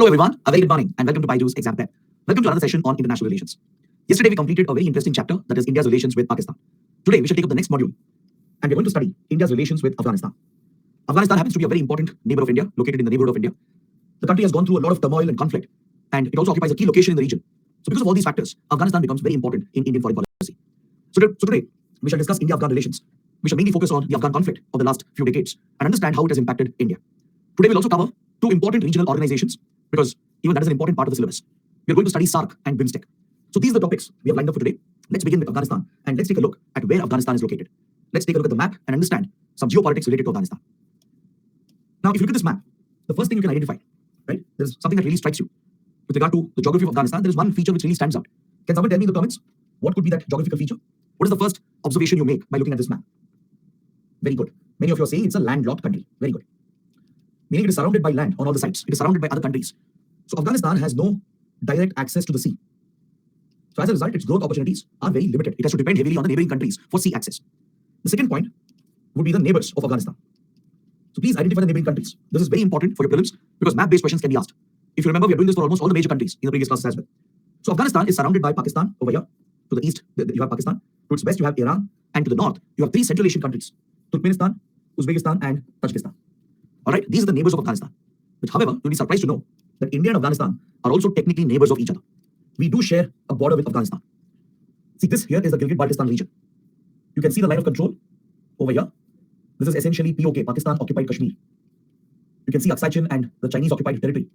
Hello everyone, a very good morning and welcome to Byju's Exam Prep. Welcome to another session on international relations. Yesterday we completed a very interesting chapter, that is India's relations with Pakistan. Today we shall take up the next module and we're going to study India's relations with Afghanistan. Afghanistan happens to be a very important neighbor of India, located in the neighborhood of India. The country has gone through a lot of turmoil and conflict, and it also occupies a key location in the region. So because of all these factors, Afghanistan becomes very important in Indian foreign policy. So today we shall discuss India-Afghan relations. We shall mainly focus on the Afghan conflict of the last few decades and understand how it has impacted India. Today we'll also cover two important regional organizations, because even that is an important part of the syllabus. We're going to study SAARC and BIMSTEC. So these are the topics we have lined up for today. Let's begin with Afghanistan and let's take a look at where Afghanistan is located. Let's take a look at the map and understand some geopolitics related to Afghanistan. Now, if you look at this map, the first thing you can identify, right, there's something that really strikes you. With regard to the geography of Afghanistan, there is one feature which really stands out. Can someone tell me in the comments, what could be that geographical feature? What is the first observation you make by looking at this map? Very good. Many of you are saying it's a landlocked country. Very good. Meaning it is surrounded by land on all the sides. It is surrounded by other countries. So Afghanistan has no direct access to the sea. So as a result, its growth opportunities are very limited. It has to depend heavily on the neighboring countries for sea access. The second point would be the neighbors of Afghanistan. So please identify the neighboring countries. This is very important for your prelims because map-based questions can be asked. If you remember, we are doing this for almost all the major countries in the previous classes as well. So Afghanistan is surrounded by Pakistan over here. To the east, you have Pakistan. To its west, you have Iran. And to the north, you have three Central Asian countries: Turkmenistan, Uzbekistan, and Tajikistan. All right, these are the neighbors of Afghanistan. But however, you'll be surprised to know that India and Afghanistan are also technically neighbors of each other. We do share a border with Afghanistan. See, this here is the Gilgit-Baltistan region. You can see the line of control over here. This is essentially POK, Pakistan occupied Kashmir. You can see Aksai Chin and the Chinese occupied territory.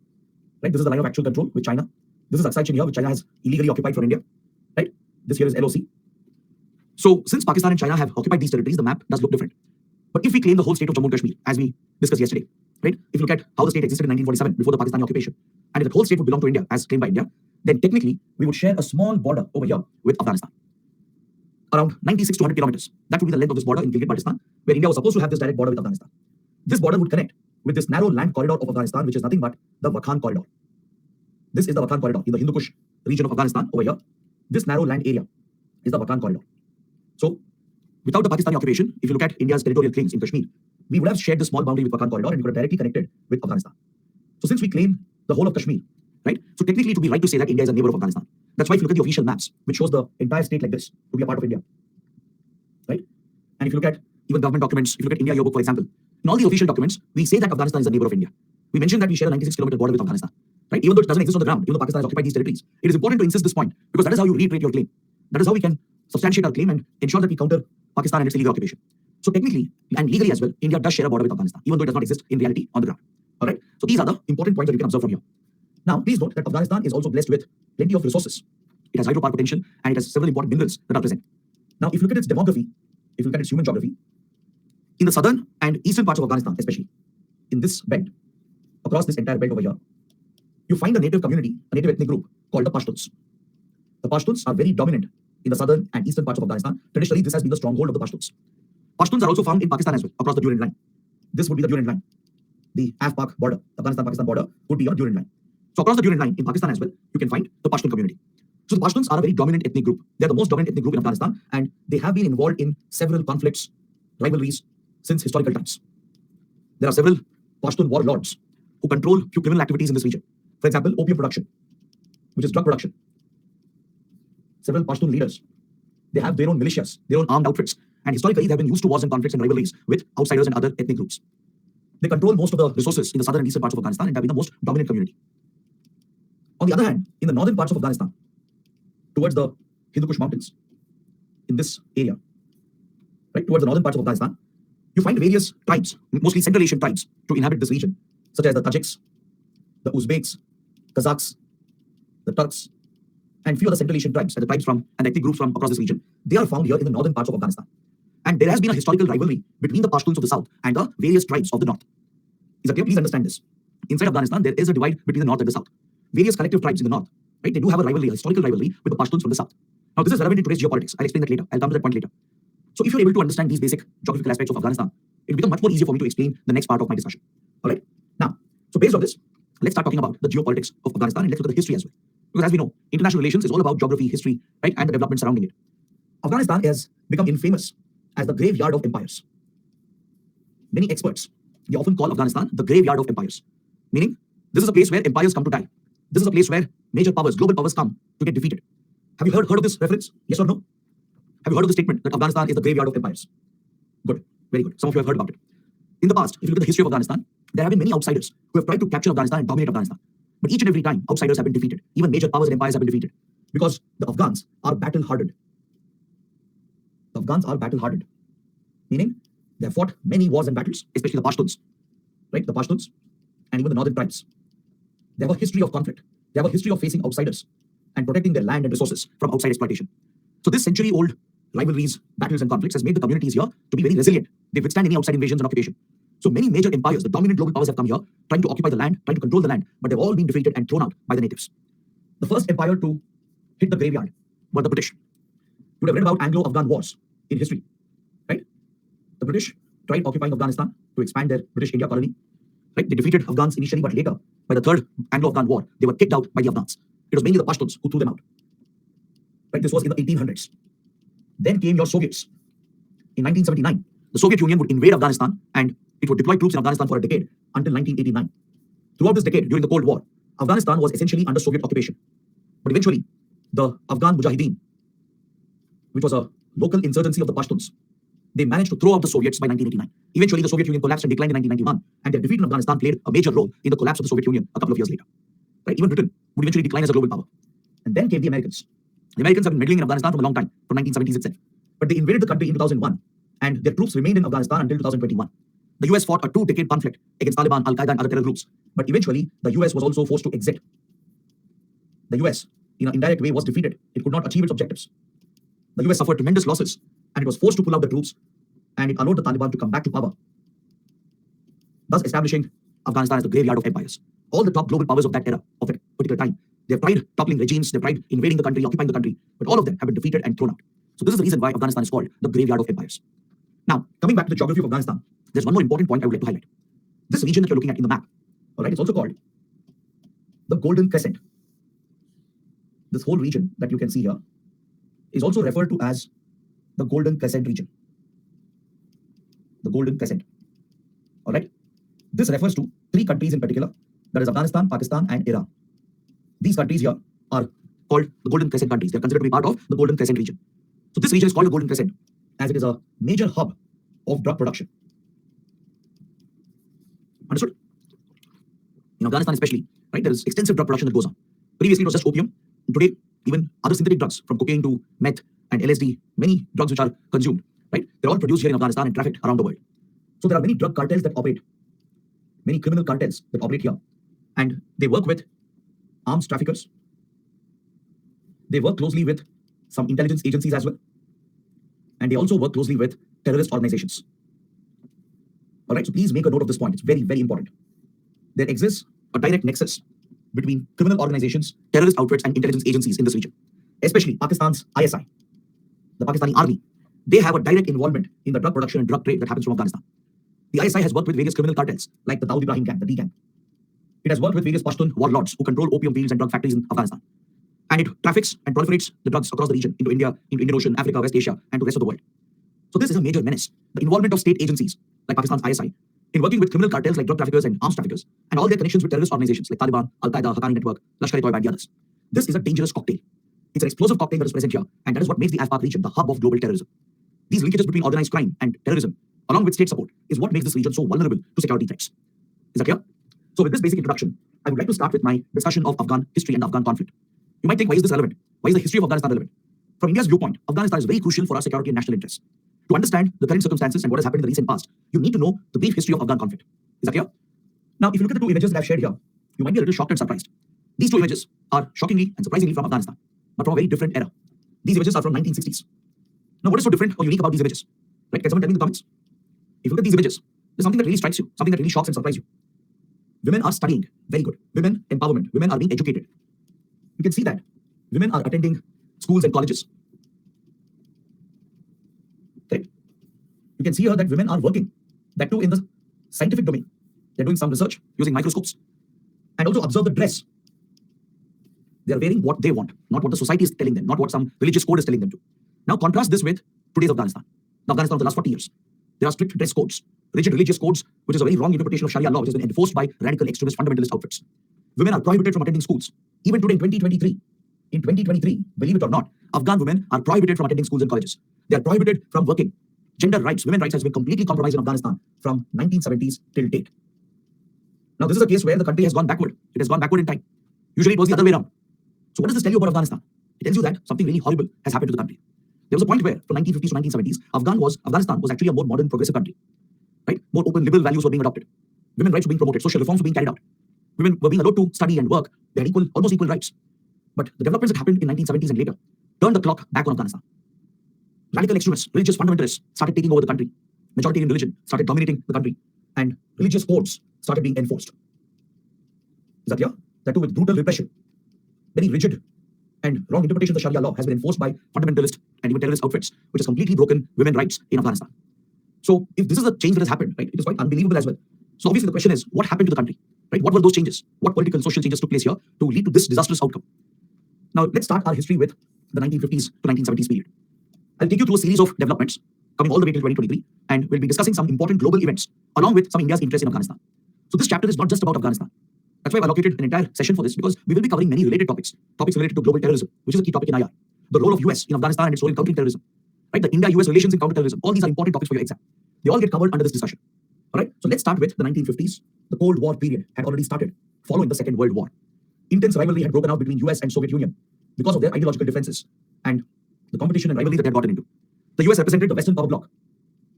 Right, this is the line of actual control with China. This is Aksai Chin here, which China has illegally occupied from India. Right, this here is LOC. So since Pakistan and China have occupied these territories, the map does look different. But if we claim the whole state of Jammu and Kashmir, as we discussed yesterday, right? If you look at how the state existed in 1947 before the Pakistani occupation, and if the whole state would belong to India as claimed by India, then technically we would share a small border over here with Afghanistan. Around 96 to 100 kilometers. That would be the length of this border in Gilgit-Baltistan, where India was supposed to have this direct border with Afghanistan. This border would connect with this narrow land corridor of Afghanistan, which is nothing but the Wakhan corridor. This is the Wakhan corridor in the Hindu Kush region of Afghanistan over here. This narrow land area is the Wakhan corridor. So without the Pakistani occupation, if you look at India's territorial claims in Kashmir, we would have shared this small boundary with Wakhan corridor and we could have directly connected with Afghanistan. So since we claim the whole of Kashmir, right? So technically it would be right to say that India is a neighbor of Afghanistan. That's why if you look at the official maps, which shows the entire state like this to be a part of India, right? And if you look at even government documents, if you look at India Yearbook, for example, in all the official documents, we say that Afghanistan is a neighbor of India. We mentioned that we share a 96-kilometer border with Afghanistan, right? Even though it doesn't exist on the ground, even though Pakistan has occupied these territories, it is important to insist this point because that is how you reiterate your claim. That is how we can substantiate our claim and ensure that we counter Pakistan and its illegal occupation. So technically and legally as well, India does share a border with Afghanistan, even though it does not exist in reality on the ground. All right. So these are the important points that you can observe from here. Now, please note that Afghanistan is also blessed with plenty of resources. It has hydropower potential and it has several important minerals that are present. Now, if you look at its demography, if you look at its human geography, in the southern and eastern parts of Afghanistan, especially in this belt, across this entire belt over here, you find a native community, a native ethnic group called the Pashtuns. The Pashtuns are very dominant in the southern and eastern parts of Afghanistan. Traditionally, this has been the stronghold of the Pashtuns. Pashtuns are also found in Pakistan as well, across the Durand line. This would be the Durand line. The Af-Pak border, Afghanistan-Pakistan border would be your Durand line. So across the Durand line in Pakistan as well, you can find the Pashtun community. So the Pashtuns are a very dominant ethnic group. They are the most dominant ethnic group in Afghanistan, and they have been involved in several conflicts, rivalries since historical times. There are several Pashtun warlords who control few criminal activities in this region. For example, opium production, which is drug production. Several Pashtun leaders, they have their own militias, their own armed outfits, and historically they have been used to wars and conflicts and rivalries with outsiders and other ethnic groups. They control most of the resources in the southern and eastern parts of Afghanistan and have been the most dominant community. On the other hand, in the northern parts of Afghanistan, towards the Hindu Kush mountains, in this area, right, towards the northern parts of Afghanistan, you find various tribes, mostly Central Asian tribes, to inhabit this region, such as the Tajiks, the Uzbeks, Kazakhs, the Turks, and few other Central Asian tribes, and the tribes from and ethnic groups from across this region. They are found here in the northern parts of Afghanistan. And there has been a historical rivalry between the Pashtuns of the south and the various tribes of the north. Is that clear? Please understand this. Inside Afghanistan, there is a divide between the north and the south. Various collective tribes in the north, right? They do have a rivalry, a historical rivalry with the Pashtuns from the south. Now, this is relevant in today's geopolitics. I'll explain that later. I'll come to that point later. So if you're able to understand these basic geographical aspects of Afghanistan, it will become much more easier for me to explain the next part of my discussion. All right? Now, so based on this, let's start talking about the geopolitics of Afghanistan and let's look at the history as well. Because as we know, international relations is all about geography, history, right, and the development surrounding it. Afghanistan has become infamous as the graveyard of empires. Many experts, they often call Afghanistan the graveyard of empires, meaning This is a place where empires come to die. This is a place where major powers, global powers come to get defeated. Have you heard of this reference? Yes or no? Have you heard of the statement that Afghanistan is the graveyard of empires? Good, very good. Some of you have heard about it. In the past, if you look at the history of Afghanistan, there have been many outsiders who have tried to capture Afghanistan and dominate Afghanistan. But each and every time, outsiders have been defeated. Even major powers and empires have been defeated. Because the Afghans are battle-hardened. The Afghans are battle-hardened. Meaning, they have fought many wars and battles, especially the Pashtuns. Right? The Pashtuns and even the northern tribes. They have a history of conflict. They have a history of facing outsiders and protecting their land and resources from outside exploitation. So this century-old rivalries, battles, and conflicts has made the communities here to be very resilient. They withstand any outside invasions and occupation. So many major empires, the dominant global powers have come here, trying to occupy the land, trying to control the land, but they've all been defeated and thrown out by the natives. The first empire to hit the graveyard were the British. You would have read about Anglo-Afghan wars in history, right? The British tried occupying Afghanistan to expand their British India colony, right? They defeated Afghans initially, but later, by the third Anglo-Afghan war, they were kicked out by the Afghans. It was mainly the Pashtuns who threw them out. Right? This was in the 1800s. Then came your Soviets. In 1979, the Soviet Union would invade Afghanistan and it would deploy troops in Afghanistan for a decade until 1989. Throughout this decade, during the Cold War, Afghanistan was essentially under Soviet occupation. But eventually, the Afghan Mujahideen, which was a local insurgency of the Pashtuns, they managed to throw out the Soviets by 1989. Eventually, the Soviet Union collapsed and declined in 1991, and their defeat in Afghanistan played a major role in the collapse of the Soviet Union a couple of years later. Right? Even Britain would eventually decline as a global power. And then came the Americans. The Americans have been meddling in Afghanistan for a long time, from 1970s itself. But they invaded the country in 2001, and their troops remained in Afghanistan until 2021. The US fought a 2-decade conflict against Taliban, Al-Qaeda, and other terror groups. But eventually, the US was also forced to exit. The US, in an indirect way, was defeated. It could not achieve its objectives. The US suffered tremendous losses, and it was forced to pull out the troops, and it allowed the Taliban to come back to power, thus establishing Afghanistan as the graveyard of empires. All the top global powers of that era, of that particular time, they've tried toppling regimes, they've tried invading the country, occupying the country, but all of them have been defeated and thrown out. So this is the reason why Afghanistan is called the graveyard of empires. Now, coming back to the geography of Afghanistan, there's one more important point I would like to highlight. This region that you're looking at in the map, all right, it's also called the Golden Crescent. This whole region that you can see here is also referred to as the Golden Crescent region. The Golden Crescent. All right. This refers to 3 countries in particular, that is Afghanistan, Pakistan, and Iran. These countries here are called the Golden Crescent countries. They're considered to be part of the Golden Crescent region. So this region is called the Golden Crescent as it is a major hub of drug production. Understood? In Afghanistan especially, right, there is extensive drug production that goes on. Previously, it was just opium. Today, even other synthetic drugs, from cocaine to meth and LSD, many drugs which are consumed, right, they're all produced here in Afghanistan and trafficked around the world. So there are many drug cartels that operate, many criminal cartels that operate here, and they work with arms traffickers. They work closely with some intelligence agencies as well, and they also work closely with terrorist organizations. All right, so please make a note of this point. It's very, very important. There exists a direct nexus between criminal organizations, terrorist outfits, and intelligence agencies in this region, especially Pakistan's ISI, the Pakistani army. They have a direct involvement in the drug production and drug trade that happens from Afghanistan. The ISI has worked with various criminal cartels, like the Dawood Ibrahim gang, the D gang. It has worked with various Pashtun warlords who control opium fields and drug factories in Afghanistan. And it traffics and proliferates the drugs across the region, into India, into Indian Ocean, Africa, West Asia, and to the rest of the world. So this is a major menace. The involvement of state agencies, like Pakistan's ISI, in working with criminal cartels like drug traffickers and arms traffickers, and all their connections with terrorist organizations like Taliban, Al-Qaeda, Haqqani Network, Lashkar-e-Toiba, and the others. This is a dangerous cocktail. It's an explosive cocktail that is present here, and that is what makes the AFPAC region the hub of global terrorism. These linkages between organized crime and terrorism, along with state support, is what makes this region so vulnerable to security threats. Is that clear? So with this basic introduction, I would like to start with my discussion of Afghan history and Afghan conflict. You might think, why is this relevant? Why is the history of Afghanistan relevant? From India's viewpoint, Afghanistan is very crucial for our security and national interests. To understand the current circumstances and what has happened in the recent past, you need to know the brief history of Afghan conflict. Is that clear? Now, if you look at the 2 images that I've shared here, you might be a little shocked and surprised. These 2 images are shockingly and surprisingly from Afghanistan, but from a very different era. These images are from 1960s. Now, what is so different or unique about these images? Right? Can someone tell me in the comments? If you look at these images, there's something that really strikes you, something that really shocks and surprises you. Women are studying. Very good. Women empowerment. Women are being educated. You can see that. Women are attending schools and colleges. Correct? You can see here that women are working. That too in the scientific domain. They're doing some research using microscopes. And also observe the dress. They're wearing what they want, not what the society is telling them, not what some religious code is telling them to. Now contrast this with today's Afghanistan. The Afghanistan of the last 40 years. There are strict dress codes, rigid religious codes, which is a very wrong interpretation of Sharia law, which has been enforced by radical extremist fundamentalist outfits. women are prohibited from attending schools. Even today in 2023, believe it or not, Afghan women are prohibited from attending schools and colleges. They are prohibited from working. Gender rights, women rights has been completely compromised in Afghanistan from 1970s till date. Now, this is a case where the country has gone backward. It has gone backward in time. Usually it was the other way around. So what does this tell you about Afghanistan? It tells you that something really horrible has happened to the country. There was a point where from 1950s to 1970s, Afghanistan was actually a more modern, progressive country. Right? More open, liberal values were being adopted. Women's rights were being promoted. Social reforms were being carried out. Women were being allowed to study and work. They had almost equal rights. But the developments that happened in 1970s and later turned the clock back on Afghanistan. Radical extremists, religious fundamentalists started taking over the country. Majoritarian religion started dominating the country. And religious codes started being enforced. Is that clear? That too with brutal repression. Very rigid and wrong interpretation of the Sharia law has been enforced by fundamentalist and even terrorist outfits, which has completely broken women's rights in Afghanistan. So if this is a change that has happened, right, it is quite unbelievable as well. So obviously the question is, what happened to the country? Right? What were those changes? What political, social changes took place here to lead to this disastrous outcome? Now let's start our history with the 1950s to 1970s period. I'll take you through a series of developments coming all the way till 2023, and we'll be discussing some important global events along with some India's interest in Afghanistan. So this chapter is not just about Afghanistan. That's why I've allocated an entire session for this, because we will be covering many related topics related to global terrorism, which is a key topic in IR. The role of US in Afghanistan and its role in countering terrorism. Right? The India-US relations in counterterrorism. All these are important topics for your exam. They all get covered under this discussion. All right. So let's start with the 1950s. The Cold War period had already started following the Second World War. Intense rivalry had broken out between US and Soviet Union because of their ideological differences and the competition and rivalry that they had gotten into. The US represented the Western power bloc,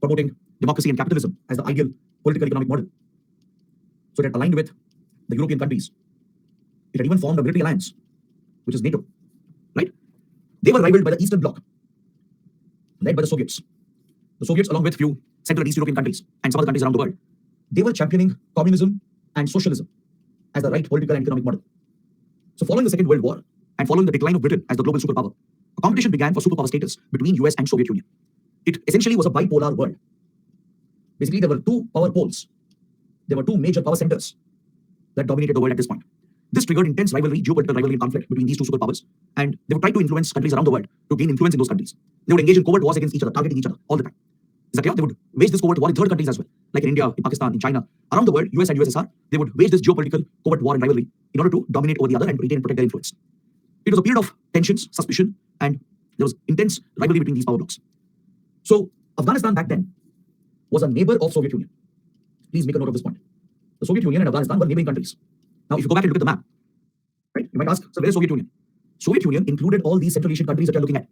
promoting democracy and capitalism as the ideal political economic model. So it had aligned with the European countries. It had even formed a military alliance, which is NATO. Right? They were rivaled by the Eastern Bloc, led by the Soviets. The Soviets, along with few Central and East European countries and some other countries around the world, they were championing communism and socialism as the right political and economic model. So following the Second World War and following the decline of Britain as the global superpower, a competition began for superpower status between US and Soviet Union. It essentially was a bipolar world. Basically, there were two power poles. There were two major power centers that dominated the world at this point. This triggered intense rivalry, geopolitical rivalry and conflict between these two superpowers, and they would try to influence countries around the world to gain influence in those countries. They would engage in covert wars against each other, targeting each other all the time. Is that clear? They would wage this covert war in third countries as well, like in India, in Pakistan, in China. Around the world, US and USSR, they would wage this geopolitical covert war and rivalry in order to dominate over the other and retain and protect their influence. It was a period of tensions, suspicion, and there was intense rivalry between these power blocks. So Afghanistan back then was a neighbor of Soviet Union. Please make a note of this point. The Soviet Union and Afghanistan were neighboring countries. Now, if you go back and look at the map, right, you might ask, so where is Soviet Union? Soviet Union included all these Central Asian countries that you're looking at.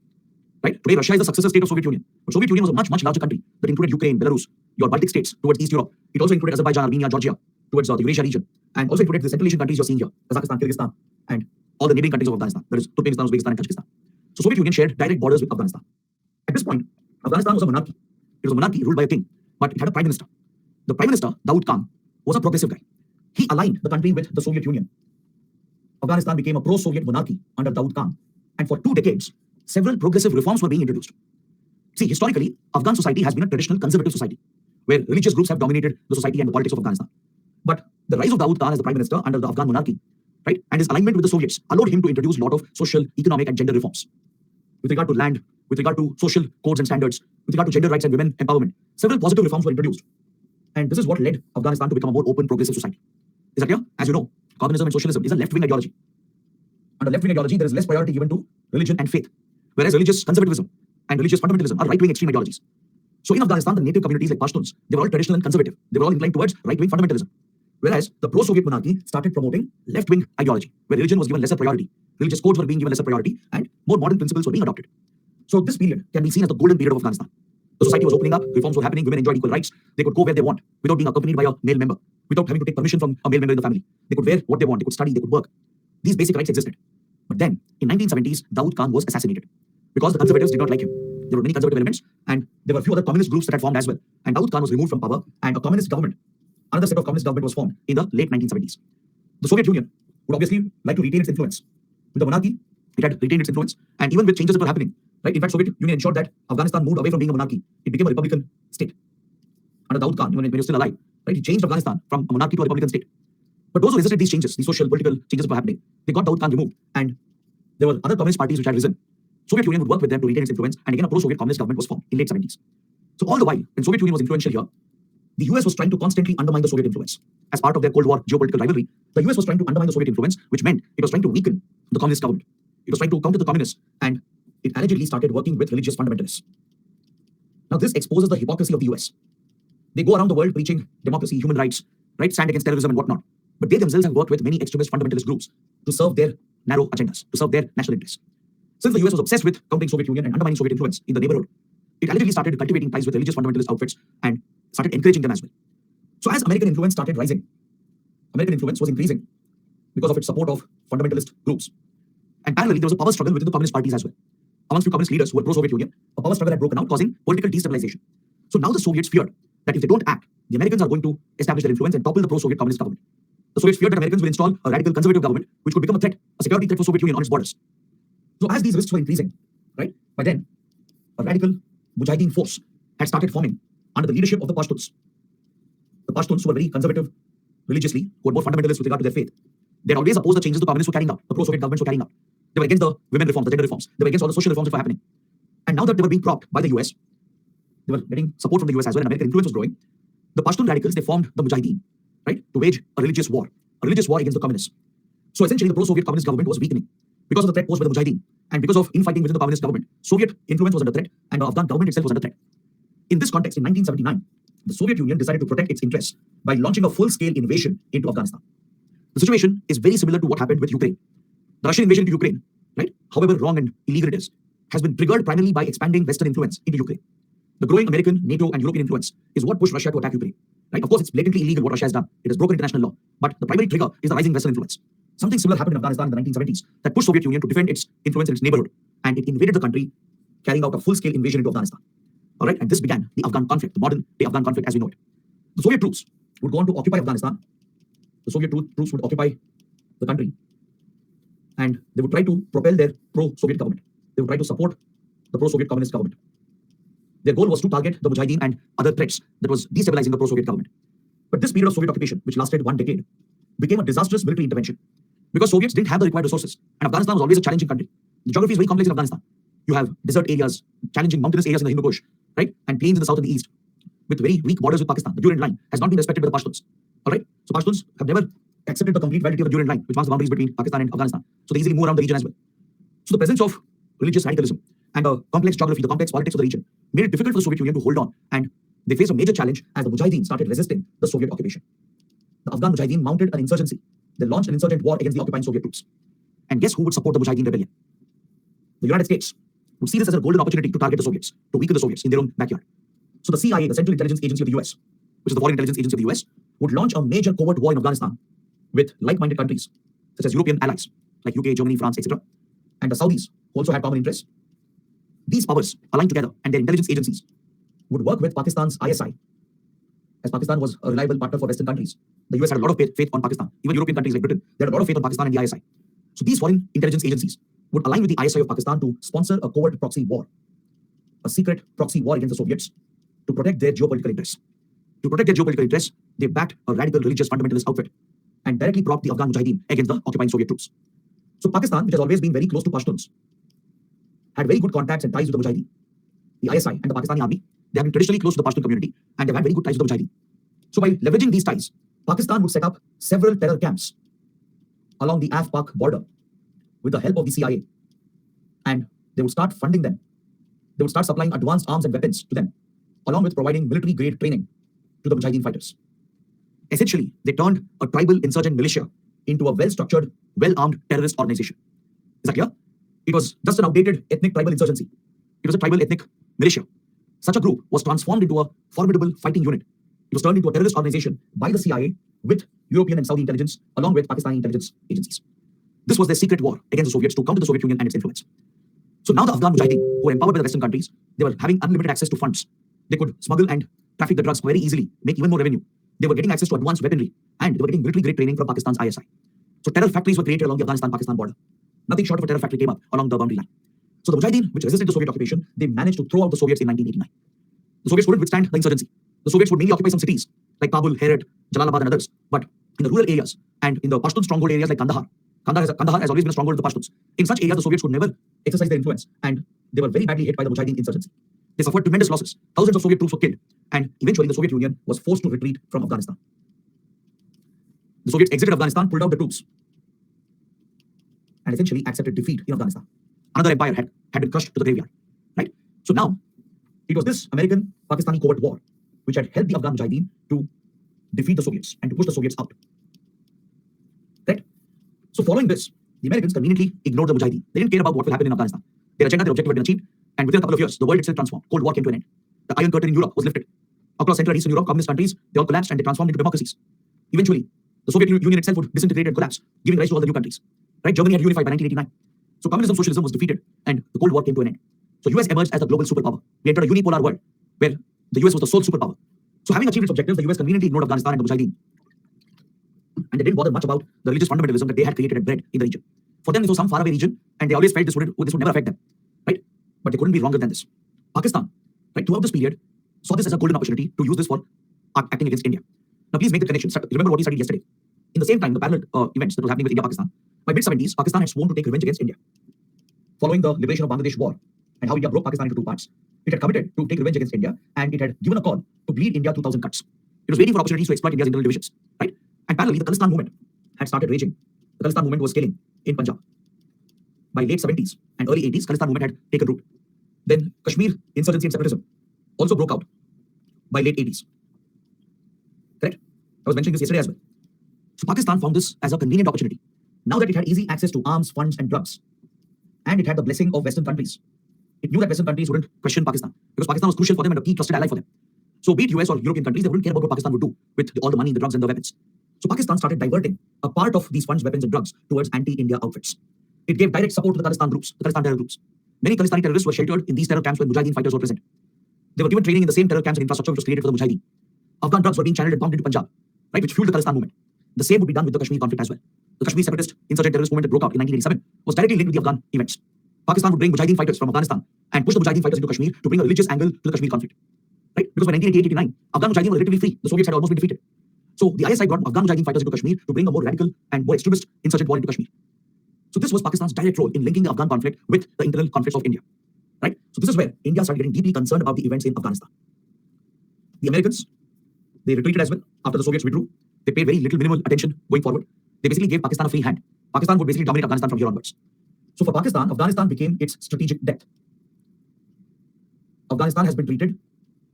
Right? Today, Russia is the successor state of Soviet Union. But Soviet Union was a much, much larger country that included Ukraine, Belarus, your Baltic states towards East Europe. It also included Azerbaijan, Armenia, Georgia towards the Eurasia region. And also included the Central Asian countries you're seeing here, Kazakhstan, Kyrgyzstan, and all the neighboring countries of Afghanistan. That is Turkmenistan, Uzbekistan, and Tajikistan. So Soviet Union shared direct borders with Afghanistan. At this point, Afghanistan was a monarchy. It was a monarchy ruled by a king, but it had a prime minister. The prime minister, Daud Khan, was a progressive guy. He aligned the country with the Soviet Union. Afghanistan became a pro-Soviet monarchy under Daud Khan. And for 2 decades, several progressive reforms were being introduced. See, historically, Afghan society has been a traditional conservative society, where religious groups have dominated the society and the politics of Afghanistan. But the rise of Daud Khan as the prime minister under the Afghan monarchy, right, and his alignment with the Soviets allowed him to introduce a lot of social, economic, and gender reforms. With regard to land, with regard to social codes and standards, with regard to gender rights and women empowerment, several positive reforms were introduced. And this is what led Afghanistan to become a more open, progressive society. Is that clear? As you know, communism and socialism is a left-wing ideology. Under left-wing ideology, there is less priority given to religion and faith, whereas religious conservatism and religious fundamentalism are right-wing extreme ideologies. So in Afghanistan, the native communities like Pashtuns, they were all traditional and conservative. They were all inclined towards right-wing fundamentalism. Whereas the pro-Soviet monarchy started promoting left-wing ideology, where religion was given lesser priority, religious codes were being given lesser priority, and more modern principles were being adopted. So this period can be seen as the golden period of Afghanistan. The society was opening up, reforms were happening, women enjoyed equal rights, they could go where they want without being accompanied by a male member, without having to take permission from a male member in the family. They could wear what they want, they could study, they could work. These basic rights existed. But then, in 1970s, Daud Khan was assassinated because the conservatives did not like him. There were many conservative elements, and there were a few other communist groups that had formed as well. And Daud Khan was removed from power, and a communist government, another set of communist government was formed in the late 1970s. The Soviet Union would obviously like to retain its influence. With the monarchy, it had retained its influence, and even with changes that were happening, right? In fact, Soviet Union ensured that Afghanistan moved away from being a monarchy. It became a republican state. Under Daud Khan, when he was still alive, right? He changed Afghanistan from a monarchy to a republican state. But those who resisted these changes, these social, political changes that were happening, they got Daud Khan removed, and there were other communist parties which had risen. Soviet Union would work with them to retain its influence, and again a pro-Soviet communist government was formed in late 70s. So all the while, when Soviet Union was influential here, the US was trying to constantly undermine the Soviet influence. As part of their Cold War geopolitical rivalry, The US was trying to undermine the Soviet influence, which meant it was trying to weaken the communist government. It was trying to counter the communists, and it allegedly started working with religious fundamentalists. Now, this exposes the hypocrisy of the US. They go around the world preaching democracy, human rights, right, stand against terrorism and whatnot. But they themselves have worked with many extremist fundamentalist groups to serve their narrow agendas, to serve their national interests. Since the US was obsessed with countering Soviet Union and undermining Soviet influence in the neighborhood, it allegedly started cultivating ties with religious fundamentalist outfits and started encouraging them as well. So as American influence started rising, American influence was increasing because of its support of fundamentalist groups. And parallelly, there was a power struggle within the communist parties as well. Amongst few communist leaders who were pro-Soviet Union, a power struggle had broken out, causing political destabilization. So now the Soviets feared that if they don't act, the Americans are going to establish their influence and topple the pro-Soviet communist government. The Soviets feared that Americans will install a radical conservative government, which could become a threat, a security threat for Soviet Union on its borders. So as these risks were increasing, right, by then, a radical Mujahideen force had started forming under the leadership of the Pashtuns. The Pashtuns, who were very conservative religiously, who were more fundamentalists with regard to their faith, they had always opposed the changes the communists were carrying out, the pro-Soviet governments were carrying out. They were against the women reforms, the gender reforms. They were against all the social reforms that were happening. And now that they were being propped by the US, they were getting support from the US as well, and American influence was growing. The Pashtun radicals, they formed the Mujahideen, right, to wage a religious war against the communists. So essentially, the pro-Soviet communist government was weakening because of the threat posed by the Mujahideen, and because of infighting within the communist government. Soviet influence was under threat, and the Afghan government itself was under threat. In this context, in 1979, the Soviet Union decided to protect its interests by launching a full-scale invasion into Afghanistan. The situation is very similar to what happened with Ukraine. The Russian invasion into Ukraine, right, however wrong and illegal it is, has been triggered primarily by expanding Western influence into Ukraine. The growing American, NATO, and European influence is what pushed Russia to attack Ukraine. Right? Of course, it's blatantly illegal what Russia has done. It has broken international law. But the primary trigger is the rising Western influence. Something similar happened in Afghanistan in the 1970s that pushed Soviet Union to defend its influence in its neighborhood, and it invaded the country, carrying out a full-scale invasion into Afghanistan. All right, and this began the Afghan conflict, the modern-day Afghan conflict as we know it. The Soviet troops would go on to occupy Afghanistan. The Soviet troops would occupy the country, and they would try to propel their pro-Soviet government. They would try to support the pro-Soviet communist government. Their goal was to target the Mujahideen and other threats that was destabilizing the pro-Soviet government. But this period of Soviet occupation, which lasted 1 decade, became a disastrous military intervention because Soviets didn't have the required resources, and Afghanistan was always a challenging country. The geography is very complex in Afghanistan. You have desert areas, challenging mountainous areas in the Hindu Kush, right, and plains in the south and the east, with very weak borders with Pakistan. The Durand line has not been respected by the Pashtuns. All right, so Pashtuns have never accepted the complete validity of the Durand line, which marks the boundaries between Pakistan and Afghanistan. So they easily move around the region as well. So the presence of religious radicalism and the complex geography, the complex politics of the region, made it difficult for the Soviet Union to hold on, and they faced a major challenge as the Mujahideen started resisting the Soviet occupation. The Afghan Mujahideen mounted an insurgency. They launched an insurgent war against the occupying Soviet troops. And guess who would support the Mujahideen rebellion? The United States would see this as a golden opportunity to target the Soviets, to weaken the Soviets in their own backyard. So the CIA, the Central Intelligence Agency of the US, which is the foreign intelligence agency of the US, would launch a major covert war in Afghanistan with like-minded countries, such as European allies, like UK, Germany, France, etc. And the Saudis, who also had common interests. These powers aligned together, and their intelligence agencies would work with Pakistan's ISI. As Pakistan was a reliable partner for Western countries, the US had a lot of faith on Pakistan. Even European countries like Britain, they had a lot of faith on Pakistan and the ISI. So these foreign intelligence agencies would align with the ISI of Pakistan to sponsor a covert proxy war, a secret proxy war against the Soviets to protect their geopolitical interests. To protect their geopolitical interests, they backed a radical religious fundamentalist outfit and directly propped the Afghan Mujahideen against the occupying Soviet troops. So Pakistan, which has always been very close to Pashtuns, had very good contacts and ties with the Mujahideen. The ISI and the Pakistani army, they have been traditionally close to the Pashtun community, and they've had very good ties with the Mujahideen. So by leveraging these ties, Pakistan would set up several terror camps along the Af-Pak border with the help of the CIA, and they would start funding them. They would start supplying advanced arms and weapons to them, along with providing military-grade training to the Mujahideen fighters. Essentially, they turned a tribal insurgent militia into a well-structured, well-armed terrorist organization. Is that clear? It was just an outdated ethnic tribal insurgency. It was a tribal ethnic militia. Such a group was transformed into a formidable fighting unit. It was turned into a terrorist organization by the CIA with European and Saudi intelligence, along with Pakistani intelligence agencies. This was their secret war against the Soviets to counter the Soviet Union and its influence. So now the Afghan Mujahideen, who were empowered by the Western countries, they were having unlimited access to funds. They could smuggle and traffic the drugs very easily, make even more revenue. They were getting access to advanced weaponry, and they were getting military-grade training from Pakistan's ISI. So terror factories were created along the Afghanistan-Pakistan border. Nothing short of a terror factory came up along the boundary line. So the Mujahideen, which resisted the Soviet occupation, they managed to throw out the Soviets in 1989. The Soviets couldn't withstand the insurgency. The Soviets would mainly occupy some cities like Kabul, Herat, Jalalabad, and others. But in the rural areas and in the Pashtun stronghold areas like Kandahar, Kandahar has always been a stronghold of the Pashtuns. In such areas, the Soviets could never exercise their influence, and they were very badly hit by the Mujahideen insurgency. They suffered tremendous losses. Thousands of Soviet troops were killed, and eventually the Soviet Union was forced to retreat from Afghanistan. The Soviets exited Afghanistan, pulled out the troops, and essentially accepted defeat in Afghanistan. Another empire had been crushed to the graveyard, right? So now, it was this American-Pakistani covert war which had helped the Afghan Mujahideen to defeat the Soviets and to push the Soviets out, right? So following this, the Americans conveniently ignored the Mujahideen. They didn't care about what will happen in Afghanistan. Their agenda, their objective had been achieved, and within a couple of years, the world itself transformed. Cold War came to an end. The Iron Curtain in Europe was lifted. Across Central and Eastern Europe, communist countries, they all collapsed and they transformed into democracies. Eventually, the Soviet Union itself would disintegrate and collapse, giving rise to all the new countries. Right? Germany had unified by 1989. So communism, socialism was defeated, and the Cold War came to an end. So US emerged as the global superpower. We entered a unipolar world where the US was the sole superpower. So having achieved its objectives, the US conveniently ignored Afghanistan and the Mujahideen. And they didn't bother much about the religious fundamentalism that they had created and bred in the region. For them, this was some faraway region, and they always felt this would never affect them. Right? But they couldn't be wronger than this. Pakistan, right, throughout this period, saw this as a golden opportunity to use this for acting against India. Now, please make the connection. Remember what we studied yesterday. In the same time, the parallel events that were happening with India-Pakistan, by mid-70s, Pakistan had sworn to take revenge against India. Following the liberation of Bangladesh war and how India broke Pakistan into two parts, it had committed to take revenge against India, and it had given a call to bleed India 2,000 cuts. It was waiting for opportunities to exploit India's internal divisions, right? And parallelly, the Khalistan movement had started raging. The Khalistan movement was scaling in Punjab. By late 70s and early 80s, Khalistan movement had taken root. Then Kashmir insurgency and separatism also broke out by late 80s. Correct? I was mentioning this yesterday as well. So Pakistan found this as a convenient opportunity. Now that it had easy access to arms, funds, and drugs, and it had the blessing of Western countries, it knew that Western countries wouldn't question Pakistan because Pakistan was crucial for them and a key trusted ally for them. So be it US or European countries, they wouldn't care about what Pakistan would do with all the money, the drugs, and the weapons. So Pakistan started diverting a part of these funds, weapons, and drugs towards anti-India outfits. It gave direct support to the Khalistan groups, the Khalistan terror groups. Many Khalistani terrorists were sheltered in these terror camps where Mujahideen fighters were present. They were given training in the same terror camps and infrastructure which was created for the Mujahideen. Afghan drugs were being channeled and pumped into Punjab, right, which fueled the Khalistan movement. The same would be done with the Kashmir conflict as well. The Kashmir separatist insurgent terrorist movement that broke out in 1987 was directly linked with the Afghan events. Pakistan would bring Mujahideen fighters from Afghanistan and push the Mujahideen fighters into Kashmir to bring a religious angle to the Kashmir conflict. Right? Because by 1988-89, Afghan Mujahideen were relatively free. The Soviets had almost been defeated. So the ISI brought Afghan Mujahideen fighters into Kashmir to bring a more radical and more extremist insurgent war into Kashmir. So this was Pakistan's direct role in linking the Afghan conflict with the internal conflicts of India. Right? So this is where India started getting deeply concerned about the events in Afghanistan. The Americans, they retreated as well after the Soviets withdrew. They paid very little minimal attention going forward. They basically gave Pakistan a free hand. Pakistan would basically dominate Afghanistan from here onwards. So for Pakistan, Afghanistan became its strategic depth. Afghanistan has been treated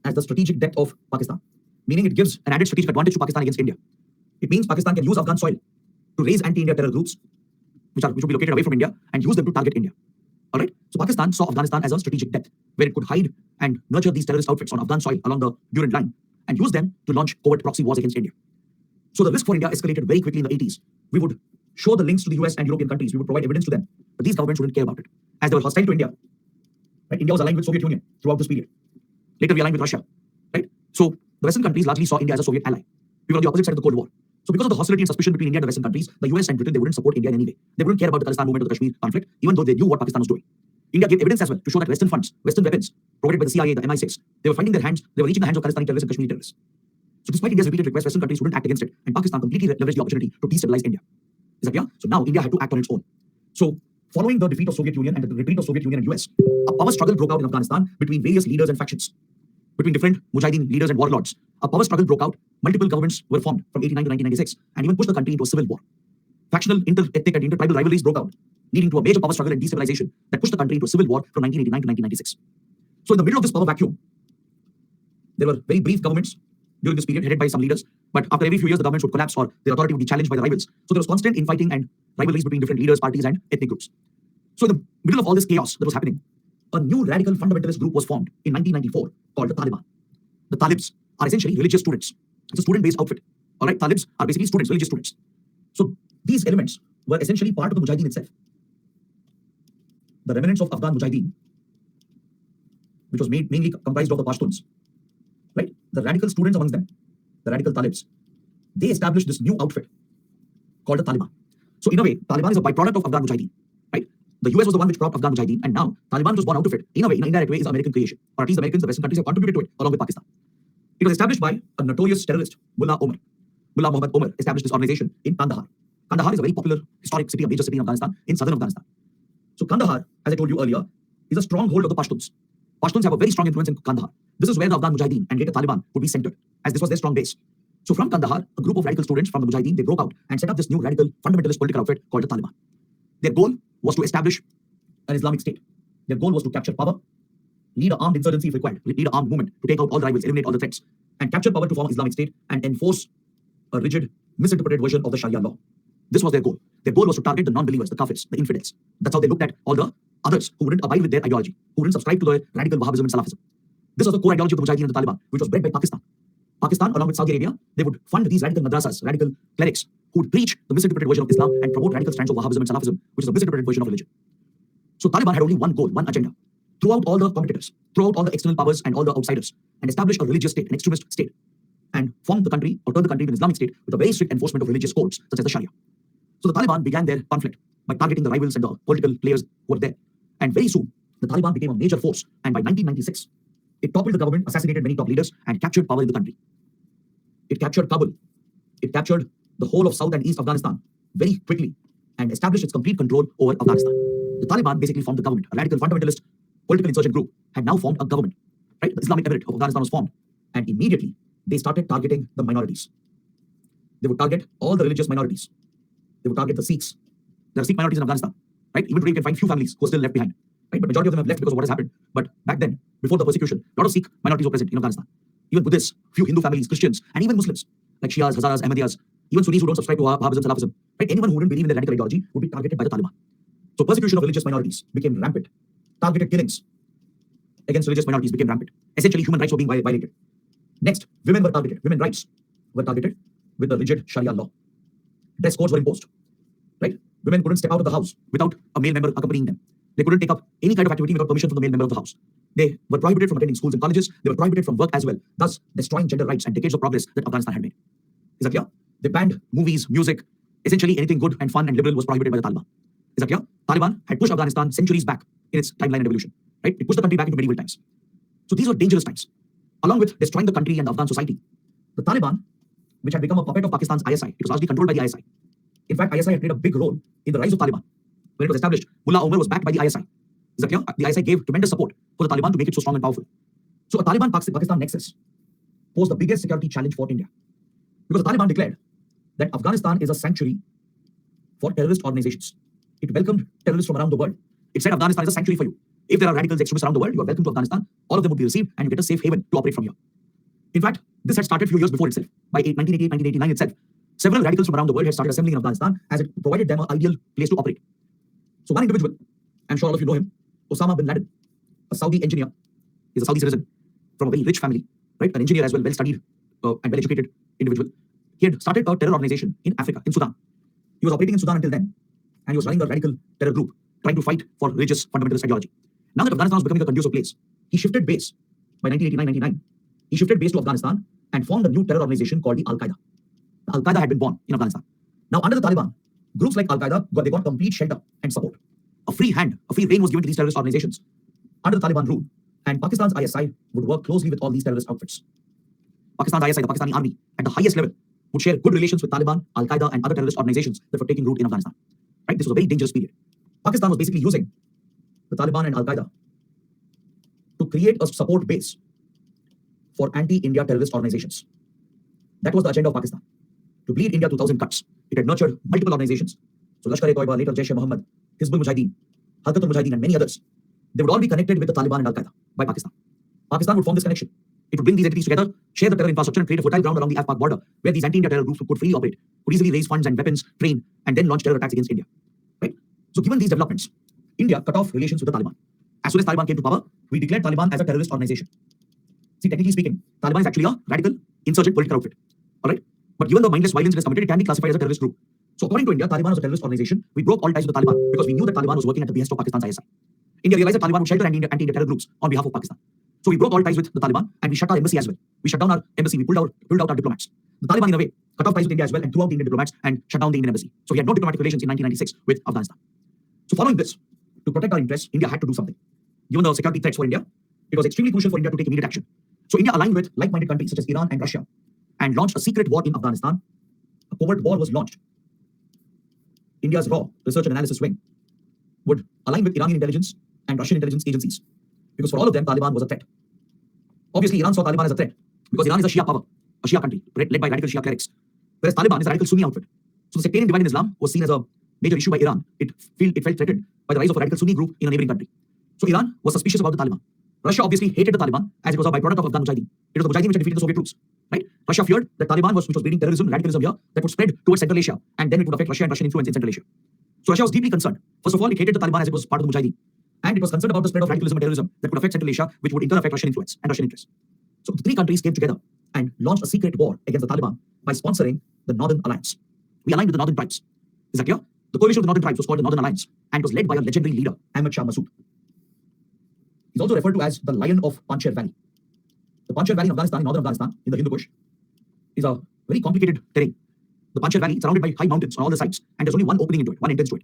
as the strategic depth of Pakistan, meaning it gives an added strategic advantage to Pakistan against India. It means Pakistan can use Afghan soil to raise anti-India terror groups, which will be located away from India, and use them to target India. All right. So Pakistan saw Afghanistan as a strategic depth, where it could hide and nurture these terrorist outfits on Afghan soil along the Durand line, and use them to launch covert proxy wars against India. So the risk for India escalated very quickly in the 80s. We would show the links to the US and European countries. We would provide evidence to them, but these governments wouldn't care about it, as they were hostile to India. Right? India was aligned with Soviet Union throughout this period. Later, we aligned with Russia. Right? So the Western countries largely saw India as a Soviet ally. We were on the opposite side of the Cold War. So because of the hostility and suspicion between India and the Western countries, the US and Britain, they wouldn't support India in any way. They wouldn't care about the Khalistan movement or the Kashmir conflict, even though they knew what Pakistan was doing. India gave evidence as well to show that Western funds, Western weapons, provided by the CIA, the MI6, they were finding their hands, they were reaching the hands of Khalistani terrorists and Kashmiri terrorists. So despite India's repeated requests, Western countries wouldn't act against it, and Pakistan completely leveraged the opportunity to destabilize India. Is that clear? So now India had to act on its own. So following the defeat of Soviet Union and the retreat of Soviet Union and US, a power struggle broke out in Afghanistan between various leaders and factions. Between different Mujahideen leaders and warlords, a power struggle broke out. Multiple governments were formed from 89 to 1996 and even pushed the country into a civil war. Factional, inter-ethnic and inter-tribal rivalries broke out, leading to a major power struggle and destabilization that pushed the country into a civil war from 1989 to 1996. So in the middle of this power vacuum, there were very brief governments during this period headed by some leaders, but after every few years the governments would collapse or their authority would be challenged by the rivals. So there was constant infighting and rivalries between different leaders, parties and ethnic groups. So in the middle of all this chaos that was happening, a new radical fundamentalist group was formed in 1994 called the Taliban. The Talibs are essentially religious students. It's a student-based outfit. All right, Talibs are basically students, religious students. So these elements were essentially part of the Mujahideen itself. The remnants of Afghan Mujahideen, which was mainly comprised of the Pashtuns, right? The radical students amongst them, the radical Talibs, they established this new outfit called the Taliban. So in a way, Taliban is a byproduct of Afghan Mujahideen, right? The US was the one which propped Afghan Mujahideen, and now Taliban was born out of it. In a way, in an indirect way, is American creation. Or at least the Americans, the Western countries have contributed to it along with Pakistan. It was established by a notorious terrorist, Mullah Omar. Mullah Muhammad Omar established this organization in Kandahar. Kandahar is a very popular historic city, a major city in Afghanistan, in southern Afghanistan. So Kandahar, as I told you earlier, is a stronghold of the Pashtuns. Pashtuns have a very strong influence in Kandahar. This is where the Afghan Mujahideen and later Taliban would be centered, as this was their strong base. So from Kandahar, a group of radical students from the Mujahideen, they broke out and set up this new radical fundamentalist political outfit called the Taliban. Their goal was to establish an Islamic state. Their goal was to capture power, lead an armed insurgency if required, lead an armed movement to take out all the rivals, eliminate all the threats, and capture power to form an Islamic state and enforce a rigid, misinterpreted version of the Sharia law. This was their goal. Their goal was to target the non-believers, the kafirs, the infidels. That's how they looked at all the others who wouldn't abide with their ideology, who wouldn't subscribe to the radical Wahhabism and Salafism. This was the core ideology of the Mujahideen and the Taliban, which was bred by Pakistan. Pakistan, along with Saudi Arabia, they would fund these radical madrasas, radical clerics, who would preach the misinterpreted version of Islam and promote radical strands of Wahhabism and Salafism, which is a misinterpreted version of religion. So Taliban had only one goal, one agenda, throw out all the competitors, throw out all the external powers and all the outsiders, and establish a religious state, an extremist state, and form the country or turn the country into an Islamic state with a very strict enforcement of religious codes, such as the Sharia. So the Taliban began their conflict by targeting the rivals and the political players who were there. And very soon, the Taliban became a major force. And by 1996, it toppled the government, assassinated many top leaders, and captured power in the country. It captured Kabul. It captured the whole of South and East Afghanistan very quickly and established its complete control over Afghanistan. The Taliban basically formed the government. A radical fundamentalist political insurgent group had now formed a government. Right? The Islamic Emirate of Afghanistan was formed. And immediately, they started targeting the minorities. They would target all the religious minorities. They would target the Sikhs. There are Sikh minorities in Afghanistan. Right? Even today, you can find few families who are still left behind. Right? But majority of them have left because of what has happened. But back then, before the persecution, a lot of Sikh minorities were present in Afghanistan. Even Buddhists, few Hindu families, Christians, and even Muslims, like Shias, Hazaras, Ahmadiyas, even Sunnis who don't subscribe to Wahhabism, Salafism. Right? Anyone who wouldn't believe in their radical ideology would be targeted by the Taliban. So persecution of religious minorities became rampant. Targeted killings against religious minorities became rampant. Essentially, human rights were being violated. Next, women were targeted. Women's rights were targeted with the rigid Sharia law. Dress codes were imposed. Right? Women couldn't step out of the house without a male member accompanying them. They couldn't take up any kind of activity without permission from the male member of the house. They were prohibited from attending schools and colleges. They were prohibited from work as well, thus destroying gender rights and decades of progress that Afghanistan had made. Is that clear? They banned movies, music, essentially anything good and fun and liberal was prohibited by the Taliban. Is that clear? Taliban had pushed Afghanistan centuries back in its timeline and evolution. Right? It pushed the country back into medieval times. So these were dangerous times. Along with destroying the country and the Afghan society, the Taliban, which had become a puppet of Pakistan's ISI, it was largely controlled by the ISI. In fact, ISI had played a big role in the rise of Taliban. When it was established, Mullah Omar was backed by the ISI. Is that clear? The ISI gave tremendous support for the Taliban to make it so strong and powerful. So a Taliban-Pakistan nexus posed the biggest security challenge for India. Because the Taliban declared that Afghanistan is a sanctuary for terrorist organizations. It welcomed terrorists from around the world. It said Afghanistan is a sanctuary for you. If there are radicals, extremists around the world, you are welcome to Afghanistan. All of them would be received and you get a safe haven to operate from here. In fact, this had started a few years before itself. By 1988, 1989 itself, several radicals from around the world had started assembling in Afghanistan as it provided them an ideal place to operate. So one individual, I'm sure all of you know him, Osama bin Laden, a Saudi engineer. He's a Saudi citizen from a very rich family, right? An engineer as well, well-studied and well-educated individual. He had started a terror organization in Africa, in Sudan. He was operating in Sudan until then, and he was running a radical terror group, trying to fight for religious fundamentalist ideology. Now that Afghanistan was becoming a conducive place, he shifted base by 1989-99. He shifted base to Afghanistan and formed a new terror organization called the Al-Qaeda. Al-Qaeda had been born in Afghanistan. Now, under the Taliban, groups like Al-Qaeda, they got complete shelter and support. A free hand, a free reign was given to these terrorist organizations under the Taliban rule, and Pakistan's ISI would work closely with all these terrorist outfits. Pakistan's ISI, the Pakistani army, at the highest level, would share good relations with Taliban, Al-Qaeda, and other terrorist organizations that were taking root in Afghanistan. Right? This was a very dangerous period. Pakistan was basically using the Taliban and Al-Qaeda to create a support base for anti-India terrorist organizations. That was the agenda of Pakistan, to bleed India to 1,000 cuts. It had nurtured multiple organizations. So Lashkar-e-Toiba, later Jaish-e-Mohammed, Hizbul Mujahideen, Harkat al-Mujahideen, and many others, they would all be connected with the Taliban and Al-Qaeda by Pakistan. Pakistan would form this connection. It would bring these entities together, share the terror infrastructure, and create a fertile ground along the Af-Pak border where these anti-India terror groups could freely operate, could easily raise funds and weapons, train, and then launch terror attacks against India. Right? So given these developments, India cut off relations with the Taliban. As soon as Taliban came to power, we declared Taliban as a terrorist organization. See, technically speaking, Taliban is actually a radical, insurgent political outfit. All right? But given the mindless violence it has committed, it can be classified as a terrorist group. So according to India, Taliban was a terrorist organization. We broke all ties with the Taliban because we knew that Taliban was working at the behest of Pakistan's ISI. India realized that Taliban would shelter anti-India terror groups on behalf of Pakistan. So we broke all ties with the Taliban and we shut our embassy as well. We shut down our embassy. We pulled out our diplomats. The Taliban, in a way, cut off ties with India as well and threw out the Indian diplomats and shut down the Indian embassy. So we had no diplomatic relations in 1996 with Afghanistan. So following this, to protect our interests, India had to do something. Given the security threats for India, it was extremely crucial for India to take immediate action. So India aligned with like-minded countries such as Iran and Russia and launched a secret war in Afghanistan. A covert war was launched. India's RAW, Research and Analysis Wing, would align with Iranian intelligence and Russian intelligence agencies because for all of them, Taliban was a threat. Obviously, Iran saw Taliban as a threat because Iran is a Shia power. a Shia country led by radical Shia clerics, whereas Taliban is a radical Sunni outfit. So the sectarian divide in Islam was seen as a major issue by Iran. It felt threatened by the rise of a radical Sunni group in a neighboring country. So Iran was suspicious about the Taliban. Russia obviously hated the Taliban as it was a byproduct of Afghan Mujahideen. It was the Mujahideen which had defeated the Soviet troops, right? Russia feared that Taliban which was breeding terrorism, radicalism here, that would spread towards Central Asia, and then it would affect Russia and Russian influence in Central Asia. So Russia was deeply concerned. First of all, it hated the Taliban as it was part of the Mujahideen, and it was concerned about the spread of radicalism and terrorism that could affect Central Asia, which would in turn affect Russian influence and Russian interests. So the three countries came together and launched a secret war against the Taliban by sponsoring the Northern Alliance. We aligned with the Northern Tribes. Is that clear? The coalition of the Northern Tribes was called the Northern Alliance and was led by a legendary leader, Ahmad Shah Massoud. He's also referred to as the Lion of Panjshir Valley. The Panjshir Valley in Afghanistan, in northern Afghanistan, in the Hindu Kush, is a very complicated terrain. The Panjshir Valley is surrounded by high mountains on all the sides, and there's only one opening into it, one entrance to it.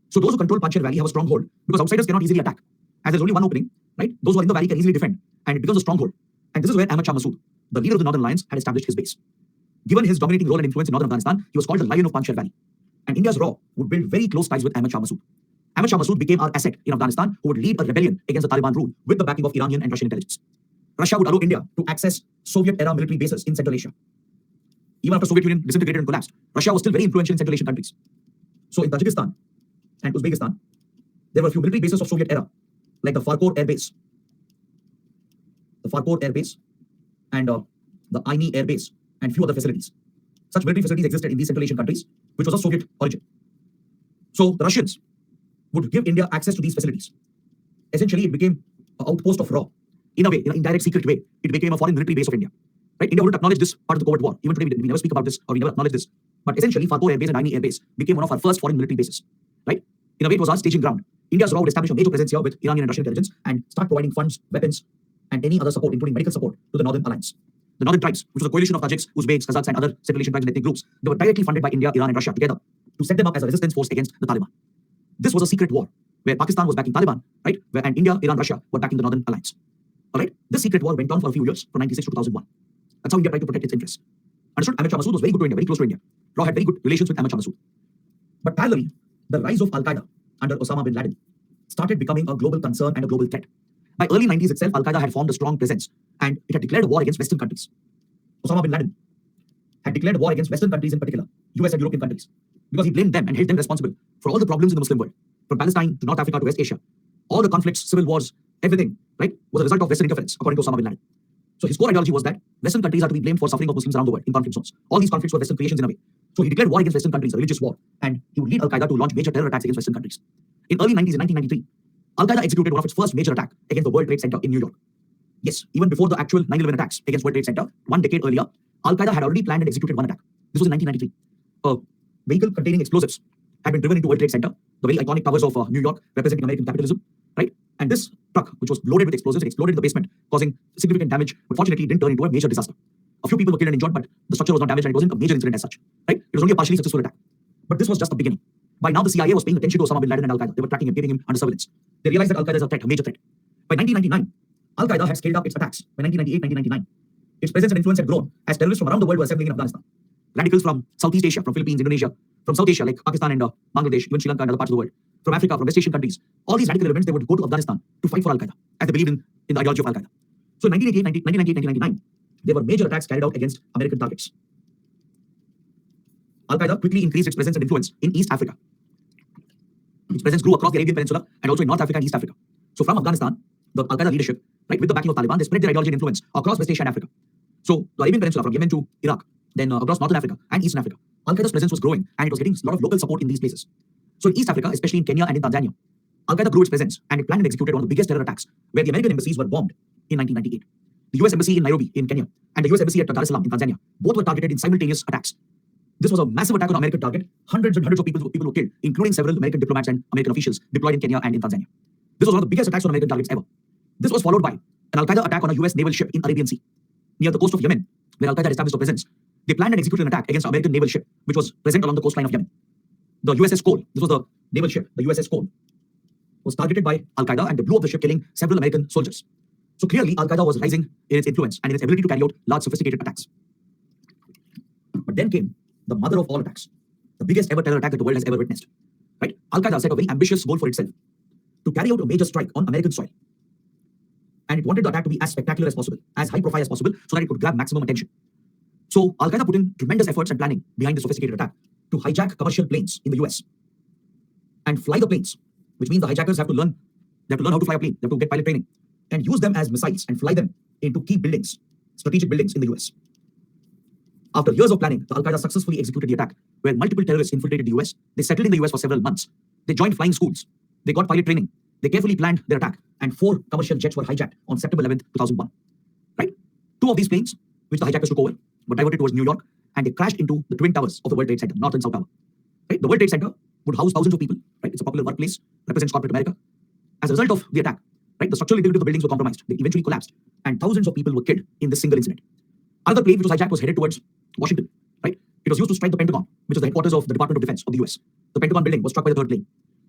So those who control Panjshir Valley have a stronghold because outsiders cannot easily attack. As there's only one opening, right? Those who are in the valley can easily defend, and it becomes a stronghold. And this is where Ahmad Shah Massoud, the leader of the Northern Alliance, had established his base. Given his dominating role and influence in northern Afghanistan, he was called the Lion of Panjshir Valley. And India's RAW would build very close ties with Ahmad Shah Massoud. Ahmad Shah Massoud became our asset in Afghanistan who would lead a rebellion against the Taliban rule with the backing of Iranian and Russian intelligence. Russia would allow India to access Soviet-era military bases in Central Asia. Even after Soviet Union disintegrated and collapsed, Russia was still very influential in Central Asian countries. So in Tajikistan and Uzbekistan, there were a few military bases of Soviet era, like the Farkor Air Base, and the Aini Air Base, and few other facilities. Such military facilities existed in these Central Asian countries, which was of Soviet origin. So the Russians would give India access to these facilities. Essentially, it became an outpost of RAW. In a way, in an indirect, secret way, it became a foreign military base of India. Right? India wouldn't acknowledge this part of the covert war. Even today, we never speak about this or we never acknowledge this. But essentially, Farkor Air Base and Aini Air Base became one of our first foreign military bases. Right? In a way, it was our staging ground. India's RAW would establish a major presence here with Iranian and Russian intelligence and start providing funds, weapons, and any other support, including medical support, to the Northern Alliance. The Northern Tribes, which was a coalition of Tajiks, Uzbeks, Kazakhs, and other Central Asian tribes and ethnic groups, they were directly funded by India, Iran, and Russia together to set them up as a resistance force against the Taliban. This was a secret war where Pakistan was backing Taliban, right? And India, Iran, Russia were backing the Northern Alliance. All right? This secret war went on for a few years, from 1996 to 2001. That's how India tried to protect its interests. Understood? Ahmad Shah Massoud was very good to India, very close to India. RAW had very good relations with Ahmad Shah Massoud. But parallelly, the rise of Al-Qaeda under Osama bin Laden started becoming a global concern and a global threat. By early 90s itself, Al-Qaeda had formed a strong presence and it had declared a war against Western countries. Osama bin Laden had declared a war against Western countries in particular, US and European countries, because he blamed them and held them responsible for all the problems in the Muslim world, from Palestine to North Africa to West Asia. All the conflicts, civil wars, everything, right, was a result of Western interference, according to Osama bin Laden. So his core ideology was that Western countries are to be blamed for suffering of Muslims around the world in conflict zones. All these conflicts were Western creations in a way. So he declared war against Western countries, a religious war, and he would lead Al-Qaeda to launch major terror attacks against Western countries. In early 90s, in 1993, Al-Qaeda executed one of its first major attacks against the World Trade Center in New York. Yes, even before the actual 9/11 attacks against World Trade Center, 1 decade earlier, Al-Qaeda had already planned and executed one attack. This was in 1993. A vehicle containing explosives had been driven into World Trade Center, the very iconic towers of New York, representing American capitalism, right? And this truck, which was loaded with explosives, it exploded in the basement, causing significant damage, but fortunately it didn't turn into a major disaster. A few people were killed and injured, but the structure was not damaged and it wasn't a major incident as such, right? It was only a partially successful attack. But this was just the beginning. By now, the CIA was paying attention to Osama bin Laden and Al-Qaeda. They were tracking him, keeping him under surveillance. They realized that Al-Qaeda is a threat, a major threat. By 1999, Al-Qaeda had scaled up its attacks. By 1998, 1999, its presence and influence had grown as terrorists from around the world were assembling in Afghanistan. Radicals from Southeast Asia, from Philippines, Indonesia, from South Asia like Pakistan and Bangladesh, even Sri Lanka and other parts of the world, from Africa, from West Asian countries, all these radical elements, they would go to Afghanistan to fight for Al-Qaeda, as they believed in the ideology of Al-Qaeda. So in 1998, 1999, there were major attacks carried out against American targets. Al-Qaeda quickly increased its presence and influence in East Africa. Its presence grew across the Arabian Peninsula and also in North Africa and East Africa. So from Afghanistan, the Al-Qaeda leadership, right, with the backing of Taliban, they spread their ideology and influence across West Asia and Africa. So the Arabian Peninsula, from Yemen to Iraq, then across Northern Africa and Eastern Africa, Al-Qaeda's presence was growing and it was getting a lot of local support in these places. So in East Africa, especially in Kenya and in Tanzania, Al-Qaeda grew its presence and it planned and executed one of the biggest terror attacks where the American embassies were bombed in 1998. The US Embassy in Nairobi in Kenya and the US Embassy at Dar es Salaam in Tanzania, both were targeted in simultaneous attacks. This was a massive attack on an American target. Hundreds and hundreds of people were killed, including several American diplomats and American officials deployed in Kenya and in Tanzania. This was one of the biggest attacks on American targets ever. This was followed by an Al-Qaeda attack on a US naval ship in Arabian Sea, near the coast of Yemen, where Al-Qaeda established a presence. They planned and executed an attack against an American naval ship, which was present along the coastline of Yemen. The USS Cole, this was the naval ship, the USS Cole, was targeted by Al-Qaeda and they blew up the ship, killing several American soldiers. So clearly, Al-Qaeda was rising in its influence and in its ability to carry out large, sophisticated attacks. But then came the mother of all attacks, the biggest ever terror attack that the world has ever witnessed. Right? Al-Qaeda set a very ambitious goal for itself to carry out a major strike on American soil. And it wanted the attack to be as spectacular as possible, as high profile as possible, so that it could grab maximum attention. So Al-Qaeda put in tremendous efforts and planning behind this sophisticated attack to hijack commercial planes in the US and fly the planes, which means the hijackers have to learn how to fly a plane. They have to get pilot training and use them as missiles and fly them into key buildings, strategic buildings in the US. After years of planning, the Al-Qaeda successfully executed the attack, where multiple terrorists infiltrated the US. They settled in the US for several months. They joined flying schools. They got pilot training. They carefully planned their attack, and 4 commercial jets were hijacked on September 11th, 2001. Right? 2 of these planes, which the hijackers took over, were diverted towards New York, and they crashed into the twin towers of the World Trade Center, North and South Tower. Right? The World Trade Center would house thousands of people. Right? It's a popular workplace, represents corporate America. As a result of the attack, right, the structural integrity of the buildings were compromised. They eventually collapsed, and thousands of people were killed in this single incident. Another plane which was hijacked was headed towards Washington. Right? It was used to strike the Pentagon, which is the headquarters of the Department of Defense of the US. The Pentagon building was struck by the third plane.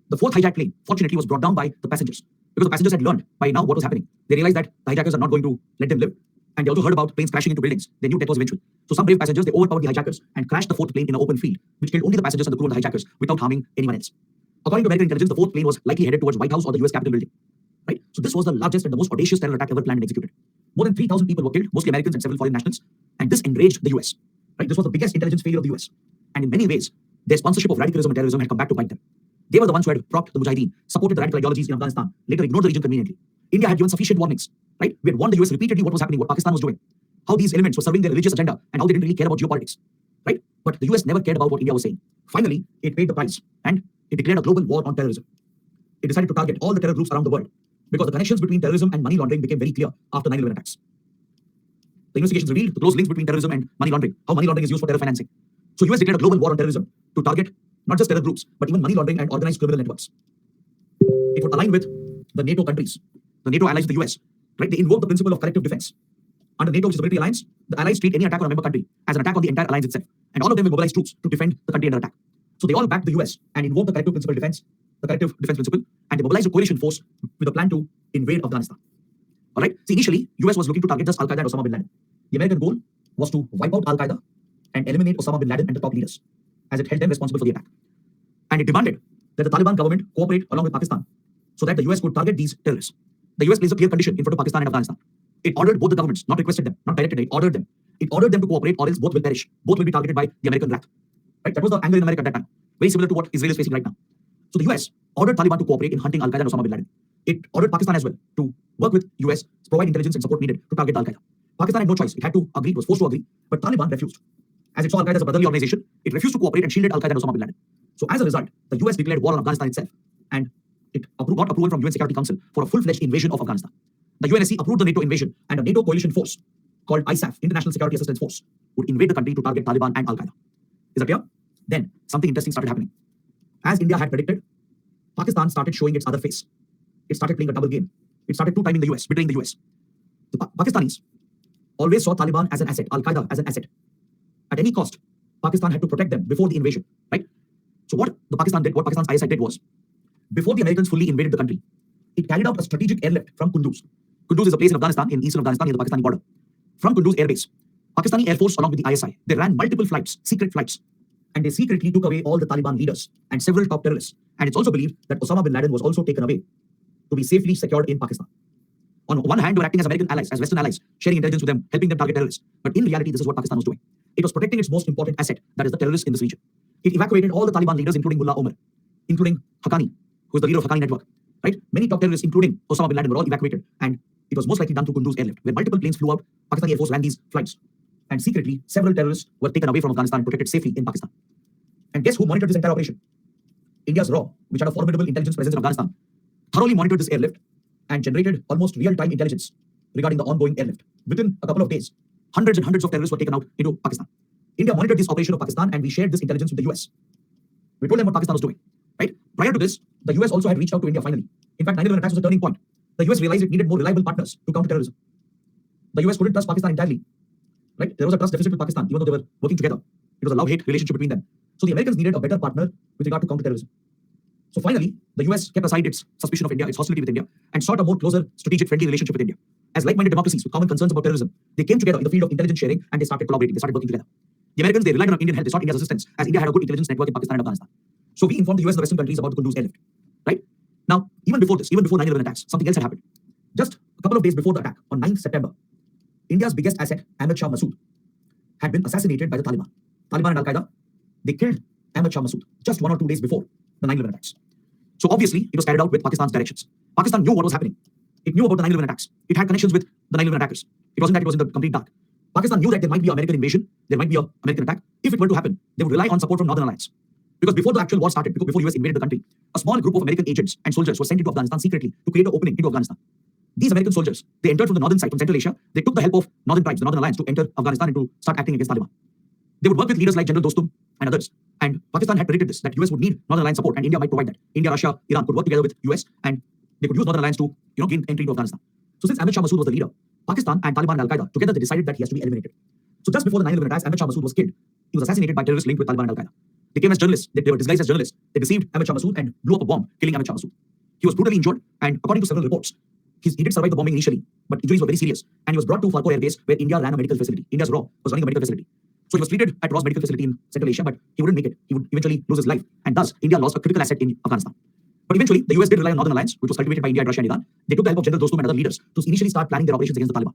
The 4th hijacked plane, fortunately, was brought down by the passengers, because the passengers had learned by now what was happening. They realized that the hijackers are not going to let them live. And they also heard about planes crashing into buildings. They knew death was eventual. So some brave passengers, they overpowered the hijackers and crashed the 4th plane in an open field, which killed only the passengers and the crew of the hijackers without harming anyone else. According to American intelligence, the 4th plane was likely headed towards White House or the US Capitol building. Right? So this was the largest and the most audacious terror attack ever planned and executed. More than 3,000 people were killed, mostly Americans and several foreign nationals. And this enraged the US. Right? This was the biggest intelligence failure of the US. And in many ways, their sponsorship of radicalism and terrorism had come back to bite them. They were the ones who had propped the Mujahideen, supported the radical ideologies in Afghanistan, later ignored the region conveniently. India had given sufficient warnings. Right? We had warned the US repeatedly what was happening, what Pakistan was doing, how these elements were serving their religious agenda, and how they didn't really care about geopolitics. Right? But the US never cared about what India was saying. Finally, it paid the price, and it declared a global war on terrorism. It decided to target all the terror groups around the world, because the connections between terrorism and money laundering became very clear after 9/11 attacks. The investigations revealed the close links between terrorism and money laundering, how money laundering is used for terror financing. So US declared a global war on terrorism to target not just terror groups, but even money laundering and organized criminal networks. It would align with the NATO countries, the NATO allies of the US. Right? They invoke the principle of collective defense. Under NATO, which is the military alliance, the allies treat any attack on a member country as an attack on the entire alliance itself. And all of them will mobilize troops to defend the country under attack. So they all back the US and invoke the collective defense principle, and they mobilize a coalition force with a plan to invade Afghanistan. All right. See, initially, US was looking to target just Al-Qaeda and Osama bin Laden. The American goal was to wipe out Al-Qaeda and eliminate Osama bin Laden and the top leaders, as it held them responsible for the attack. And it demanded that the Taliban government cooperate along with Pakistan so that the US could target these terrorists. The US placed a clear condition in front of Pakistan and Afghanistan. It ordered both the governments, not requested them, not directed them, it ordered them. It ordered them to cooperate, or else both will perish. Both will be targeted by the American wrath. Right? That was the angle in America at that time. Very similar to what Israel is facing right now. So the US ordered Taliban to cooperate in hunting Al-Qaeda and Osama bin Laden. It ordered Pakistan as well to work with US, provide intelligence and support needed to target Al-Qaeda. Pakistan had no choice. It had to agree, it was forced to agree, but Taliban refused. As it saw Al-Qaeda as a brotherly organization, it refused to cooperate and shielded Al-Qaeda and Osama bin Laden. So as a result, the US declared war on Afghanistan itself, and it got approval from UN Security Council for a full-fledged invasion of Afghanistan. The UNSC approved the NATO invasion, and a NATO coalition force called ISAF, International Security Assistance Force, would invade the country to target Taliban and Al-Qaeda. Is that clear? Then something interesting started happening. As India had predicted, Pakistan started showing its other face. It started playing a double game. It started two-timing the US, betraying the US. The Pakistanis always saw Taliban as an asset, Al-Qaeda as an asset. At any cost, Pakistan had to protect them before the invasion, right? So what Pakistan's ISI did was, before the Americans fully invaded the country, it carried out a strategic airlift from Kunduz. Kunduz is a place in Afghanistan, in eastern Afghanistan, near the Pakistani border. From Kunduz Air Base, Pakistani Air Force along with the ISI, they ran multiple flights, secret flights, and they secretly took away all the Taliban leaders and several top terrorists. And it's also believed that Osama bin Laden was also taken away to be safely secured in Pakistan. On one hand, they were acting as American allies, as Western allies, sharing intelligence with them, helping them target terrorists. But in reality, this is what Pakistan was doing. It was protecting its most important asset, that is the terrorists in this region. It evacuated all the Taliban leaders, including Mullah Omar, including Haqqani, who is the leader of Haqqani network. Right? Many top terrorists, including Osama bin Laden, were all evacuated, and it was most likely done through Kunduz airlift, where multiple planes flew out. Pakistani Air Force ran these flights, and secretly, several terrorists were taken away from Afghanistan and protected safely in Pakistan. And guess who monitored this entire operation? India's RAW, which had a formidable intelligence presence in Afghanistan, thoroughly monitored this airlift and generated almost real-time intelligence regarding the ongoing airlift. Within a couple of days, hundreds and hundreds of terrorists were taken out into Pakistan. India monitored this operation of Pakistan, and we shared this intelligence with the US. We told them what Pakistan was doing. Right? Prior to this, the US also had reached out to India finally. In fact, 9/11 attacks was a turning point. The US realized it needed more reliable partners to counter terrorism. The US couldn't trust Pakistan entirely. Right? There was a trust deficit with Pakistan, even though they were working together. It was a love-hate relationship between them. So the Americans needed a better partner with regard to counterterrorism. So finally, the US kept aside its suspicion of India, its hostility with India, and sought a more closer, strategic, friendly relationship with India. As like-minded democracies with common concerns about terrorism, they came together in the field of intelligence sharing, and they started collaborating. They started working together. The Americans, they relied on Indian help. They sought India's assistance, as India had a good intelligence network in Pakistan and Afghanistan. So we informed the US and the Western countries about the Kunduz airlift. Right? Now, even before 9/11 attacks, something else had happened. Just a couple of days before the attack, on 9th September, India's biggest asset, Ahmed Shah Massoud, had been assassinated by the Taliban. Taliban and Al-Qaeda, they killed Ahmad Shah Massoud just 1 or 2 days before the 9/11 attacks. So obviously, it was carried out with Pakistan's directions. Pakistan knew what was happening. It knew about the 9/11 attacks. It had connections with the 9/11 attackers. It wasn't that it was in the complete dark. Pakistan knew that there might be an American invasion, there might be an American attack. If it were to happen, they would rely on support from Northern Alliance. Because before the actual war started, before US invaded the country, a small group of American agents and soldiers were sent into Afghanistan secretly to create an opening into Afghanistan. These American soldiers, they entered from the northern side, from Central Asia. They took the help of northern tribes, the Northern Alliance, to enter Afghanistan and to start acting against Taliban. They would work with leaders like General Dostum and others. And Pakistan had predicted this, that US would need Northern Alliance support and India might provide that. India, Russia, Iran could work together with US and they could use Northern Alliance to gain entry into Afghanistan. So since Ahmad Shah Massoud was the leader, Pakistan and Taliban and Al-Qaeda, together they decided that he has to be eliminated. So just before the 9/11 attacks, Ahmad Shah Massoud was killed. He was assassinated by terrorists linked with Taliban and Al-Qaeda. They came as journalists. They were disguised as journalists. They deceived Ahmad Shah Massoud and blew up a bomb, killing Ahmad Shah Massoud. He was brutally injured, and according to several reports, he did survive the bombing initially, but injuries were very serious. And he was brought to Farko Air Base, where India ran a medical facility. India's RAW was running a medical facility. So he was treated at RAW's medical facility in Central Asia, but he wouldn't make it. He would eventually lose his life. And thus, India lost a critical asset in Afghanistan. But eventually, the US did rely on Northern Alliance, which was cultivated by India, Russia, and Iran. They took the help of General Dostum and other leaders to initially start planning their operations against the Taliban.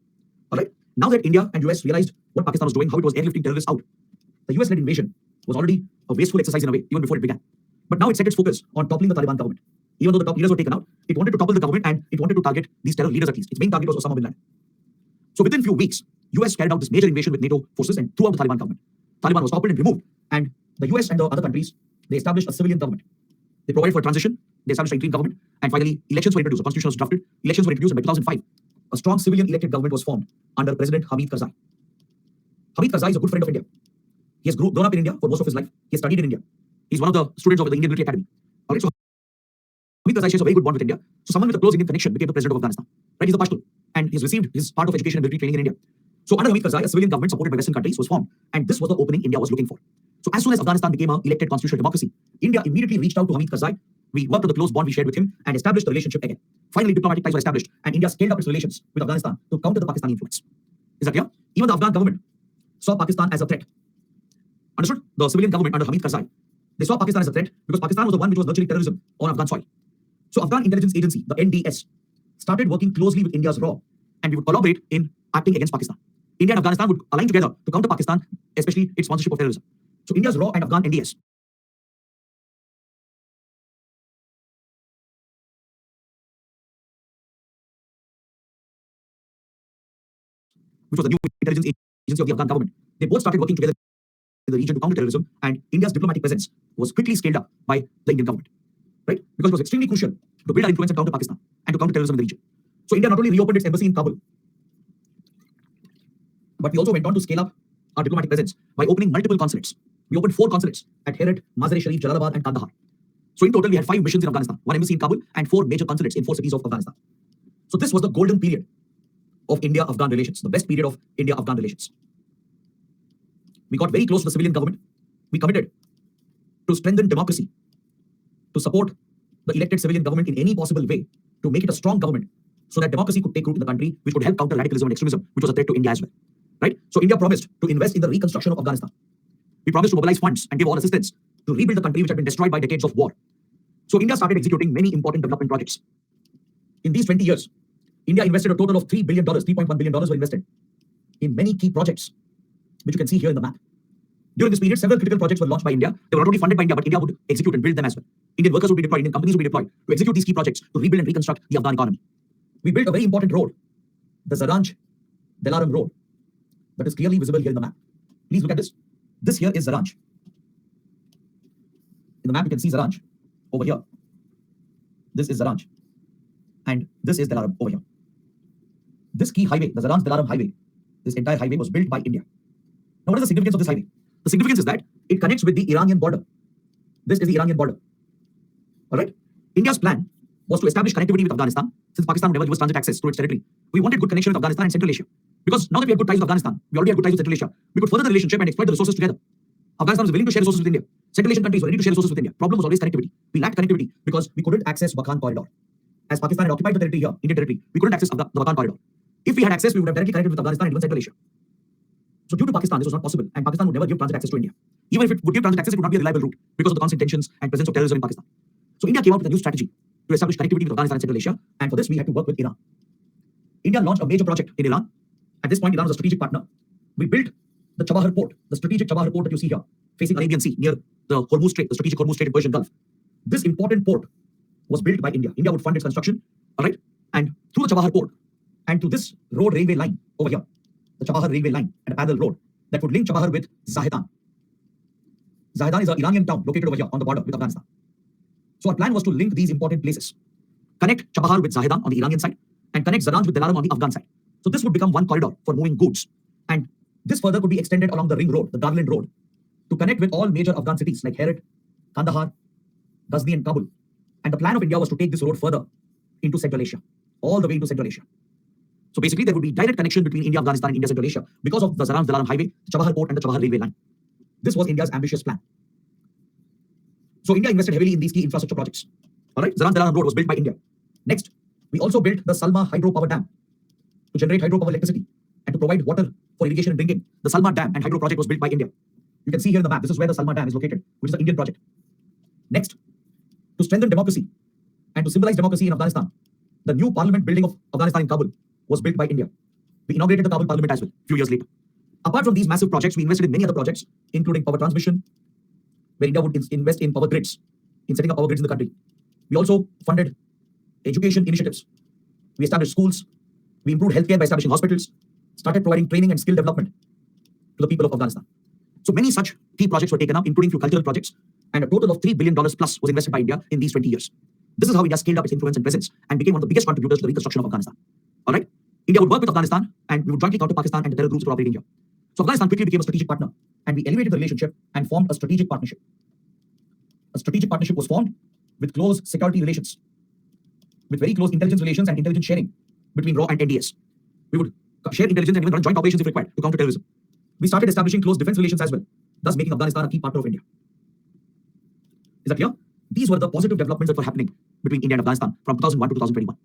All right. Now that India and US realized what Pakistan was doing, how it was airlifting terrorists out, the US-led invasion was already a wasteful exercise in a way, even before it began. But now it set its focus on toppling the Taliban government. Even though the top leaders were taken out, it wanted to topple the government and it wanted to target these terror leaders at least. Its main target was Osama bin Laden. So within a few weeks, US carried out this major invasion with NATO forces and threw out the Taliban government. Taliban was toppled and removed, and the US and the other countries, they established a civilian government. They provided for a transition, they established an interim government, and finally, elections were introduced. A constitution was drafted, elections were introduced, and by 2005, a strong civilian elected government was formed under President Hamid Karzai. Hamid Karzai is a good friend of India. He has grown up in India for most of his life. He has studied in India. He's one of the students of the Indian Military Academy. All right, so Hamid Karzai shares a very good bond with India. So someone with a close Indian connection became the president of Afghanistan. Right, he's a Pashtun, and he's received his part of education and military training in India. So under Hamid Karzai, a civilian government supported by Western countries was formed, and this was the opening India was looking for. So as soon as Afghanistan became an elected constitutional democracy, India immediately reached out to Hamid Karzai. We worked on the close bond we shared with him and established the relationship again. Finally, diplomatic ties were established, and India scaled up its relations with Afghanistan to counter the Pakistani influence. Is that clear? Even the Afghan government saw Pakistan as a threat. Understood? The civilian government under Hamid Karzai, they saw Pakistan as a threat because Pakistan was the one which was nurturing terrorism on Afghan soil. So Afghan intelligence agency, the NDS, started working closely with India's RAW, and we would collaborate in acting against Pakistan. India and Afghanistan would align together to counter Pakistan, especially its sponsorship of terrorism. So India's RAW and Afghan NDS, which was the new intelligence agency of the Afghan government, they both started working together in the region to counter terrorism, and India's diplomatic presence was quickly scaled up by the Indian government, right? Because it was extremely crucial to build our influence and counter Pakistan and to counter terrorism in the region. So India not only reopened its embassy in Kabul, but we also went on to scale up our diplomatic presence by opening multiple consulates. We opened 4 consulates at Herat, Mazar-e-Sharif, Jalalabad, and Kandahar. So in total, we had 5 missions in Afghanistan, 1 embassy in Kabul, and 4 major consulates in 4 cities of Afghanistan. So this was the golden period of India-Afghan relations, the best period of India-Afghan relations. We got very close to the civilian government. We committed to strengthen democracy, to support the elected civilian government in any possible way, to make it a strong government so that democracy could take root in the country, which could help counter radicalism and extremism, which was a threat to India as well. Right? So India promised to invest in the reconstruction of Afghanistan. We promised to mobilize funds and give all assistance to rebuild the country which had been destroyed by decades of war. So India started executing many important development projects. In these 20 years, India invested a total of $3 billion, $3.1 billion were invested in many key projects, which you can see here in the map. During this period, several critical projects were launched by India. They were not only funded by India, but India would execute and build them as well. Indian workers would be deployed, Indian companies would be deployed to execute these key projects to rebuild and reconstruct the Afghan economy. We built a very important road, the Zaranj-Dilaram road, that is clearly visible here in the map. Please look at this. This here is Zaranj. In the map, you can see Zaranj over here. This is Zaranj. And this is Dilaram over here. This key highway, the Zaranj-Dilaram highway, this entire highway was built by India. Now, what is the significance of this highway? The significance is that it connects with the Iranian border. This is the Iranian border. All right? India's plan was to establish connectivity with Afghanistan, since Pakistan would never give us transit access to its territory. We wanted good connection with Afghanistan and Central Asia. Because now that we have good ties with Afghanistan, we already have good ties with Central Asia, we could further the relationship and exploit the resources together. Afghanistan was willing to share resources with India. Central Asian countries were ready to share resources with India. Problem was always connectivity. We lacked connectivity because we couldn't access Wakhan corridor. As Pakistan had occupied the territory here, Indian territory, we couldn't access the Wakhan corridor. If we had access, we would have directly connected with Afghanistan and even Central Asia. So due to Pakistan, this was not possible, and Pakistan would never give transit access to India. Even if it would give transit access, it would not be a reliable route because of the constant tensions and presence of terrorism in Pakistan. So India came out with a new strategy to establish connectivity with Afghanistan and Central Asia, and for this we had to work with Iran. India launched a major project in Iran. At this point, Iran was a strategic partner. We built the Chabahar port, the strategic Chabahar port that you see here, facing Arabian Sea near the Hormuz Strait, the strategic Hormuz Strait in Persian Gulf. This important port was built by India. India would fund its construction, all right? And through the Chabahar port and to this road railway line over here, the Chabahar railway line and a parallel road that would link Chabahar with Zahedan. Zahedan is an Iranian town located over here on the border with Afghanistan. So our plan was to link these important places, connect Chabahar with Zahedan on the Iranian side and connect Zaranj with Dilaram on the Afghan side. So this would become one corridor for moving goods. And this further could be extended along the ring road, the Garland road, to connect with all major Afghan cities like Herat, Kandahar, Ghazni and Kabul. And the plan of India was to take this road further into Central Asia, all the way into Central Asia. So basically there would be direct connection between India, Afghanistan and India, Central Asia because of the Zaranj Dilaram highway, the Chabahar port and the Chabahar railway line. This was India's ambitious plan. So India invested heavily in these key infrastructure projects. All right, Zaranj Dilaram road was built by India. Next, we also built the Salma hydropower dam to generate hydropower electricity and to provide water for irrigation and drinking. The Salma dam and hydro project was built by India. You can see here in the map, this is where the Salma dam is located, which is the Indian project. Next, to strengthen democracy and to symbolize democracy in Afghanistan, the new parliament building of Afghanistan in Kabul was built by India. We inaugurated the Kabul parliament as well, a few years later. Apart from these massive projects, we invested in many other projects, including power transmission, where India would invest in power grids, in setting up power grids in the country. We also funded education initiatives. We established schools. We improved healthcare by establishing hospitals, started providing training and skill development to the people of Afghanistan. So many such key projects were taken up, including few cultural projects, and a total of $3 billion plus was invested by India in these 20 years. This is how India scaled up its influence and presence and became one of the biggest contributors to the reconstruction of Afghanistan. All right? India would work with Afghanistan and we would jointly counter Pakistan and the terror groups that were operating here. So Afghanistan quickly became a strategic partner and we elevated the relationship and formed a strategic partnership. A strategic partnership was formed with close security relations, with very close intelligence relations and intelligence sharing between RAW and NDS. We would share intelligence and even run joint operations if required to counter terrorism. We started establishing close defense relations as well, thus making Afghanistan a key partner of India. Is that clear? These were the positive developments that were happening between India and Afghanistan from 2001 to 2021.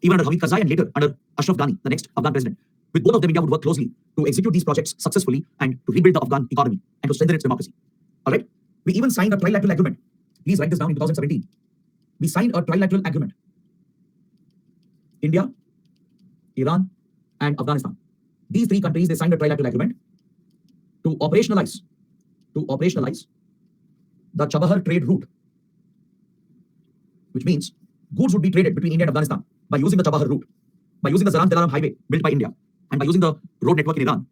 Even under Hamid Karzai and later under Ashraf Ghani, the next Afghan president. With both of them, India would work closely to execute these projects successfully and to rebuild the Afghan economy and to strengthen its democracy. All right? We even signed a trilateral agreement. Please write this down in 2017. We signed a trilateral agreement. India, Iran, and Afghanistan. These three countries, they signed a trilateral agreement to operationalize the Chabahar trade route, which means goods would be traded between India and Afghanistan by using the Chabahar route, by using the Zaranj Dilaram highway built by India, and by using the road network in Iran.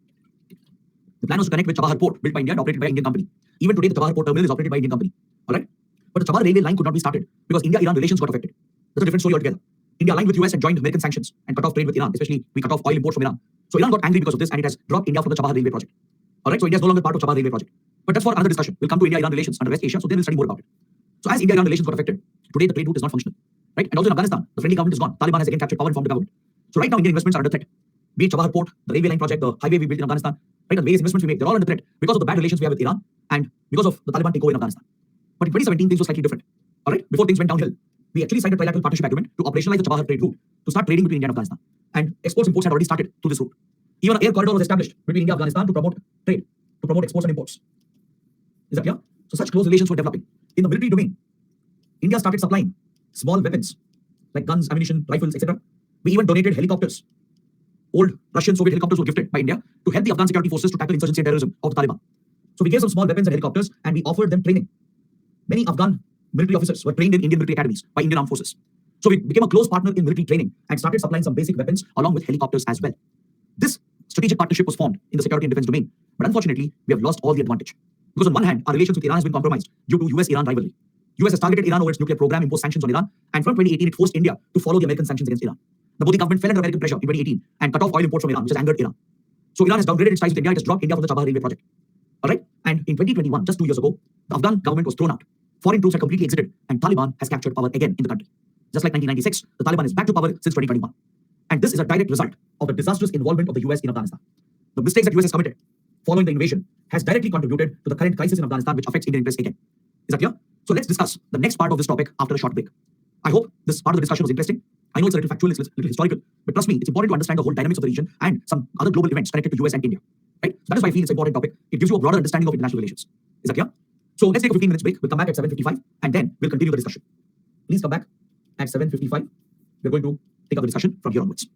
The plan was to connect with Chabahar port built by India and operated by an Indian company. Even today, the Chabahar port terminal is operated by an Indian company. All right? But the Chabahar railway line could not be started because India-Iran relations got affected. That's a different story altogether. India aligned with US and joined American sanctions and cut off trade with Iran, especially we cut off oil imports from Iran. So Iran got angry because of this and it has dropped India from the Chabahar railway project. All right, so India is no longer part of Chabahar railway project. But that's for another discussion. We'll come to India-Iran relations under West Asia, so then we'll study more about it. So as India-Iran relations got affected, today the trade route is not functional. Right? And also in Afghanistan, the friendly government is gone. Taliban has again captured power and formed a government. So right now Indian investments are under threat. Be it Chabahar port, the railway line project, the highway we built in Afghanistan, right? The various investments we made, they're all under threat because of the bad relations we have with Iran and because of the Taliban takeover in Afghanistan. But in 2017, things were slightly different. All right, before things went downhill, we actually signed a trilateral partnership agreement to operationalize the Chabahar trade route to start trading between India and Afghanistan. And exports imports had already started through this route. Even an air corridor was established between India and Afghanistan to promote trade, to promote exports and imports. Is that clear? So such close relations were developing. In the military domain, India started supplying small weapons like guns, ammunition, rifles, etc. We even donated helicopters. Old Russian Soviet helicopters were gifted by India to help the Afghan security forces to tackle insurgency and terrorism of the Taliban. So we gave some small weapons and helicopters and we offered them training. Many Afghan military officers were trained in Indian military academies by Indian armed forces. So we became a close partner in military training and started supplying some basic weapons along with helicopters as well. This strategic partnership was formed in the security and defense domain. But unfortunately, we have lost all the advantage. Because on one hand, our relations with Iran has been compromised due to US-Iran rivalry. US has targeted Iran over its nuclear program, imposed sanctions on Iran, and from 2018, it forced India to follow the American sanctions against Iran. The Modi government fell under American pressure in 2018 and cut off oil imports from Iran, which has angered Iran. So Iran has downgraded its ties with India, it has dropped India from the Chabahar railway project. All right? And in 2021, just 2 years ago, the Afghan government was thrown out. Foreign troops had completely exited, and Taliban has captured power again in the country. Just like 1996, the Taliban is back to power since 2021. And this is a direct result of the disastrous involvement of the US in Afghanistan. The mistakes that US has committed following the invasion has directly contributed to the current crisis in Afghanistan, which affects Indian interests again. Is that clear? So let's discuss the next part of this topic after a short break. I hope this part of the discussion was interesting. I know it's a little factual, it's a little historical, but trust me, it's important to understand the whole dynamics of the region and some other global events connected to US and India. Right? So that is why I feel it's an important topic. It gives you a broader understanding of international relations. Is that clear? So let's take a 15 minutes break. We'll come back at 7:55 and then we'll continue the discussion. Please come back at 7:55. We're going to take up the discussion from here onwards.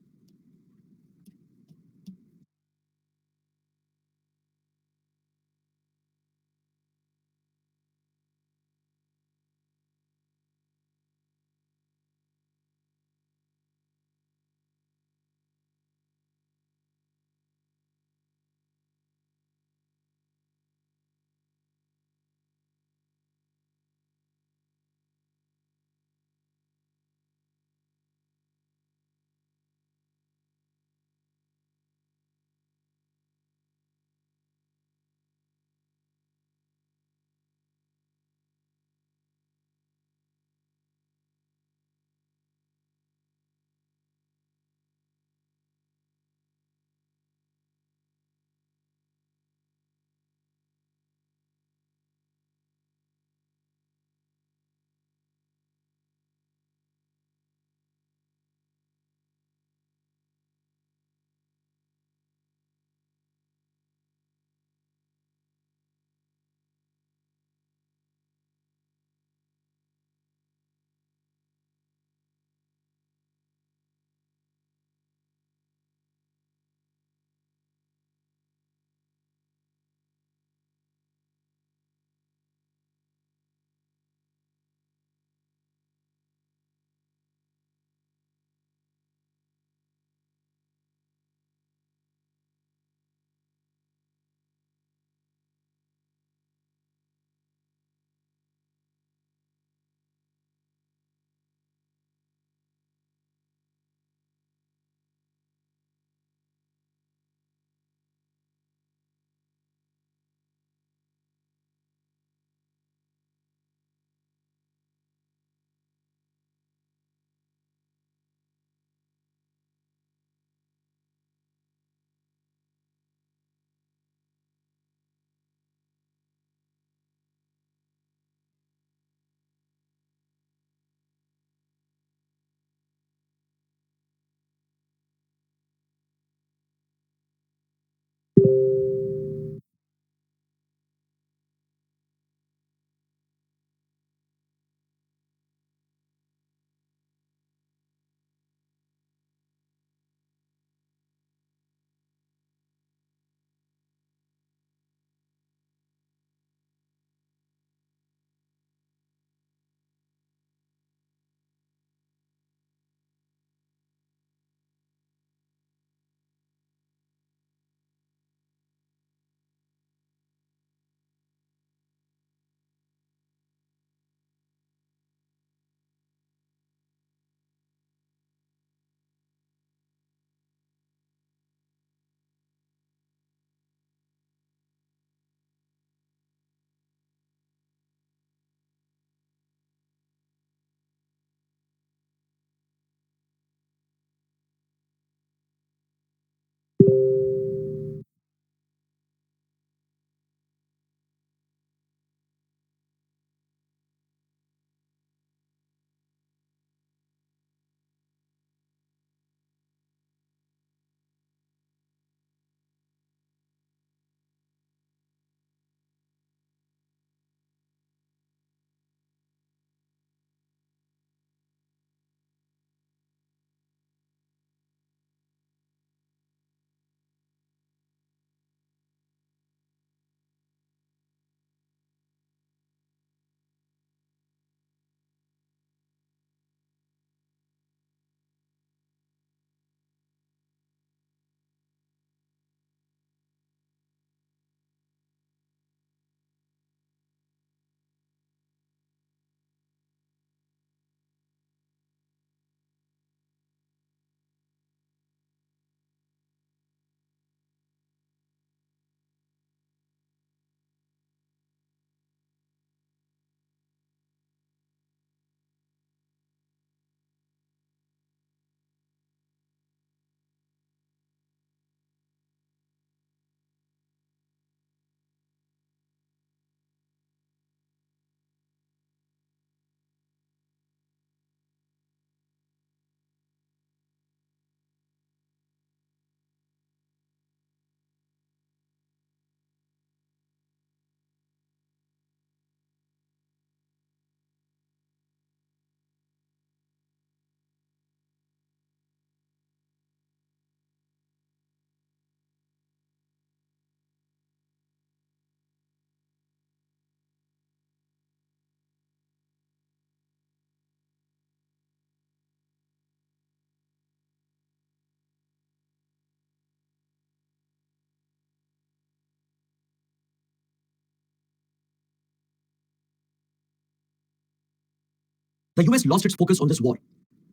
the US lost its focus on this war.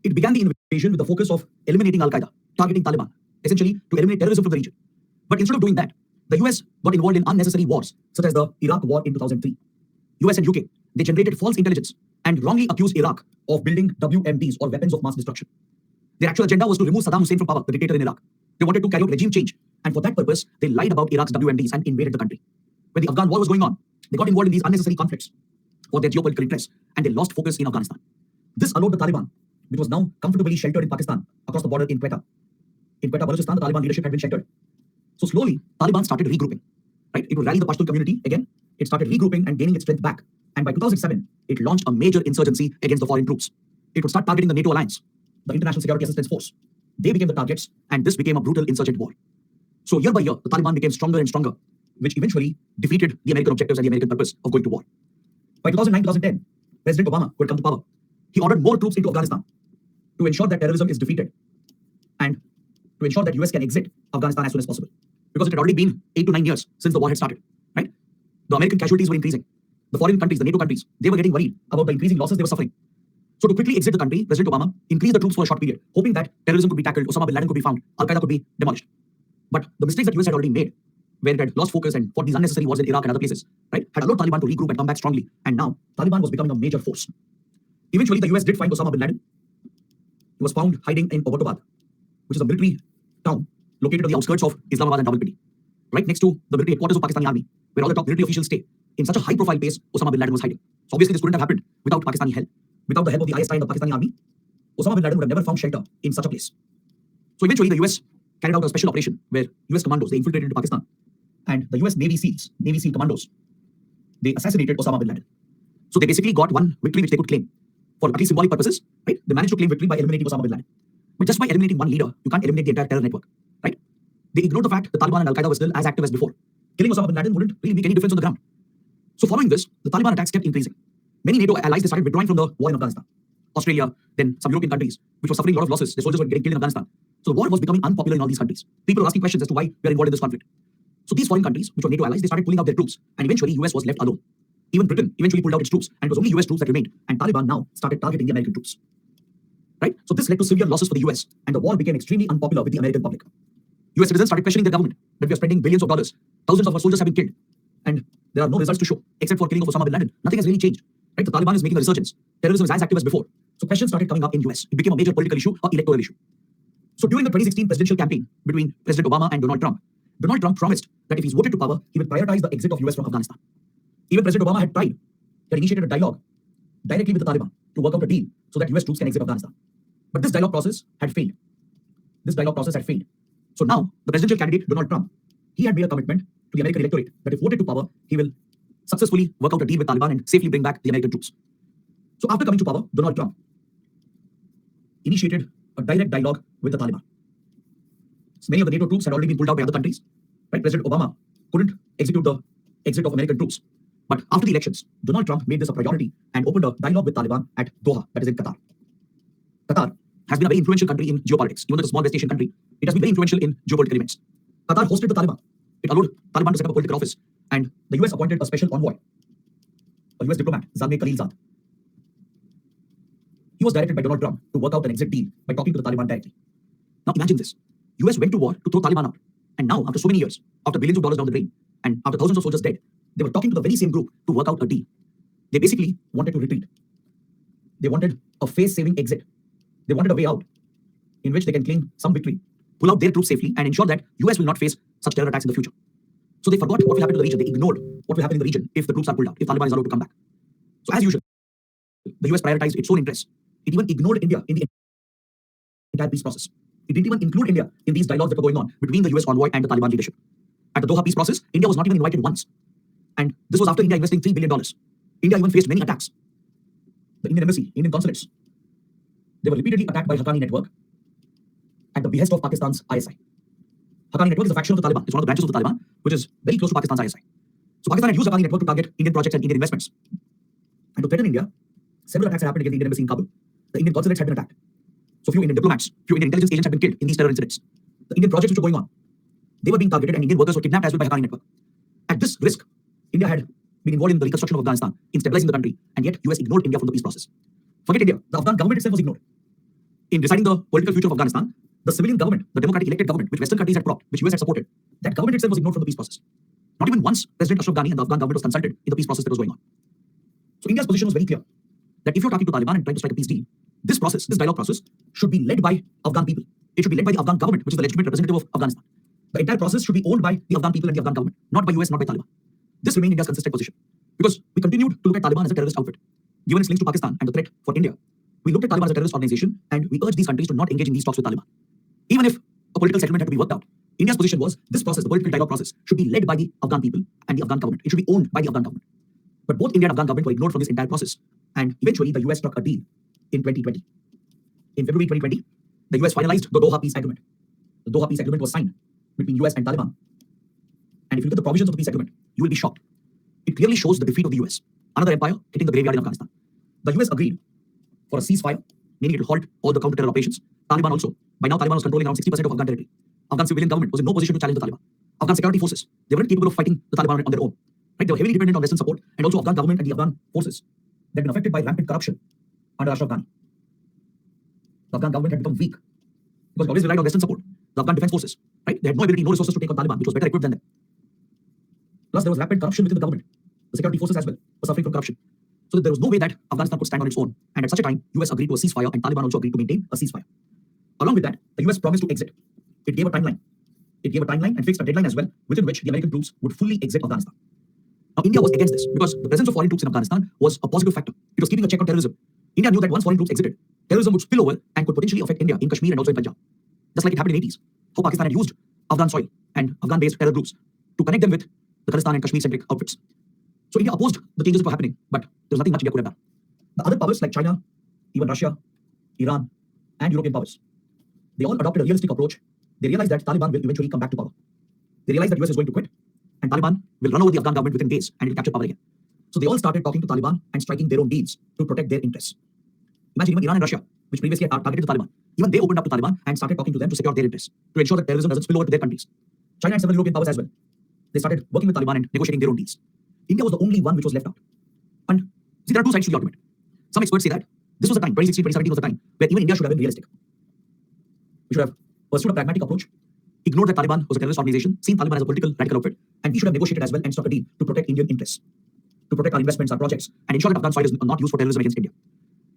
It began the invasion with the focus of eliminating Al-Qaeda, targeting Taliban, essentially to eliminate terrorism from the region. But instead of doing that, the US got involved in unnecessary wars, such as the Iraq War in 2003. US and UK, they generated false intelligence and wrongly accused Iraq of building WMDs, or weapons of mass destruction. Their actual agenda was to remove Saddam Hussein from power, the dictator in Iraq. They wanted to carry out regime change, and for that purpose, they lied about Iraq's WMDs and invaded the country. When the Afghan war was going on, they got involved in these unnecessary conflicts for their geopolitical interests, and they lost focus in Afghanistan. This allowed the Taliban, which was now comfortably sheltered in Pakistan, across the border in Quetta. In Quetta, Balochistan, the Taliban leadership had been sheltered. So slowly, Taliban started regrouping. Right? It would rally the Pashtun community again. It started regrouping and gaining its strength back. And by 2007, it launched a major insurgency against the foreign troops. It would start targeting the NATO alliance, the International Security Assistance Force. They became the targets, and this became a brutal insurgent war. So year by year, the Taliban became stronger and stronger, which eventually defeated the American objectives and the American purpose of going to war. By 2009-2010, President Obama, who had come to power, he ordered more troops into Afghanistan to ensure that terrorism is defeated and to ensure that US can exit Afghanistan as soon as possible. Because it had already been 8 to 9 years since the war had started, right? The American casualties were increasing. The foreign countries, the NATO countries, they were getting worried about the increasing losses they were suffering. So to quickly exit the country, President Obama increased the troops for a short period, hoping that terrorism could be tackled, Osama bin Laden could be found, Al-Qaeda could be demolished. But the mistakes that US had already made, where it had lost focus and fought these unnecessary wars in Iraq and other places, right, had allowed Taliban to regroup and come back strongly. And now, Taliban was becoming a major force. Eventually, the US did find Osama bin Laden. He was found hiding in Abbottabad, which is a military town located on the outskirts of Islamabad and Rawalpindi, right next to the military headquarters of Pakistani army, where all the top military officials stay. In such a high-profile place, Osama bin Laden was hiding. So obviously, this couldn't have happened without Pakistani help. Without the help of the ISI and the Pakistani army, Osama bin Laden would have never found shelter in such a place. So eventually, the US carried out a special operation where US commandos, they infiltrated into Pakistan, and the US Navy SEALs, Navy SEAL commandos, they assassinated Osama bin Laden. So they basically got one victory which they could claim for at least symbolic purposes, right? They managed to claim victory by eliminating Osama bin Laden. But just by eliminating one leader, you can't eliminate the entire terror network, right? They ignored the fact that Taliban and Al-Qaeda were still as active as before. Killing Osama bin Laden wouldn't really make any difference on the ground. So following this, the Taliban attacks kept increasing. Many NATO allies, they started withdrawing from the war in Afghanistan. Australia, then some European countries, which were suffering a lot of losses. Their soldiers were getting killed in Afghanistan. So the war was becoming unpopular in all these countries. People were asking questions as to why we are involved in this conflict. So these foreign countries, which were NATO allies, they started pulling out their troops. And eventually, US was left alone. Even Britain eventually pulled out its troops. And it was only US troops that remained. And Taliban now started targeting the American troops. Right? So this led to severe losses for the US. And the war became extremely unpopular with the American public. US citizens started questioning their government that we are spending billions of dollars. Thousands of our soldiers have been killed. And there are no results to show, except for killing of Osama bin Laden. Nothing has really changed. Right? The Taliban is making a resurgence. Terrorism is as active as before. So questions started coming up in US. It became a major political issue, or electoral issue. So during the 2016 presidential campaign between President Obama and Donald Trump promised that if he's voted to power, he will prioritize the exit of US from Afghanistan. Even President Obama had initiated a dialogue directly with the Taliban to work out a deal so that US troops can exit Afghanistan. But this dialogue process had failed. So now, the presidential candidate, Donald Trump, he had made a commitment to the American electorate that if voted to power, he will successfully work out a deal with Taliban and safely bring back the American troops. So after coming to power, Donald Trump initiated a direct dialogue with the Taliban. So many of the NATO troops had already been pulled out by other countries. Right? President Obama couldn't execute the exit of American troops. But after the elections, Donald Trump made this a priority and opened a dialogue with Taliban at Doha, that is in Qatar. Qatar has been a very influential country in geopolitics. Even though it's a small West Asian country, it has been very influential in geopolitical events. Qatar hosted the Taliban. It allowed Taliban to set up a political office. And the US appointed a special envoy, a US diplomat, Zalmay Khalilzad. He was directed by Donald Trump to work out an exit deal by talking to the Taliban directly. Now imagine this. US went to war to throw Taliban out. And now, after so many years, after billions of dollars down the drain, and after thousands of soldiers dead, they were talking to the very same group to work out a deal. They basically wanted to retreat. They wanted a face-saving exit. They wanted a way out in which they can claim some victory, pull out their troops safely, and ensure that US will not face such terror attacks in the future. So they forgot what will happen to the region. They ignored what will happen in the region if the troops are pulled out, if Taliban is allowed to come back. So as usual, the US prioritized its own interests. It even ignored India in the entire peace process. It didn't even include India in these dialogues that were going on between the US convoy and the Taliban leadership. At the Doha peace process, India was not even invited once. And this was after India investing $3 billion. India even faced many attacks. The Indian embassy, Indian consulates, they were repeatedly attacked by Haqqani network at the behest of Pakistan's ISI. Haqqani network is a faction of the Taliban. It's one of the branches of the Taliban, which is very close to Pakistan's ISI. So Pakistan had used Haqqani network to target Indian projects and Indian investments. And to threaten India, several attacks had happened against the Indian embassy in Kabul. The Indian consulates had been attacked. So few Indian diplomats, few Indian intelligence agents had been killed in these terror incidents. The Indian projects which were going on, they were being targeted and Indian workers were kidnapped as well by Haqqani network. At this risk, India had been involved in the reconstruction of Afghanistan, in stabilizing the country, and yet US ignored India from the peace process. Forget India. The Afghan government itself was ignored. In deciding the political future of Afghanistan, the civilian government, the democratic elected government, which Western countries had propped, which US had supported, that government itself was ignored from the peace process. Not even once President Ashraf Ghani and the Afghan government was consulted in the peace process that was going on. So India's position was very clear that if you're talking to Taliban and trying to strike a peace deal, this process, this dialogue process, should be led by Afghan people. It should be led by the Afghan government, which is the legitimate representative of Afghanistan. The entire process should be owned by the Afghan people and the Afghan government, not by US, not by Taliban. This remained India's consistent position because we continued to look at Taliban as a terrorist outfit. Given its links to Pakistan and the threat for India, we looked at Taliban as a terrorist organization and we urged these countries to not engage in these talks with Taliban. Even if a political settlement had to be worked out, India's position was this process, the political dialogue process, should be led by the Afghan people and the Afghan government. It should be owned by the Afghan government. But both India and Afghan government were ignored from this entire process. And eventually, the US struck a deal in 2020. In February 2020, the US finalized the Doha Peace Agreement. The Doha Peace Agreement was signed between US and Taliban. And if you look at the provisions of the peace agreement, you will be shocked. It clearly shows the defeat of the US, another empire hitting the graveyard in Afghanistan. The US agreed for a ceasefire, meaning it will halt all the counter-terror operations. Taliban also. By now, Taliban was controlling around 60% of Afghan territory. Afghan civilian government was in no position to challenge the Taliban. Afghan security forces, they weren't capable of fighting the Taliban on their own. Right? They were heavily dependent on Western support, and also Afghan government and the Afghan forces that had been affected by rampant corruption under Ashraf Ghani. The Afghan government had become weak because it always relied on Western support. The Afghan defense forces, right? They had no ability, no resources to take on Taliban, which was better equipped than them. Plus, there was rapid corruption within the government. The security forces as well were suffering from corruption. So there was no way that Afghanistan could stand on its own. And at such a time, US agreed to a ceasefire and Taliban also agreed to maintain a ceasefire. Along with that, the US promised to exit. It gave a timeline. It gave a timeline and fixed a deadline as well, within which the American troops would fully exit Afghanistan. Now, India was against this because the presence of foreign troops in Afghanistan was a positive factor. It was keeping a check on terrorism. India knew that once foreign troops exited, terrorism would spill over and could potentially affect India in Kashmir and also in Punjab. Just like it happened in the 80s, how Pakistan had used Afghan soil and Afghan-based terror groups to connect them with the Khalistan and Kashmir-centric outfits. So India opposed the changes that were happening, but there was nothing much India could have done. The other powers like China, even Russia, Iran, and European powers, they all adopted a realistic approach. They realized that Taliban will eventually come back to power. They realized that US is going to quit, and Taliban will run over the Afghan government within days and it will capture power again. So they all started talking to Taliban and striking their own deals to protect their interests. Imagine even Iran and Russia, which previously had targeted the Taliban, even they opened up to Taliban and started talking to them to secure their interests, to ensure that terrorism doesn't spill over to their countries. China and several European powers as well. They started working with Taliban and negotiating their own deals. India was the only one which was left out. And see, there are two sides to the argument. Some experts say that this was the time, 2016, 2017 was the time, where even India should have been realistic. We should have pursued a pragmatic approach, ignored that Taliban was a terrorist organization, seen Taliban as a political radical outfit, and we should have negotiated as well and struck a deal to protect Indian interests, to protect our investments, our projects, and ensure that Afghan soil is not used for terrorism against India.